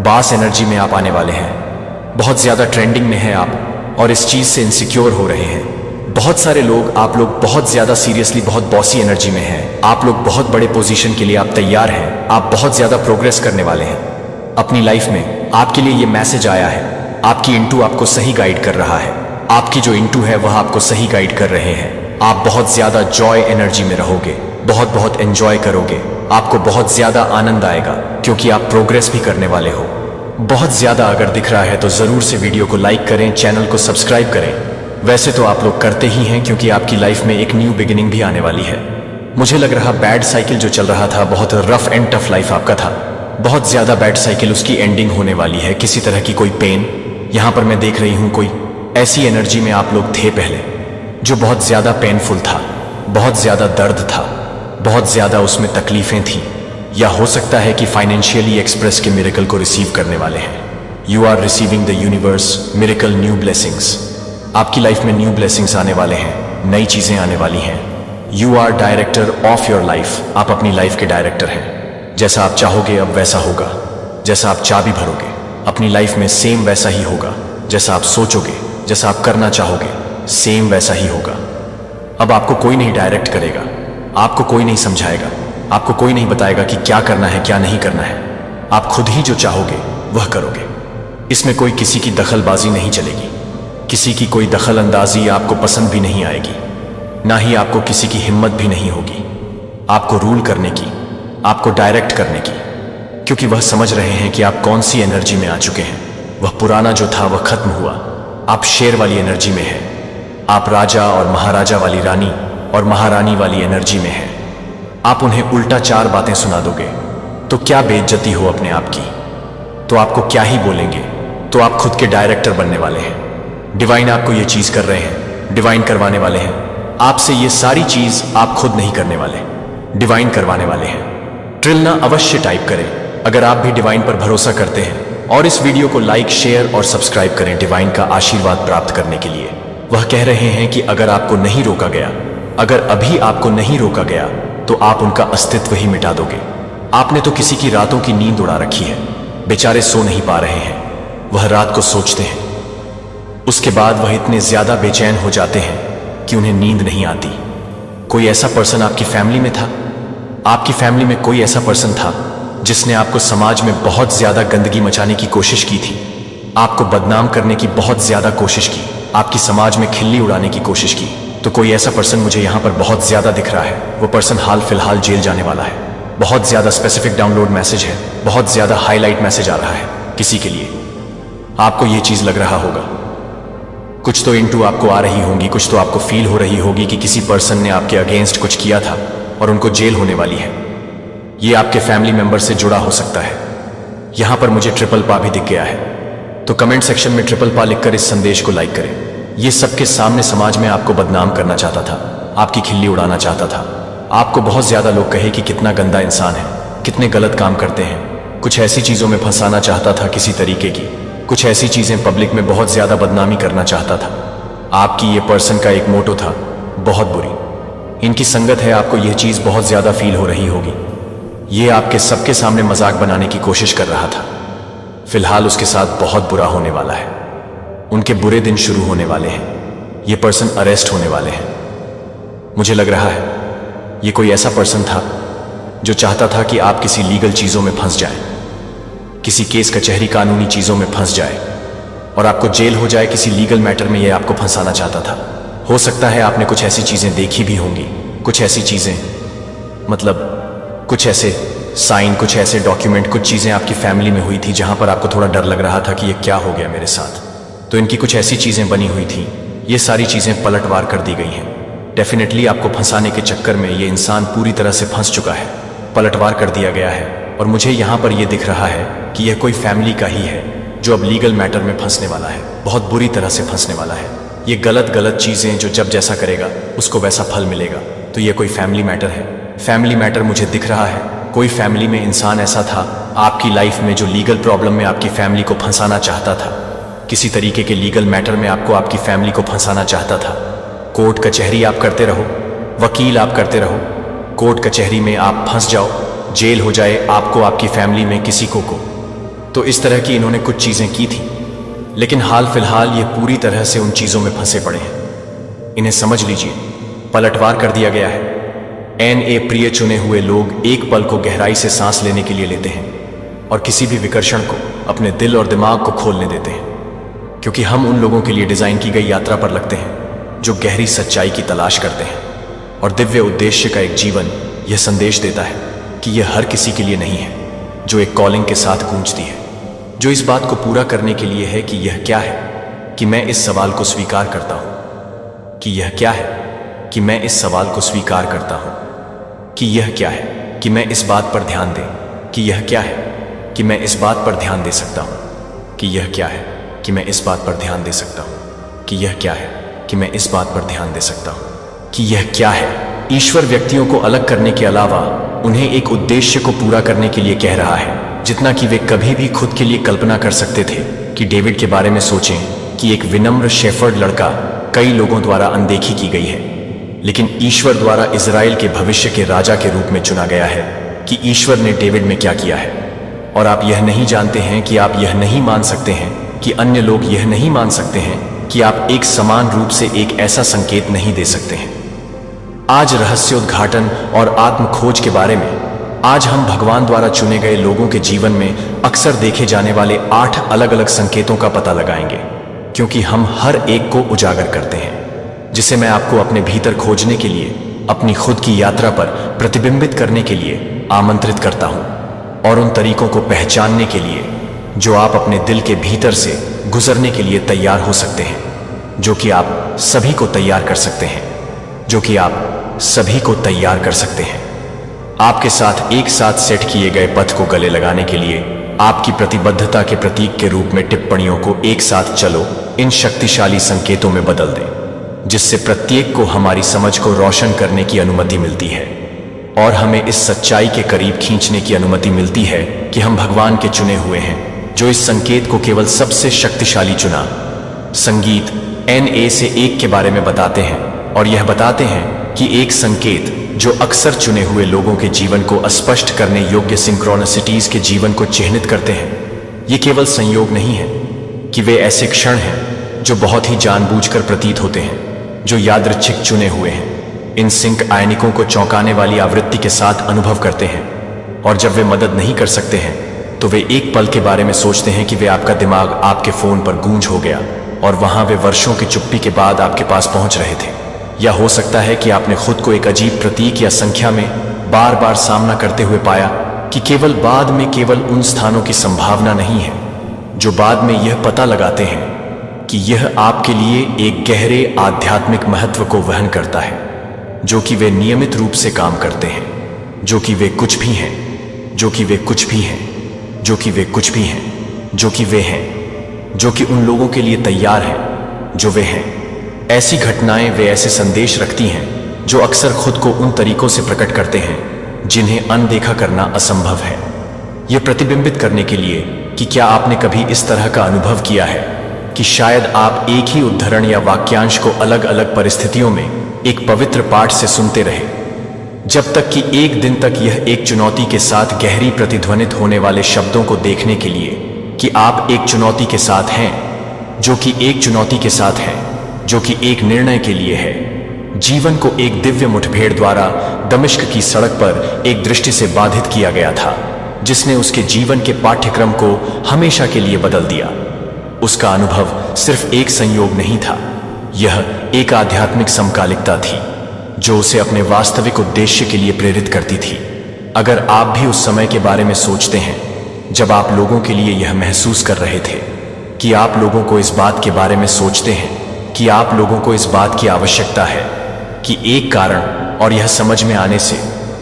A: बास एनर्जी में आप आने वाले हैं। बहुत ज्यादा ट्रेंडिंग में है आप, और इस चीज से इनसिक्योर हो रहे हैं बहुत सारे लोग। आप लोग बहुत ज्यादा सीरियसली बहुत बॉसी एनर्जी में हैं। आप लोग बहुत बड़े पोजीशन के लिए आप तैयार हैं। आप बहुत ज्यादा प्रोग्रेस करने वाले हैं अपनी लाइफ में। आपके लिए ये मैसेज आया है, आपकी इंटू आपको सही गाइड कर रहा है। आपकी जो इंटू है वह आपको सही गाइड कर रहे हैं। आप बहुत ज्यादा जॉय एनर्जी में रहोगे, बहुत बहुत एंजॉय करोगे, आपको बहुत ज्यादा आनंद आएगा, क्योंकि आप प्रोग्रेस भी करने वाले हो बहुत ज्यादा। अगर दिख रहा है तो जरूर से वीडियो को लाइक करें, चैनल को सब्सक्राइब करें। वैसे तो आप लोग करते ही हैं, क्योंकि आपकी लाइफ में एक न्यू बिगिनिंग भी आने वाली है। मुझे लग रहा बैड साइकिल जो चल रहा था, बहुत रफ एंड टफ लाइफ आपका था, बहुत ज्यादा बैड साइकिल, उसकी एंडिंग होने वाली है। किसी तरह की कोई पेन यहाँ पर मैं देख रही हूँ, कोई ऐसी एनर्जी में आप लोग थे पहले जो बहुत ज्यादा पेनफुल था, बहुत ज्यादा दर्द था, बहुत ज्यादा उसमें तकलीफें थी, या हो सकता है कि फाइनेंशियली एक्सप्रेस के मिरेकल को रिसीव करने वाले हैं। You are receiving the universe miracle new blessings. आपकी लाइफ में न्यू ब्लेसिंग्स आने वाले हैं, नई चीजें आने वाली हैं। You are director of your life. आप अपनी लाइफ के डायरेक्टर हैं। जैसा आप चाहोगे अब वैसा होगा, जैसा आप चाबी भरोगे अपनी लाइफ में सेम वैसा ही होगा, जैसा आप सोचोगे, जैसा आप करना चाहोगे सेम वैसा ही होगा। अब आपको कोई नहीं डायरेक्ट करेगा, आपको कोई नहीं समझाएगा, आपको कोई नहीं बताएगा कि क्या करना है क्या नहीं करना है। आप खुद ही जो चाहोगे वह करोगे। इसमें कोई किसी की दखलबाजी नहीं चलेगी, किसी की कोई दखल अंदाजी आपको पसंद भी नहीं आएगी, ना ही आपको किसी की हिम्मत भी नहीं होगी आपको रूल करने की, आपको डायरेक्ट करने की, क्योंकि वह समझ रहे हैं कि आप कौन सी एनर्जी में आ चुके हैं। वह पुराना जो था वह खत्म हुआ। आप शेर वाली एनर्जी में हैं। आप राजा और महाराजा वाली, रानी और महारानी वाली एनर्जी में हैं। आप उन्हें उल्टा 4 बातें सुना दोगे तो क्या बेइज्जती हो अपने आप की, तो आपको क्या ही बोलेंगे, तो आप खुद के डायरेक्टर बनने वाले हैं। डिवाइन आपको ये चीज कर रहे हैं, डिवाइन करवाने वाले हैं आपसे। ये सारी चीज आप खुद नहीं करने वाले, डिवाइन करवाने वाले हैं। ट्रिलना अवश्य टाइप करें अगर आप भी डिवाइन पर भरोसा करते हैं, और इस वीडियो को लाइक, शेयर और सब्सक्राइब करें डिवाइन का आशीर्वाद प्राप्त करने के लिए। वह कह रहे हैं कि अगर आपको नहीं रोका गया, अगर अभी आपको नहीं रोका गया, तो आप उनका अस्तित्व ही मिटा दोगे। आपने तो किसी की रातों की नींद उड़ा रखी है, बेचारे सो नहीं पा रहे हैं, वह रात को सोचते हैं, उसके बाद वह इतने ज्यादा बेचैन हो जाते हैं कि उन्हें नींद नहीं आती। कोई ऐसा पर्सन आपकी फैमिली में था? आपकी फैमिली में कोई ऐसा पर्सन था जिसने आपको समाज में बहुत ज्यादा गंदगी मचाने की कोशिश की थी, आपको बदनाम करने की बहुत ज्यादा कोशिश की, आपकी समाज में खिल्ली उड़ाने की कोशिश की? तो कोई ऐसा पर्सन मुझे यहां पर बहुत ज्यादा दिख रहा है। वो पर्सन हाल फिलहाल जेल जाने वाला है। बहुत ज्यादा स्पेसिफिक डाउनलोड मैसेज है, बहुत ज्यादा हाईलाइट मैसेज आ रहा है किसी के लिए। आपको यह चीज लग रहा होगा, कुछ तो इनटू आपको आ रही होंगी, कुछ तो आपको फील हो रही होगी कि किसी पर्सन ने आपके अगेंस्ट कुछ किया था और उनको जेल होने वाली है। ये आपके फैमिली मेंबर से जुड़ा हो सकता है। यहां पर मुझे ट्रिपल पा भी दिख गया है, तो कमेंट सेक्शन में ट्रिपल पा लिखकर इस संदेश को लाइक करें। ये सबके सामने समाज में आपको बदनाम करना चाहता था, आपकी खिल्ली उड़ाना चाहता था, आपको बहुत ज्यादा लोग कहे कि कितना गंदा इंसान है, कितने गलत काम करते हैं, कुछ ऐसी चीजों में फंसाना चाहता था किसी तरीके की, कुछ ऐसी चीजें पब्लिक में बहुत ज्यादा बदनामी करना चाहता था। आपकी ये पर्सन का एक मोटो था, बहुत बुरी। इनकी संगत है, आपको यह चीज बहुत ज्यादा फील हो रही होगी। ये आपके सबके सामने मजाक बनाने की कोशिश कर रहा था। फिलहाल उसके साथ बहुत बुरा होने वाला है, उनके बुरे दिन शुरू होने वाले हैं। ये पर्सन अरेस्ट होने वाले हैं। मुझे लग रहा है ये कोई ऐसा पर्सन था जो चाहता था कि आप किसी लीगल चीजों में फंस जाए, किसी केस कचहरी कानूनी चीजों में फंस जाए और आपको जेल हो जाए। किसी लीगल मैटर में यह आपको फंसाना चाहता था। हो सकता है आपने कुछ ऐसी चीजें देखी भी होंगी, कुछ ऐसी चीजें, मतलब कुछ ऐसे साइन, कुछ ऐसे डॉक्यूमेंट, कुछ चीजें आपकी फैमिली में हुई थी जहां पर आपको थोड़ा डर लग रहा था कि ये क्या हो गया मेरे साथ। तो इनकी कुछ ऐसी चीजें बनी हुई थी, ये सारी चीजें पलटवार कर दी गई हैं। डेफिनेटली आपको फंसाने के चक्कर में ये इंसान पूरी तरह से फंस चुका है, पलटवार कर दिया गया है। और मुझे यहां पर यह दिख रहा है कि यह कोई फैमिली का ही है जो अब लीगल मैटर में फंसने वाला है, बहुत बुरी तरह से फंसने वाला है। ये गलत चीजें जो जब जैसा करेगा उसको वैसा फल मिलेगा। तो ये कोई फैमिली मैटर है। फैमिली मैटर मुझे दिख रहा है, कोई फैमिली में इंसान ऐसा था आपकी लाइफ में जो लीगल प्रॉब्लम में आपकी फैमिली को फंसाना चाहता था, किसी तरीके के लीगल मैटर में आपको आपकी फैमिली को फंसाना चाहता था। कोर्ट कचहरी आप करते रहो, वकील आप करते रहो, कोर्ट कचहरी में आप फंस जाओ, जेल हो जाए आपको, आपकी फैमिली में किसी को। तो इस तरह की इन्होंने कुछ चीजें की थी, लेकिन हाल फिलहाल ये पूरी तरह से उन चीजों में फंसे पड़े हैं। इन्हें समझ लीजिए, पलटवार कर दिया गया है। प्रिय चुने हुए लोग एक पल को गहराई से सांस लेने के लिए लेते हैं और किसी भी विकर्षण को अपने दिल और दिमाग को खोलने देते हैं, क्योंकि हम उन लोगों के लिए डिजाइन की गई यात्रा पर लगते हैं जो गहरी सच्चाई की तलाश करते हैं और दिव्य उद्देश्य का एक जीवन। यह संदेश देता है कि यह हर किसी के लिए नहीं है, जो एक कॉलिंग के साथ गूंजती है, जो इस बात को पूरा करने के लिए है कि यह क्या है कि मैं इस सवाल को स्वीकार करता हूं, कि यह क्या है कि मैं इस सवाल को स्वीकार करता हूं, कि यह क्या है कि मैं इस बात पर ध्यान दें, कि यह क्या है कि मैं इस बात पर ध्यान दे सकता हूं, कि यह क्या है कि मैं इस बात पर ध्यान दे सकता हूं, कि यह क्या है कि मैं इस बात पर ध्यान दे सकता हूं, कि यह क्या है। ईश्वर व्यक्तियों को अलग करने के अलावा उन्हें एक उद्देश्य को पूरा करने के लिए कह रहा है, जितना कि वे कभी भी खुद के लिए कल्पना कर सकते थे। कि डेविड के बारे में सोचें कि एक विनम्र शेफर्ड लड़का कई लोगों द्वारा अनदेखी की गई है, लेकिन ईश्वर द्वारा इजराइल के भविष्य के राजा के रूप में चुना गया है। कि ईश्वर ने डेविड में क्या किया है। और आप यह नहीं जानते हैं कि आप यह नहीं मान सकते हैं कि अन्य लोग यह नहीं मान सकते हैं कि आप एक समान रूप से एक ऐसा संकेत नहीं दे सकते हैं। आज रहस्योद्घाटन और आत्म खोज के बारे में आज हम भगवान द्वारा चुने गए लोगों के जीवन में अक्सर देखे जाने वाले 8 अलग अलग संकेतों का पता लगाएंगे, क्योंकि हम हर एक को उजागर करते हैं, जिसे मैं आपको अपने भीतर खोजने के लिए, अपनी खुद की यात्रा पर प्रतिबिंबित करने के लिए आमंत्रित करता हूं, और उन तरीकों को पहचानने के लिए जो आप अपने दिल के भीतर से गुजरने के लिए तैयार हो सकते हैं, जो कि आप सभी को तैयार कर सकते हैं, जो कि आप सभी को तैयार कर सकते हैं। आपके साथ एक साथ सेट किए गए पथ को गले लगाने के लिए आपकी प्रतिबद्धता के प्रतीक के रूप में टिप्पणियों को एक साथ चलो इन शक्तिशाली संकेतों में बदल दें, जिससे प्रत्येक को हमारी समझ को रोशन करने की अनुमति मिलती है और हमें इस सच्चाई के करीब खींचने की अनुमति मिलती है कि हम भगवान के चुने हुए हैं, जो इस संकेत को केवल सबसे शक्तिशाली चुना संगीत Na से एक के बारे में बताते हैं और यह बताते हैं कि एक संकेत जो अक्सर चुने हुए लोगों के जीवन को स्पष्ट करने योग्य सिंक्रोनिसिटीज के जीवन को चिह्नित करते हैं। ये केवल संयोग नहीं है कि वे ऐसे क्षण हैं जो बहुत ही जानबूझकर प्रतीत होते हैं, जो यादृच्छिक चुने हुए हैं। इन सिंक आयनिकों को चौंकाने वाली आवृत्ति के साथ अनुभव करते हैं और जब वे मदद नहीं कर सकते हैं तो वे एक पल के बारे में सोचते हैं कि वे आपका दिमाग आपके फोन पर गूंज हो गया और वहां वे वर्षों की चुप्पी के बाद आपके पास पहुंच रहे थे। या हो सकता है कि आपने खुद को एक अजीब प्रतीक या संख्या में बार बार सामना करते हुए पाया कि केवल बाद में केवल उन स्थानों की संभावना नहीं है जो बाद में यह पता लगाते हैं कि यह आपके लिए एक गहरे आध्यात्मिक महत्व को वहन करता है, जो कि वे नियमित रूप से काम करते हैं, जो कि वे कुछ भी हैं, जो कि वे कुछ भी हैं, जो कि वे कुछ भी हैं, जो कि वे हैं, जो कि उन लोगों के लिए तैयार हैं जो वे हैं। ऐसी घटनाएं वे ऐसे संदेश रखती हैं जो अक्सर खुद को उन तरीकों से प्रकट करते हैं जिन्हें अनदेखा करना असंभव है। यह प्रतिबिंबित करने के लिए कि क्या आपने कभी इस तरह का अनुभव किया है कि शायद आप एक ही उद्धरण या वाक्यांश को अलग अलग परिस्थितियों में एक पवित्र पाठ से सुनते रहे, जब तक कि एक दिन तक यह एक चुनौती के साथ गहरी प्रतिध्वनित होने वाले शब्दों को देखने के लिए कि आप एक चुनौती के साथ हैं, जो कि एक चुनौती के साथ है, जो कि एक निर्णय के लिए है। जीवन को एक दिव्य मुठभेड़ द्वारा दमिश्क की सड़क पर एक दृष्टि से बाधित किया गया था, जिसने उसके जीवन के पाठ्यक्रम को हमेशा के लिए बदल दिया। उसका अनुभव सिर्फ एक संयोग नहीं था, यह एक आध्यात्मिक समकालिकता थी जो उसे अपने वास्तविक उद्देश्य के लिए प्रेरित करती थी। अगर आप भी उस समय के बारे में सोचते हैं जब आप लोगों के लिए यह महसूस कर रहे थे कि आप लोगों को इस बात के बारे में सोचते हैं कि आप लोगों को इस बात की आवश्यकता है कि एक कारण और यह समझ में आने से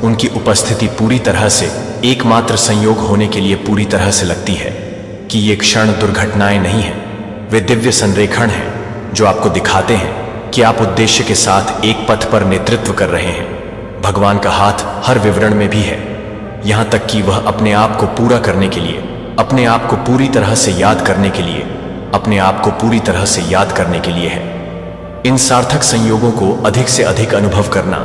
A: उनकी उपस्थिति पूरी तरह से एकमात्र संयोग होने के लिए पूरी तरह से लगती है कि ये क्षण दुर्घटनाएं नहीं हैं, वे दिव्य संरेखण हैं जो आपको दिखाते हैं कि आप उद्देश्य के साथ एक पथ पर नेतृत्व कर रहे हैं। भगवान का हाथ हर विवरण में भी है, यहां तक कि वह अपने आप को पूरा करने के लिए, अपने आप को पूरी तरह से याद करने के लिए, अपने आप को पूरी तरह से याद करने के लिए है। इन सार्थक संयोगों को अधिक से अधिक अनुभव करना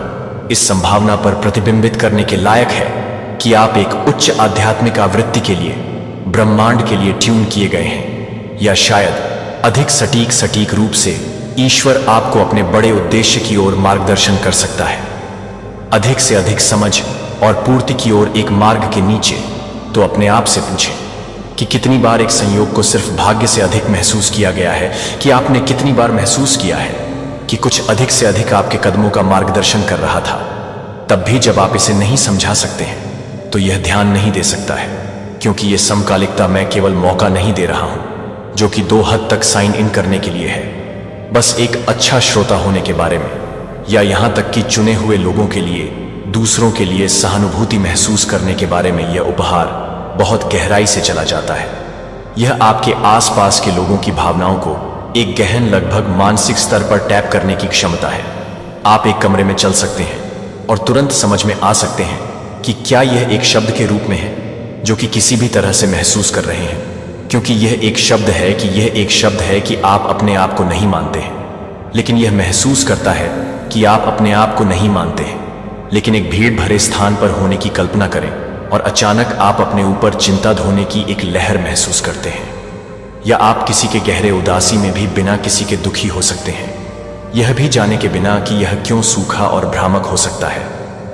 A: इस संभावना पर प्रतिबिंबित करने के लायक है कि आप एक उच्च आध्यात्मिक आवृत्ति के लिए, ब्रह्मांड के लिए ट्यून किए गए हैं, या शायद अधिक सटीक रूप से ईश्वर आपको अपने बड़े उद्देश्य की ओर मार्गदर्शन कर सकता है। अधिक से अधिक समझ और पूर्ति की ओर एक मार्ग के नीचे तो अपने आप से पूछें कि कितनी बार एक संयोग को सिर्फ भाग्य से अधिक महसूस किया गया है, कि आपने कितनी बार महसूस किया है कि कुछ अधिक से अधिक आपके कदमों का मार्गदर्शन कर रहा था। तब भी जब आप इसे नहीं समझा सकते हैं तो यह ध्यान नहीं दे सकता है, क्योंकि यह समकालिकता मैं केवल मौका नहीं दे रहा हूं जो कि 2 हद तक साइन इन करने के लिए है, बस एक अच्छा श्रोता होने के बारे में, या यहां तक कि चुने हुए लोगों के लिए, दूसरों के लिए सहानुभूति महसूस करने के बारे में। यह उपहार बहुत गहराई से चला जाता है। यह आपके आसपास के लोगों की भावनाओं को एक गहन, लगभग मानसिक स्तर पर टैप करने की क्षमता है। आप एक कमरे में चल सकते हैं और तुरंत समझ में आ सकते हैं कि क्या यह एक शब्द के रूप में है जो कि किसी भी तरह से महसूस कर रहे हैं, क्योंकि यह एक शब्द है कि यह एक शब्द है कि आप अपने आप को नहीं मानते हैं, लेकिन यह महसूस करता है कि आप अपने आप को नहीं मानते हैं। लेकिन एक भीड़ भरे स्थान पर होने की कल्पना करें और अचानक आप अपने ऊपर चिंता ढोने की एक लहर महसूस करते हैं, या आप किसी के गहरे उदासी में भी बिना किसी के दुखी हो सकते हैं, यह भी जाने के बिना कि यह क्यों सूखा और भ्रामक हो सकता है।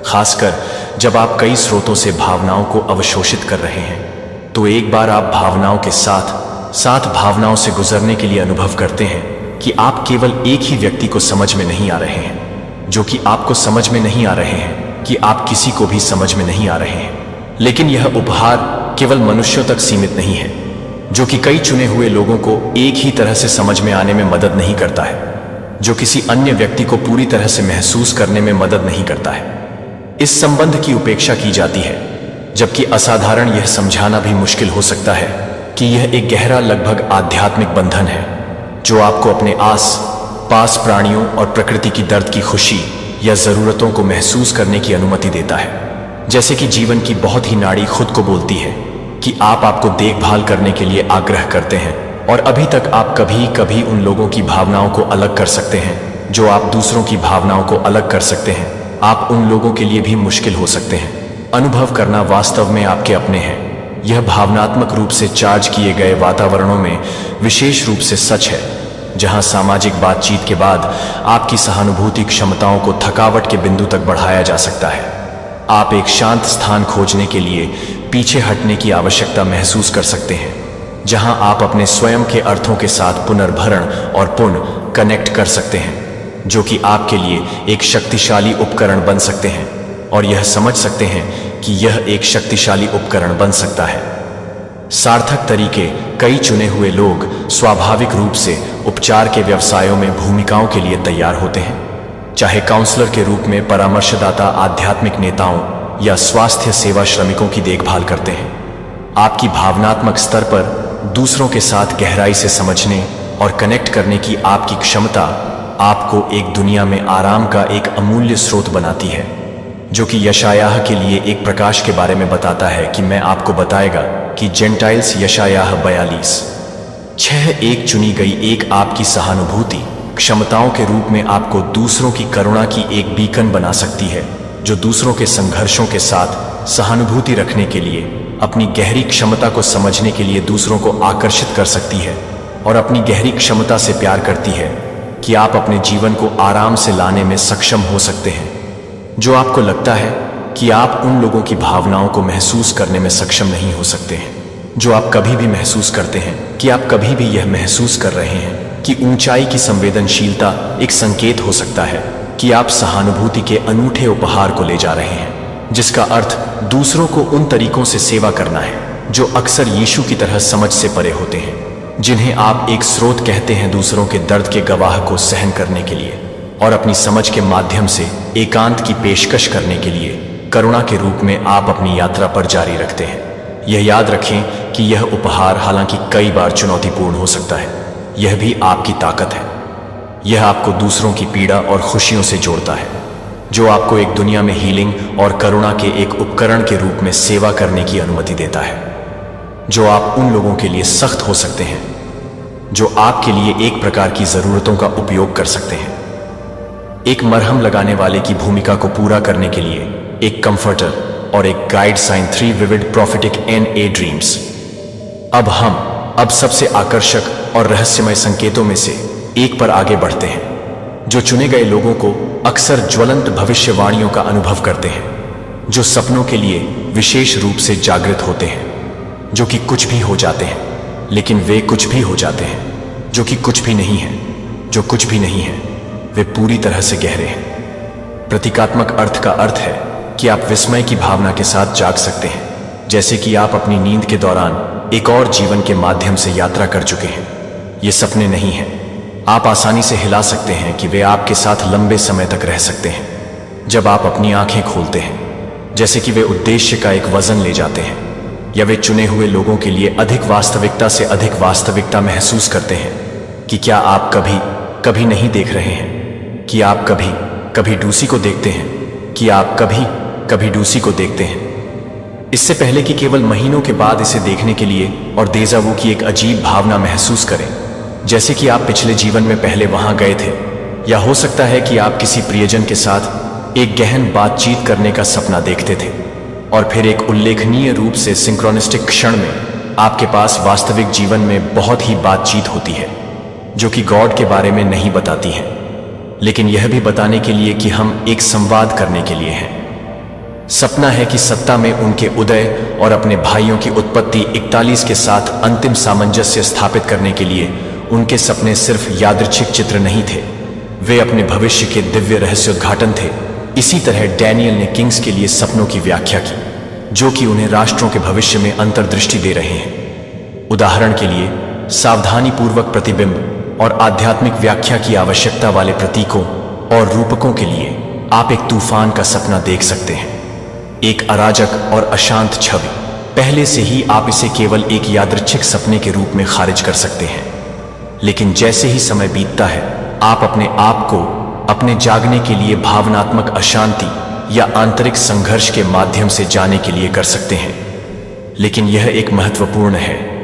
A: खासकर जब आप कई स्रोतों से भावनाओं को अवशोषित कर रहे हैं, तो एक बार आप भावनाओं के साथ भावनाओं से गुजरने के लिए अनुभव करते हैं कि आप केवल एक ही व्यक्ति को समझ में नहीं आ रहे हैं, जो कि आपको समझ में नहीं आ रहे हैं कि आप किसी को भी समझ में नहीं आ रहे हैं। लेकिन यह उपहार केवल मनुष्यों तक सीमित नहीं है, जो कि कई चुने हुए लोगों को एक ही तरह से समझ में आने में मदद नहीं करता है, जो किसी अन्य व्यक्ति को पूरी तरह से महसूस करने में मदद नहीं करता है। इस संबंध की उपेक्षा की जाती है जबकि असाधारण यह समझाना भी मुश्किल हो सकता है कि यह एक गहरा, लगभग आध्यात्मिक बंधन है जो आपको अपने आस पास प्राणियों और प्रकृति की दर्द की खुशी या जरूरतों को महसूस करने की अनुमति देता है। जैसे कि जीवन की बहुत ही नाड़ी खुद को बोलती है कि आपको देखभाल करने के लिए आग्रह करते हैं, और अभी तक आप कभी कभी उन लोगों की भावनाओं को अलग कर सकते हैं जो आप दूसरों की भावनाओं को अलग कर सकते हैं। आप उन लोगों के लिए भी मुश्किल हो सकते हैं। अनुभव करना वास्तव में आपके अपने हैं। यह भावनात्मक रूप से चार्ज किए गए वातावरणों में विशेष रूप से सच है, जहां सामाजिक बातचीत के बाद आपकी सहानुभूति क्षमताओं को थकावट के बिंदु तक बढ़ाया जा सकता है। आप एक शांत स्थान खोजने के लिए पीछे हटने की आवश्यकता महसूस कर सकते हैं, जहां आप अपने स्वयं के अर्थों के साथ पुनर्भरण और पुनः कनेक्ट कर सकते हैं, जो कि आपके लिए एक शक्तिशाली उपकरण बन सकते हैं, और यह समझ सकते हैं कि यह एक शक्तिशाली उपकरण बन सकता है। सार्थक तरीके। कई चुने हुए लोग स्वाभाविक रूप से उपचार के व्यवसायों में भूमिकाओं के लिए तैयार होते हैं, चाहे काउंसलर के रूप में, परामर्शदाता, आध्यात्मिक नेताओं या स्वास्थ्य सेवा श्रमिकों की देखभाल करते हैं। आपकी भावनात्मक स्तर पर दूसरों के साथ गहराई से समझने और कनेक्ट करने की आपकी क्षमता आपको एक दुनिया में आराम का एक अमूल्य स्रोत बनाती है, जो कि यशायाह के लिए एक प्रकाश के बारे में बताता है कि मैं आपको बताएगा कि जेंटाइल्स। यशायाह 42:6 चुनी गई एक आपकी सहानुभूति क्षमताओं के रूप में आपको दूसरों की करुणा की एक बीकन बना सकती है, जो दूसरों के संघर्षों के साथ सहानुभूति रखने के लिए, अपनी गहरी क्षमता को समझने के लिए दूसरों को आकर्षित कर सकती है, और अपनी गहरी क्षमता से प्यार करती है कि आप अपने जीवन को आराम से लाने में सक्षम हो सकते हैं। जो आपको लगता है कि आप उन लोगों की भावनाओं को महसूस करने में सक्षम नहीं हो सकते हैं, जो आप कभी भी महसूस करते हैं कि आप कभी भी यह महसूस कर रहे हैं कि ऊंचाई की संवेदनशीलता एक संकेत हो सकता है कि आप सहानुभूति के अनूठे उपहार को ले जा रहे हैं, जिसका अर्थ दूसरों को उन तरीकों से सेवा करना है जो अक्सर यीशु की तरह समझ से परे होते हैं, जिन्हें आप एक स्रोत कहते हैं दूसरों के दर्द के गवाह को सहन करने के लिए, और अपनी समझ के माध्यम से एकांत की पेशकश करने के लिए करुणा के रूप में आप अपनी यात्रा पर जारी रखते हैं। यह याद रखें कि यह उपहार हालांकि कई बार चुनौतीपूर्ण हो सकता है, यह भी आपकी ताकत है। यह आपको दूसरों की पीड़ा और खुशियों से जोड़ता है, जो आपको एक दुनिया में हीलिंग और करुणा के एक उपकरण के रूप में सेवा करने की अनुमति देता है, जो आप उन लोगों के लिए सख्त हो सकते हैं जो आपके लिए एक प्रकार की जरूरतों का उपयोग कर सकते हैं। एक मरहम लगाने वाले की भूमिका को पूरा करने के लिए एक कंफर्टर और एक guide. Sign 3 vivid prophetic NA dreams. अब सबसे आकर्षक और रहस्यमय संकेतों में से एक पर आगे बढ़ते हैं, जो चुने गए लोगों को अक्सर ज्वलंत भविष्यवाणियों का अनुभव करते हैं, जो सपनों के लिए विशेष रूप से जागृत होते हैं, जो कि कुछ भी हो जाते हैं, लेकिन वे कुछ भी हो जाते हैं, जो कि कुछ भी नहीं है, जो कुछ भी नहीं है, वे पूरी तरह से गहरे हैं। प्रतीकात्मक अर्थ का अर्थ है कि आप विस्मय की भावना के साथ जाग सकते हैं, जैसे कि आप अपनी नींद के दौरान एक और जीवन के माध्यम से यात्रा कर चुके हैं। ये सपने नहीं हैं। आप आसानी से हिला सकते हैं कि वे आपके साथ लंबे समय तक रह सकते हैं जब आप अपनी आंखें खोलते हैं, जैसे कि वे उद्देश्य का एक वजन ले जाते हैं, या वे चुने हुए लोगों के लिए अधिक वास्तविकता से अधिक वास्तविकता महसूस करते हैं। कि क्या आप कभी नहीं देख रहे हैं कि आप कभी डूसी को देखते हैं, कि आप कभी डूसी को देखते हैं, इससे पहले कि केवल महीनों के बाद इसे देखने के लिए और देजा वू की एक अजीब भावना महसूस करें, जैसे कि आप पिछले जीवन में पहले वहां गए थे, या हो सकता है कि आप किसी प्रियजन के साथ एक गहन बातचीत करने का सपना देखते थे, और फिर एक उल्लेखनीय रूप से सिंक्रोनिस्टिक क्षण में आपके पास वास्तविक जीवन में बहुत ही बातचीत होती है, जो कि गॉड के बारे में नहीं बताती है, लेकिन यह भी बताने के लिए कि हम एक संवाद करने के लिए हैं। सपना है कि सत्ता में उनके उदय और अपने भाइयों की उत्पत्ति 41 के साथ अंतिम सामंजस्य स्थापित करने के लिए उनके सपने सिर्फ यादृच्छिक चित्र नहीं थे, वे अपने भविष्य के दिव्य रहस्योद्घाटन थे। इसी तरह डैनियल ने किंग्स के लिए सपनों की व्याख्या की, जो कि उन्हें राष्ट्रों के भविष्य में अंतर्दृष्टि दे रहे हैं। उदाहरण के लिए, सावधानीपूर्वक प्रतिबिंब और आध्यात्मिक व्याख्या की आवश्यकता वाले प्रतीकों और रूपकों के लिए आप एक तूफान का सपना देख सकते हैं, एक अराजक और अशांत छवि। पहले से ही आप इसे केवल एक यादृच्छिक सपने के रूप में खारिज कर सकते हैं, लेकिन जैसे ही समय बीतता है आप अपने आप को अपने जागने के लिए भावनात्मक अशांति या आंतरिक संघर्ष के माध्यम से जाने के लिए कर सकते हैं। लेकिन यह एक महत्वपूर्ण है।